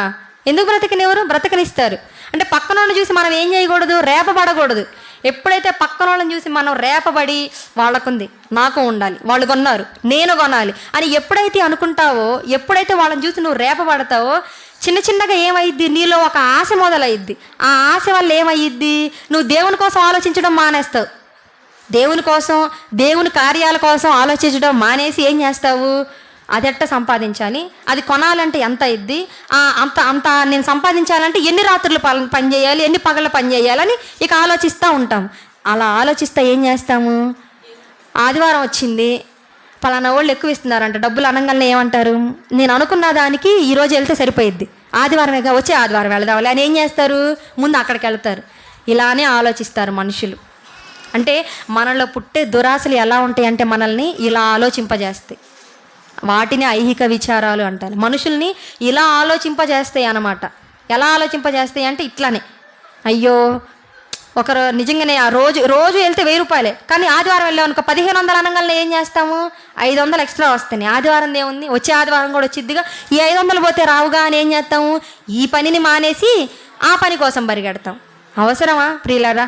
ఎందుకు బ్రతకనివ్వరు? బ్రతకనిస్తారు. అంటే పక్కన వాళ్ళని చూసి మనం ఏం చేయకూడదు, రేపబడకూడదు. ఎప్పుడైతే పక్కన వాళ్ళని చూసి మనం రేపబడి వాళ్ళకుంది, నాకు ఉండాలి, వాళ్ళు కొన్నారు, నేను కొనాలి అని ఎప్పుడైతే అనుకుంటావో, ఎప్పుడైతే వాళ్ళని చూసి నువ్వు రేపబడతావో, చిన్న చిన్నగా ఏమైద్ది, నీలో ఒక ఆశ మొదలైద్ది. ఆ ఆశ వల్ల ఏమయ్యిద్ది, నువ్వు దేవుని కోసం ఆలోచించడం మానేస్తావు. దేవుని కోసం, దేవుని కార్యాల కోసం ఆలోచించడం మానేసి ఏం చేస్తావు, అది ఎట్ట సంపాదించాలి, అది కొనాలంటే ఎంత అయింది, అంత నేను సంపాదించాలంటే ఎన్ని రాత్రులు పని చేయాలి, ఎన్ని పగళ్ళు పని చేయాలని ఇక ఆలోచిస్తూ ఉంటాం. అలా ఆలోచిస్తే ఏం చేస్తాము, ఆదివారం వచ్చింది, పలానా వాళ్ళు ఎక్కువ ఇస్తున్నారంట, డబ్బులు అనగానే ఏమంటారు, నేను అనుకున్న దానికి ఈరోజు వెళ్తే సరిపోయిద్ది, ఆదివారమేగా, వచ్చే ఆదివారం వెళదావాలి అని ఏం చేస్తారు, ముందు అక్కడికి వెళ్తారు. ఇలానే ఆలోచిస్తారు మనుషులు. అంటే మనలో పుట్టే దురాశలు ఎలా ఉంటాయి అంటే మనల్ని ఇలా ఆలోచింపజేస్తాయి. వాటిని ఐహిక విచారాలు అంటారు. మనుషుల్ని ఇలా ఆలోచింపజేస్తాయి అన్నమాట. ఎలా ఆలోచింపజేస్తాయి అంటే ఇట్లానే, అయ్యో ఒకరు నిజంగానే ఆ రోజు వెళ్తే 1000 రూపాయలే, కానీ ఆదివారం వెళ్ళాం అనుకో 1500 అనగానే ఏం చేస్తాము, 500 ఎక్స్ట్రా వస్తాయి. ఆదివారం ఏముంది, వచ్చే ఆదివారం కూడా వచ్చిద్దిగా, ఈ 500 పోతే రావుగా అని ఏం చేస్తాము, ఈ పనిని మానేసి ఆ పని కోసం పరిగెడతాం. అవసరమా ప్రియులారా?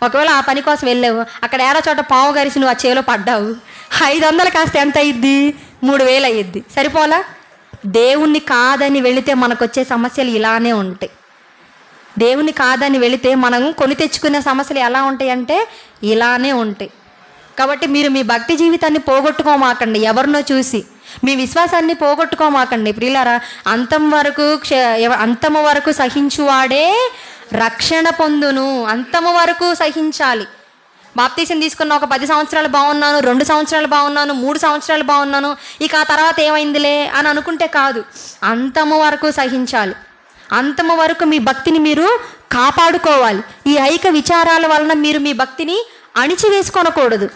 ఒకవేళ ఆ పని కోసం వెళ్ళావు, అక్కడ ఏరో చోట పావు గరిసి నువ్వు ఆ చేలో పడ్డావు, 500 కాస్త ఎంత అయ్యిద్ది, 3000 అయ్యిద్ది. సరిపోలా? దేవుణ్ణి కాదని వెళితే మనకు వచ్చే సమస్యలు ఇలానే ఉంటాయి. దేవుని కాదని వెళితే మనం కొని తెచ్చుకునే సమస్యలు ఎలా ఉంటాయి అంటే ఇలానే ఉంటాయి. కాబట్టి మీరు మీ భక్తి జీవితాన్ని పోగొట్టుకోమాకండి, ఎవరినో చూసి మీ విశ్వాసాన్ని పోగొట్టుకోమాకండి ప్రియులారా. అంతము వరకు సహించువాడే రక్షణ పొందును. అంతము వరకు సహించాలి. బాప్తీసం తీసుకున్న ఒక 10 సంవత్సరాలు బాగున్నాను, 2 సంవత్సరాలు బాగున్నాను, 3 సంవత్సరాలు బాగున్నాను, ఇక ఆ తర్వాత ఏమైందిలే అని అనుకుంటే కాదు, అంతము వరకు సహించాలి. అంతము వరకు మీ భక్తిని మీరు కాపాడుకోవాలి. ఈ ఐక విచారాల వలన మీరు మీ భక్తిని అణిచివేసుకోనకూడదు.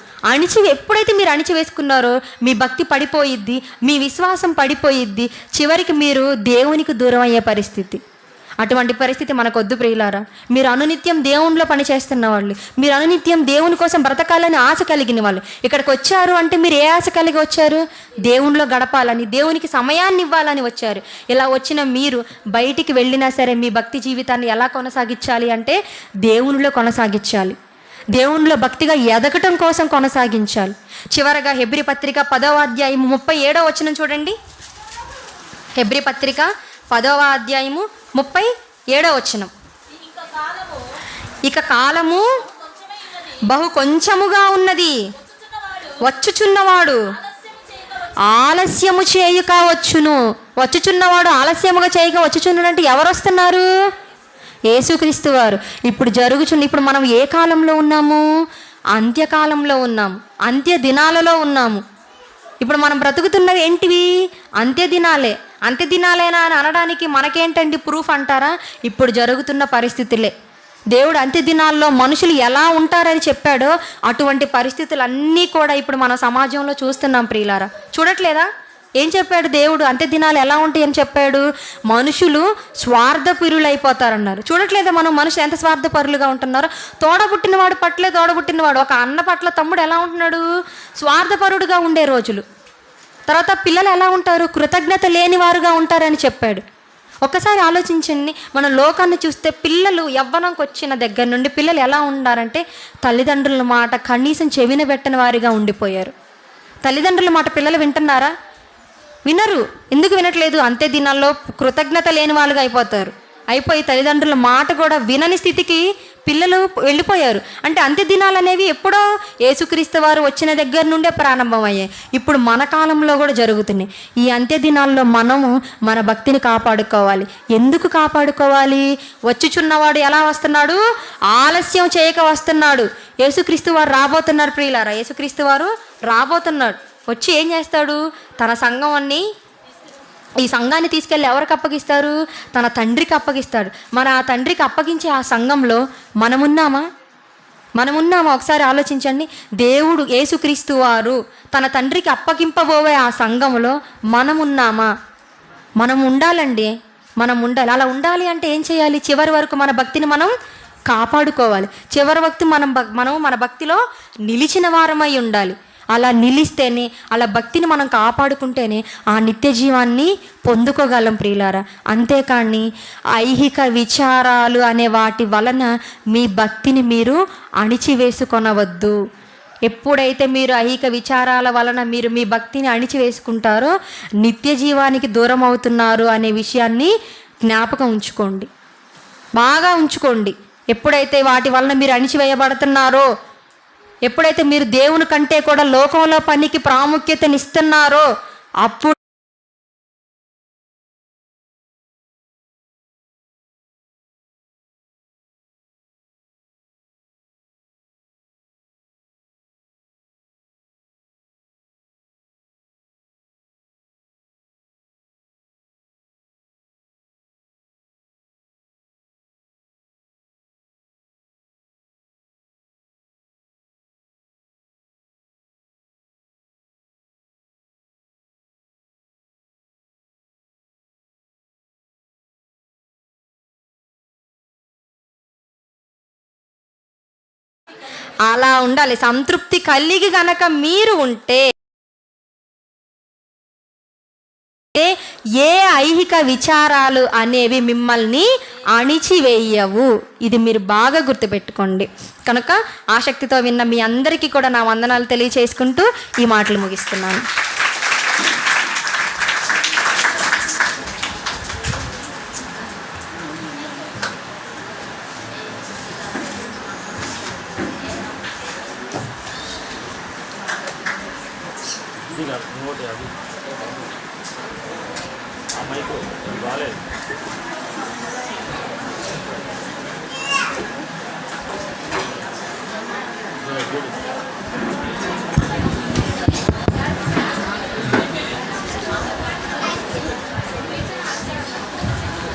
ఎప్పుడైతే మీరు అణిచివేసుకున్నారో మీ భక్తి పడిపోయిద్ది, మీ విశ్వాసం పడిపోయిద్ది, చివరికి మీరు దేవునికి దూరం అయ్యే పరిస్థితి. అటువంటి పరిస్థితి మనకొద్దు ప్రియులారా. మీరు అనునిత్యం దేవునిలో పనిచేస్తున్న వాళ్ళు, మీరు అనునిత్యం దేవుని కోసం బ్రతకాలని ఆశ కలిగిన వాళ్ళు ఇక్కడికి వచ్చారు అంటే మీరు ఏ ఆశ కలిగి వచ్చారు, దేవునిలో గడపాలని, దేవునికి సమయాన్ని ఇవ్వాలని వచ్చారు. ఇలా వచ్చిన మీరు బయటికి వెళ్ళినా సరే మీ భక్తి జీవితాన్ని ఎలా కొనసాగించాలి అంటే దేవునిలో కొనసాగించాలి, దేవునిలో భక్తిగా ఎదగటం కోసం కొనసాగించాలి. చివరగా హెబ్రీ పత్రిక 10వ అధ్యాయం 37వ వచనం చూడండి. హెబ్రీ పత్రిక 10వ అధ్యాయము 37వ వచనం. ఇక కాలము బహు కొంచెముగా ఉన్నది, వచ్చుచున్నవాడు ఆలస్యము చేయక వచ్చును. వచ్చుచున్నవాడు ఆలస్యముగా చేయక వచ్చుచున్నాడంటే ఎవరు వస్తున్నారు? యేసుక్రీస్తు వారు. ఇప్పుడు మనం ఏ కాలంలో ఉన్నాము? అంత్యకాలంలో ఉన్నాము, అంత్య దినాలలో ఉన్నాము. ఇప్పుడు మనం బ్రతుకుతున్నవి ఏంటివి? అంత్యదినాలే. అంత్యదినాలేనా అని అనడానికి మనకేంటండి ప్రూఫ్ అంటారా? ఇప్పుడు జరుగుతున్న పరిస్థితులే. దేవుడు అంత్యదినాల్లో మనుషులు ఎలా ఉంటారని చెప్పాడో అటువంటి పరిస్థితులన్నీ కూడా ఇప్పుడు మన సమాజంలో చూస్తున్నాం ప్రియులారా. చూడట్లేదా? ఏం చెప్పాడు దేవుడు? అంత్యదినాలు ఎలా ఉంటాయి అని చెప్పాడు. మనుషులు స్వార్థపరులు అయిపోతారన్నారు. చూడట్లేదా మనం మనుషులు ఎంత స్వార్థపరులుగా ఉంటున్నారో? తోడబుట్టినవాడు పట్లే తోడబుట్టినవాడు, ఒక అన్న పట్ల తమ్ముడు ఎలా ఉంటున్నాడు? స్వార్థపరుడుగా ఉండే రోజులు. తర్వాత పిల్లలు ఎలా ఉంటారు? కృతజ్ఞత లేని వారుగా ఉంటారని చెప్పాడు. ఒక్కసారి ఆలోచించండి. మనం లోకాన్ని చూస్తే పిల్లలు యవ్వనంకి వచ్చిన దగ్గర నుండి పిల్లలు ఎలా ఉన్నారంటే తల్లిదండ్రుల మాట కనీసం చెవిన పెట్టని వారిగా ఉండిపోయారు. తల్లిదండ్రుల మాట పిల్లలు వింటున్నారా? వినరు. ఎందుకు వినట్లేదు? అంతే దినాల్లో కృతజ్ఞత లేని వాళ్ళుగా అయిపోయి తల్లిదండ్రుల మాట కూడా వినని స్థితికి పిల్లలు వెళ్ళిపోయారు. అంటే అంత్య దినాలు అనేవి ఎప్పుడో యేసుక్రీస్తు వారు వచ్చిన దగ్గర నుండే ప్రారంభమయ్యాయి. ఇప్పుడు మన కాలంలో కూడా జరుగుతున్నాయి. ఈ అంత్య దినాల్లో మనము మన భక్తిని కాపాడుకోవాలి. ఎందుకు కాపాడుకోవాలి? వచ్చుచున్నవాడు ఎలా వస్తున్నాడు? ఆలస్యం చేయక వస్తున్నాడు. యేసుక్రీస్తు వారు రాబోతున్నారు ప్రియులారా. యేసుక్రీస్తు వారు రాబోతున్నాడు. వచ్చి ఏం చేస్తాడు? తన సంఘం అన్నీ ఈ సంఘాన్ని తీసుకెళ్ళి ఎవరికి అప్పగిస్తారు? తన తండ్రికి అప్పగిస్తాడు. మరి ఆ తండ్రికి అప్పగించే ఆ సంఘంలో మనమున్నామా? ఒకసారి ఆలోచించండి. దేవుడు యేసుక్రీస్తు వారు తన తండ్రికి అప్పగింపబోయే ఆ సంఘంలో మనమున్నామా? మనం ఉండాలండి. మనం ఉండాలి. అలా ఉండాలి అంటే ఏం చేయాలి? చివరి వరకు మన భక్తిని మనం కాపాడుకోవాలి. చివరి వరకు మనం మన భక్తిలో నిలిచిన వారమై ఉండాలి. అలా నిలిస్తేనే, అలా భక్తిని మనం కాపాడుకుంటేనే ఆ నిత్య జీవాన్ని పొందుకోగలం ప్రియులారా. అంతేకాని ఐహిక విచారాలు అనే వాటి వలన మీ భక్తిని మీరు అణిచివేసుకొనవద్దు. ఎప్పుడైతే మీరు ఐహిక విచారాల వలన మీరు మీ భక్తిని అణిచివేసుకుంటారో నిత్య జీవానికి దూరం అవుతున్నారు అనే విషయాన్ని జ్ఞాపకం ఉంచుకోండి, బాగా ఉంచుకోండి. ఎప్పుడైతే వాటి వలన మీరు అణిచివేయబడుతున్నారో, ఎప్పుడైతే మీరు దేవుని కంటే కూడా లోకంలో పనికి ప్రాముఖ్యతనిస్తున్నారో అప్పుడు అలా ఉండాలి. సంతృప్తి కలిగి గనక మీరు ఉంటే ఏ ఐహిక విచారాలు అనేవి మిమ్మల్ని అణిచివేయవు. ఇది మీరు బాగా గుర్తుపెట్టుకోండి. కనుక ఆసక్తితో విన్న మీ అందరికీ కూడా నా వందనాలు తెలియచేసుకుంటూ ఈ మాటలు ముగిస్తున్నాను.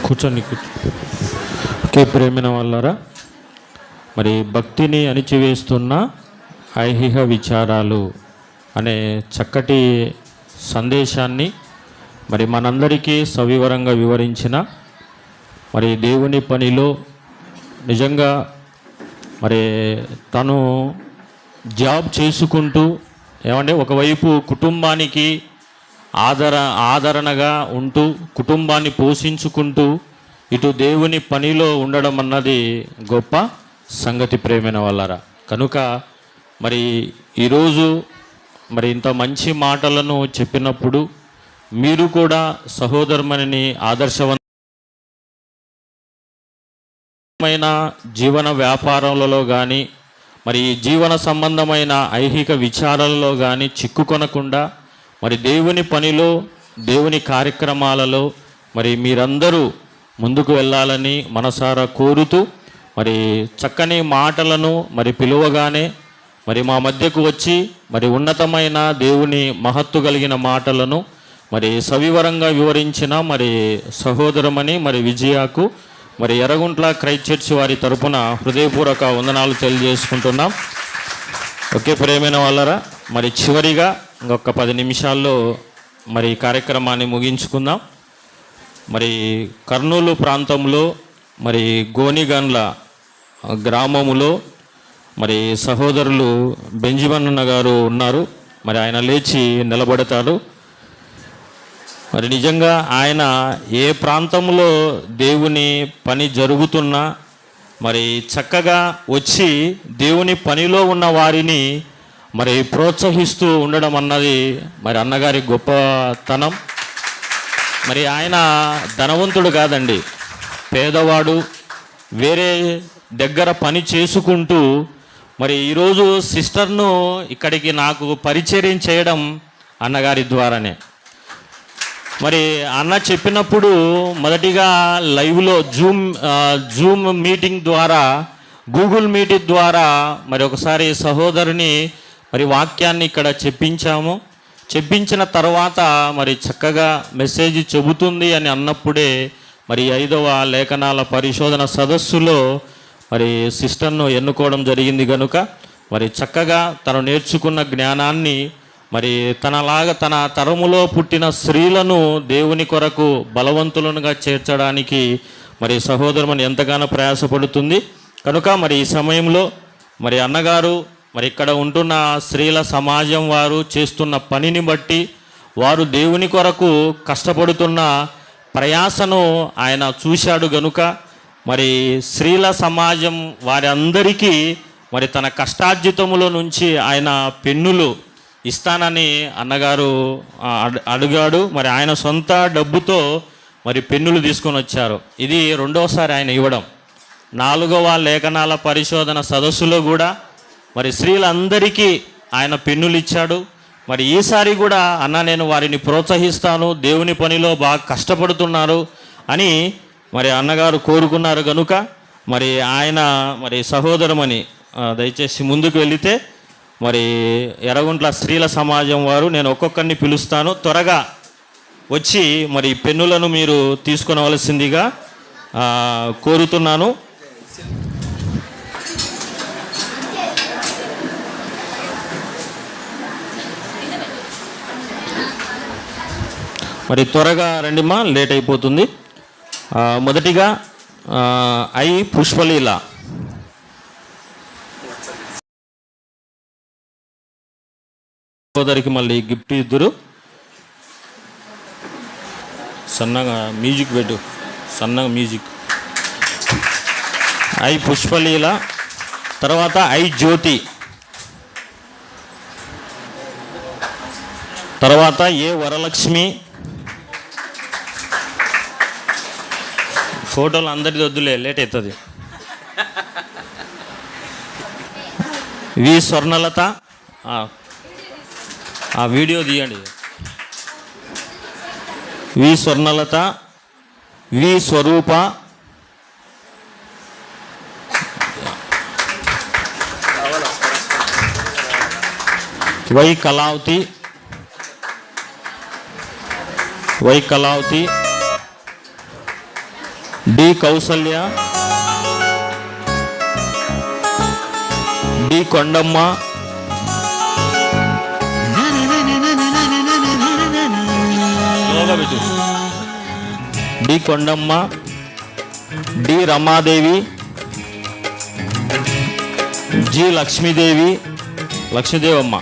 కూర్చోండి. ఓకే, ప్రేమైన వాళ్ళారా, మరి భక్తిని అణిచివేస్తున్న ఐహిక విచారాలు అనే చక్కటి సందేశాన్ని మరి మనందరికీ సవివరంగా వివరించిన మరి దేవుని పనిలో నిజంగా మరి తను జాబ్ చేసుకుంటూ ఏమంటే ఒకవైపు కుటుంబానికి ఆదరణగా ఉంటూ కుటుంబాన్ని పోషించుకుంటూ ఇటు దేవుని పనిలో ఉండడం అన్నది గొప్ప సంగతి ప్రేమైన వాళ్ళరా. కనుక మరి ఈరోజు మరి ఇంత మంచి మాటలను చెప్పినప్పుడు మీరు కూడా సహోదరుమణిని ఆదర్శవంతమైన జీవన వ్యాపారాలలో కానీ మరి జీవన సంబంధమైన ఐహిక విచారాలలో కానీ చిక్కుకొనకుండా మరి దేవుని పనిలో దేవుని కార్యక్రమాలలో మరి మీరందరూ ముందుకు వెళ్ళాలని మనసారా కోరుతూ మరి చక్కని మాటలను మరి పిలువగానే మరి మా మధ్యకు వచ్చి మరి ఉన్నతమైన దేవుని మహత్తు కలిగిన మాటలను మరి సవివరంగా వివరించిన మరి సహోదరమని మరి విజయకు మరి ఎర్రగుంట్ల క్రైస్ట్ చర్చ్ వారి తరపున హృదయపూర్వక వందనాలు తెలియజేసుకుంటున్నాం. ఓకే ప్రేమైన వాళ్ళరా, మరి చివరిగా ఇంకొక 10 నిమిషాల్లో మరి కార్యక్రమాన్ని ముగించుకుందాం. మరి కర్నూలు ప్రాంతంలో మరి గోనిగండ్ల గ్రామములో మరి సహోదరులు బెంజిమన్ అన్న గారు ఉన్నారు. మరి ఆయన లేచి నిలబడతాడు. మరి నిజంగా ఆయన ఏ ప్రాంతంలో దేవుని పని జరుగుతున్నా మరి చక్కగా వచ్చి దేవుని పనిలో ఉన్న వారిని మరి ప్రోత్సహిస్తూ ఉండడం అన్నది మరి అన్నగారి గొప్పతనం. మరి ఆయన ధనవంతుడు కాదండి, పేదవాడు, వేరే దగ్గర పని చేసుకుంటూ మరి ఈరోజు సిస్టర్ను ఇక్కడికి నాకు పరిచర్యం చేయడం అన్నగారి ద్వారానే. మరి అన్న చెప్పినప్పుడు మొదటిగా లైవ్లో జూమ్ మీటింగ్ ద్వారా, గూగుల్ మీటింగ్ ద్వారా మరి ఒకసారి సహోదరుని మరి వాక్యాన్ని ఇక్కడ చెప్పించిన తర్వాత మరి చక్కగా మెసేజ్ చెబుతుంది అని అన్నప్పుడే మరి 5వ లేఖనాల పరిశోధన సదస్సులో మరి సిస్టర్ను ఎన్నుకోవడం జరిగింది కనుక మరి చక్కగా తను నేర్చుకున్న జ్ఞానాన్ని మరి తన తరములో పుట్టిన స్త్రీలను దేవుని కొరకు బలవంతులుగా చేర్చడానికి మరి సహోదరుని ఎంతగానో ప్రయాసపడుతుంది కనుక మరి ఈ సమయంలో మరి అన్నగారు మరి ఇక్కడ ఉంటున్న స్త్రీల సమాజం వారు చేస్తున్న పనిని బట్టి వారు దేవుని కొరకు కష్టపడుతున్న ప్రయాసను ఆయన చూశాడు గనుక మరి స్త్రీల సమాజం వారి అందరికీ మరి తన కష్టార్జితములో నుంచి ఆయన పెన్నులు ఇస్తానని అన్నగారు అడిగాడు. మరి ఆయన సొంత డబ్బుతో మరి పెన్నులు తీసుకొని వచ్చారు. ఇది 2వసారి ఆయన ఇవ్వడం. 4వ లేఖనాల పరిశోధన సదస్సులో కూడా మరి స్త్రీలందరికీ ఆయన పెన్నులు ఇచ్చాడు. మరి ఈసారి కూడా అన్న నేను వారిని ప్రోత్సహిస్తాను, దేవుని పనిలో బాగా కష్టపడుతున్నారు అని మరి అన్నగారు కోరుకున్నారు కనుక మరి ఆయన మరి సహోదరమని దయచేసి ముందుకు వెళితే మరి ఎర్రగుంట్ల స్త్రీల సమాజం వారు నేను ఒక్కొక్కరిని పిలుస్తాను, త్వరగా వచ్చి మరి పెన్నులను మీరు తీసుకునవలసిందిగా కోరుతున్నాను. మరి త్వరగా రండిమా, లేట్ అయిపోతుంది. మొదటిగా ఐ పుష్పలీల. సోదరికి మళ్ళీ గిఫ్ట్ ఇద్దరు. సన్నగా మ్యూజిక్ పెట్టు, సన్నగా మ్యూజిక్. ఐ పుష్పలీల, తర్వాత ఐ జ్యోతి, తర్వాత ఏ వరలక్ష్మి. ఫోటోలు అందరిది వద్దులే, లేట్ అవుతుంది. వి స్వర్ణలత, ఆ వీడియో తీయండి. V Swarnalatha, V Swaroopa, Y Kalavathi, D Kousalya, D Kondamma, D Kondamma, D Ramadevi, G Lakshmidevamma,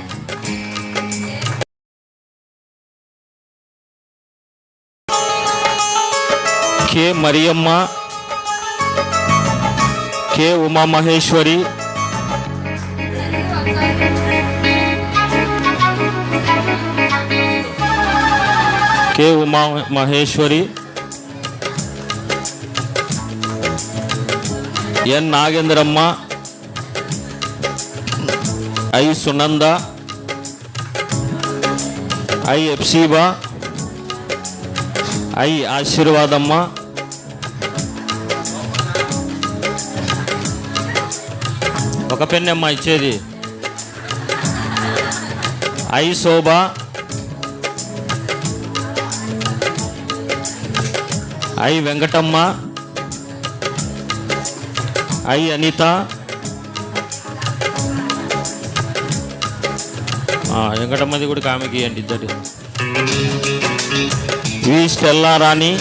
K Mariyamma, K Umamaheswari, N Nagendramma, I Sunanda, I Epsiba, I Aashirvadamma, ఒక పెన్నమ్మ ఇచ్చేది, I Shobha, I Venkatamma, I Anitha, వెంకటమ్మది కూడా కామెకి ఇవ్వండి ఇద్దరు. V Stella Rani,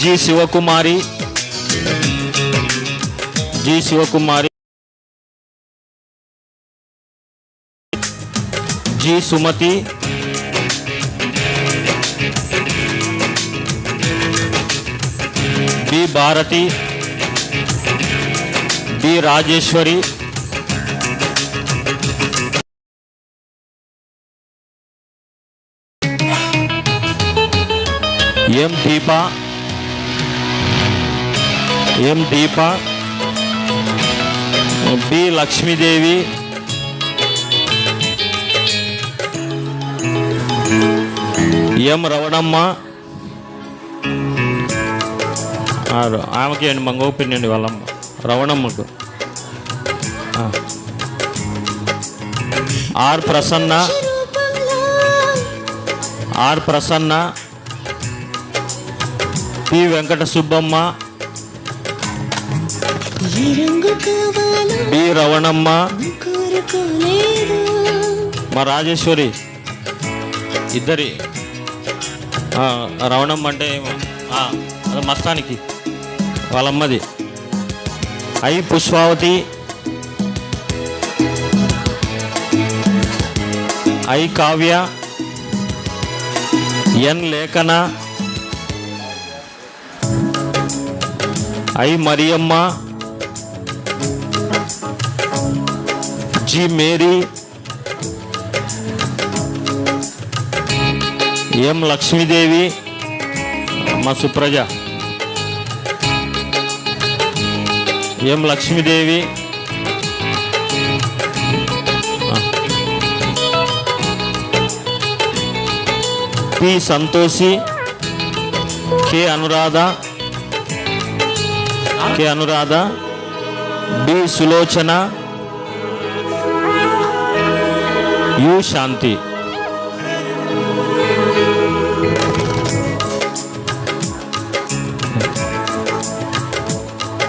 G Sivakumari, G Sumathi, B Bharathi, B Rajeswari, M Deepa, B Lakshmidevi, M Ravanamma, ఆమెకి అండి మంగ ఓపెన్ వాళ్ళమ్మ రవణమ్మకు, are Prasanna, P Venkata Subbamma, B Ravanamma, మా రాజేశ్వరి ఇద్దరి, రవణమ్మ అంటే మస్తానికి వాళ్ళమ్మది, I Pushpavathi, I Kavya, N Lekhana, I Mariyamma, G Mary, M Lakshmidevi, మా Supraja, M Lakshmidevi, P Santhoshi, K Anuradha, B Sulochana, U Shanthi.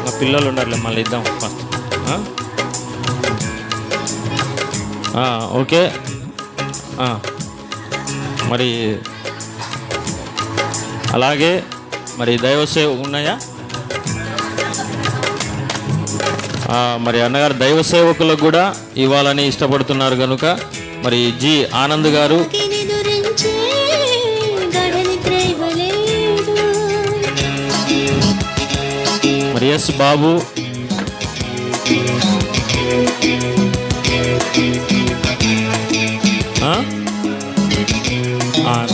మా పిల్లలు ఉండాలి, మళ్ళీ ఇద్దాం ఫస్ట్. ఓకే, మరి అలాగే మరి దైవ సేవ ఉన్నాయా? మరి అన్నగారు దైవ సేవకులకు కూడా ఇవ్వాలని ఇష్టపడుతున్నారు కనుక మరి జి ఆనంద్ గారు, మరి ఎస్ బాబు,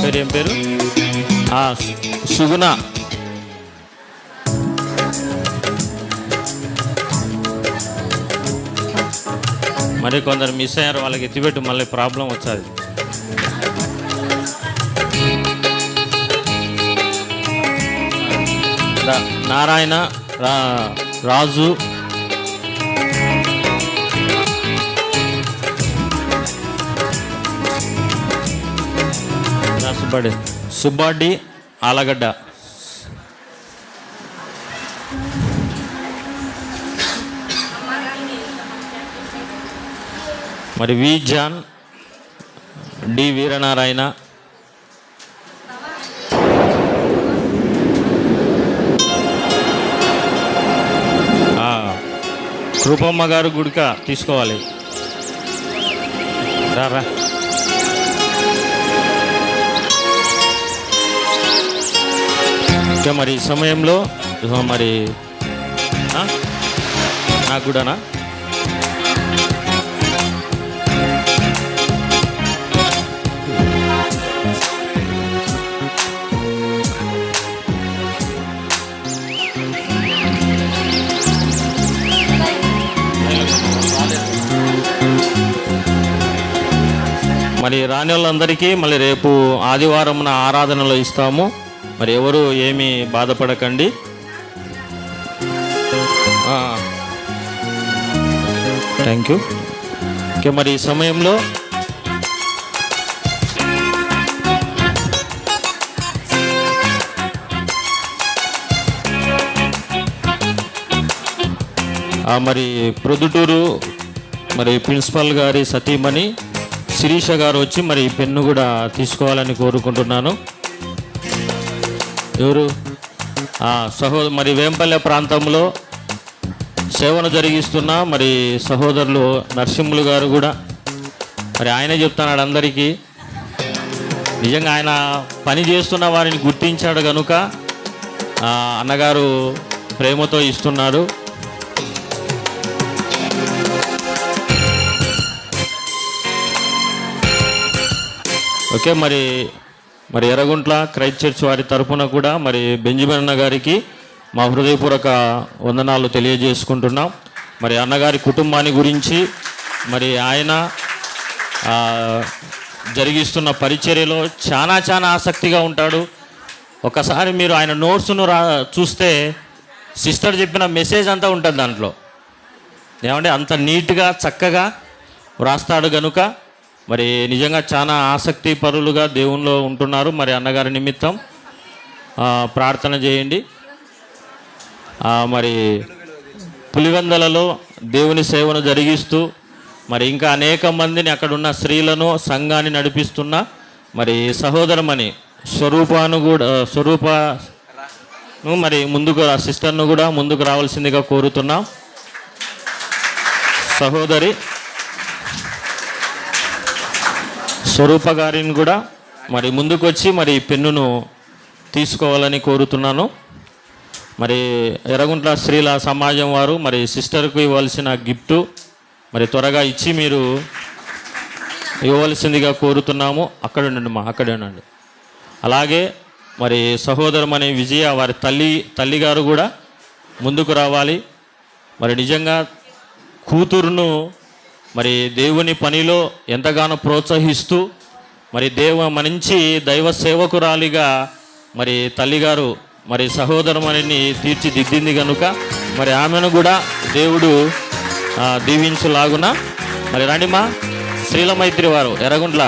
పేరు ఏం పేరు, సుగుణ, మరి కొందరు మిస్ అయ్యారు, వాళ్ళకి ఎత్తిపెట్టు, మళ్ళీ ప్రాబ్లం వచ్చేది. నారాయణ, రాజు, సుబ్బాడి, ఆలగడ్డ, మరి వి జాన్, డి వీరనారాయణ, కృపమ్మ గారు గుడిక తీసుకోవాలి, రా. ఇంకా మరి ఈ సమయంలో మరి నాకు కూడానా మరి రాని వాళ్ళందరికీ మళ్ళీ రేపు ఆదివారంన ఆరాధనలో ఇస్తాము. మరి ఎవరు ఏమీ బాధపడకండి. Thank you. ఓకే, మరి ఈ సమయంలో మరి ప్రొద్దుటూరు మరి ప్రిన్సిపల్ గారి సతీమణి శిరీష గారు వచ్చి మరి పెన్ను కూడా తీసుకోవాలని కోరుకుంటున్నాను. ఎవరు మరి వేంపల్లె ప్రాంతంలో సేవను జరిగిస్తున్న మరి సహోదరులు నరసింహులు గారు కూడా మరి ఆయనే చెప్తున్నాడు అందరికీ. నిజంగా ఆయన పని చేస్తున్న వారిని గుర్తించాడు కనుక అన్నగారు ప్రేమతో ఇస్తున్నారు. ఓకే, మరి ఎర్రగుంట్ల క్రైస్ట్ చర్చ్ వారి తరఫున కూడా మరి బెంజమిన్ అన్న గారికి మా హృదయపూర్వక వందనాలు తెలియజేసుకుంటున్నాం. మరి అన్నగారి కుటుంబాన్ని గురించి మరి ఆయన జరిగిస్తున్న పరిచర్యలో చాలా ఆసక్తిగా ఉంటాడు. ఒకసారి మీరు ఆయన నోట్స్ను చూస్తే సిస్టర్ చెప్పిన మెసేజ్ అంతా ఉంటుంది దాంట్లో. ఏమంటే అంత నీట్గా చక్కగా వ్రాస్తాడు కనుక మరి నిజంగా చాలా ఆసక్తి పరులుగా దేవునిలో ఉంటున్నారు. మరి అన్నగారి నిమిత్తం ప్రార్థన చేయండి. మరి పులివెందలలో దేవుని సేవను జరిగిస్తూ మరి ఇంకా అనేక మందిని అక్కడున్న స్త్రీలను సంఘాన్ని నడిపిస్తున్న మరి సహోదరమని స్వరూపను మరి ముందుకు సిస్టర్ను కూడా ముందుకు రావాల్సిందిగా కోరుతున్నాం. సహోదరి స్వరూప గారిని కూడా మరి ముందుకు వచ్చి మరి పెన్నును తీసుకోవాలని కోరుతున్నాను. మరి ఎర్రగుంట్ల స్త్రీల సమాజం వారు మరి సిస్టర్కు ఇవ్వాల్సిన గిఫ్టు మరి త్వరగా ఇచ్చి మీరు ఇవ్వవలసిందిగా కోరుతున్నాము. అక్కడే ఉండండి. అలాగే మరి సహోదరమనే విజయ వారి తల్లిగారు కూడా ముందుకు రావాలి. మరి నిజంగా కూతురును మరి దేవుని పనిలో ఎంతగానో ప్రోత్సహిస్తూ మరి మంచి దైవ సేవకురాలిగా మరి తల్లిగారు మరి సహోదరమణిని తీర్చిదిద్దింది కనుక మరి ఆమెను కూడా దేవుడు దీవించులాగున మరి రండిమా శ్రీలమైత్రి వారు ఎర్రగుంట్ల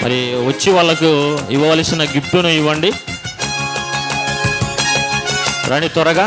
మరి వచ్చి వాళ్ళకు ఇవ్వవలసిన గిఫ్టును ఇవ్వండి. రండి త్వరగా.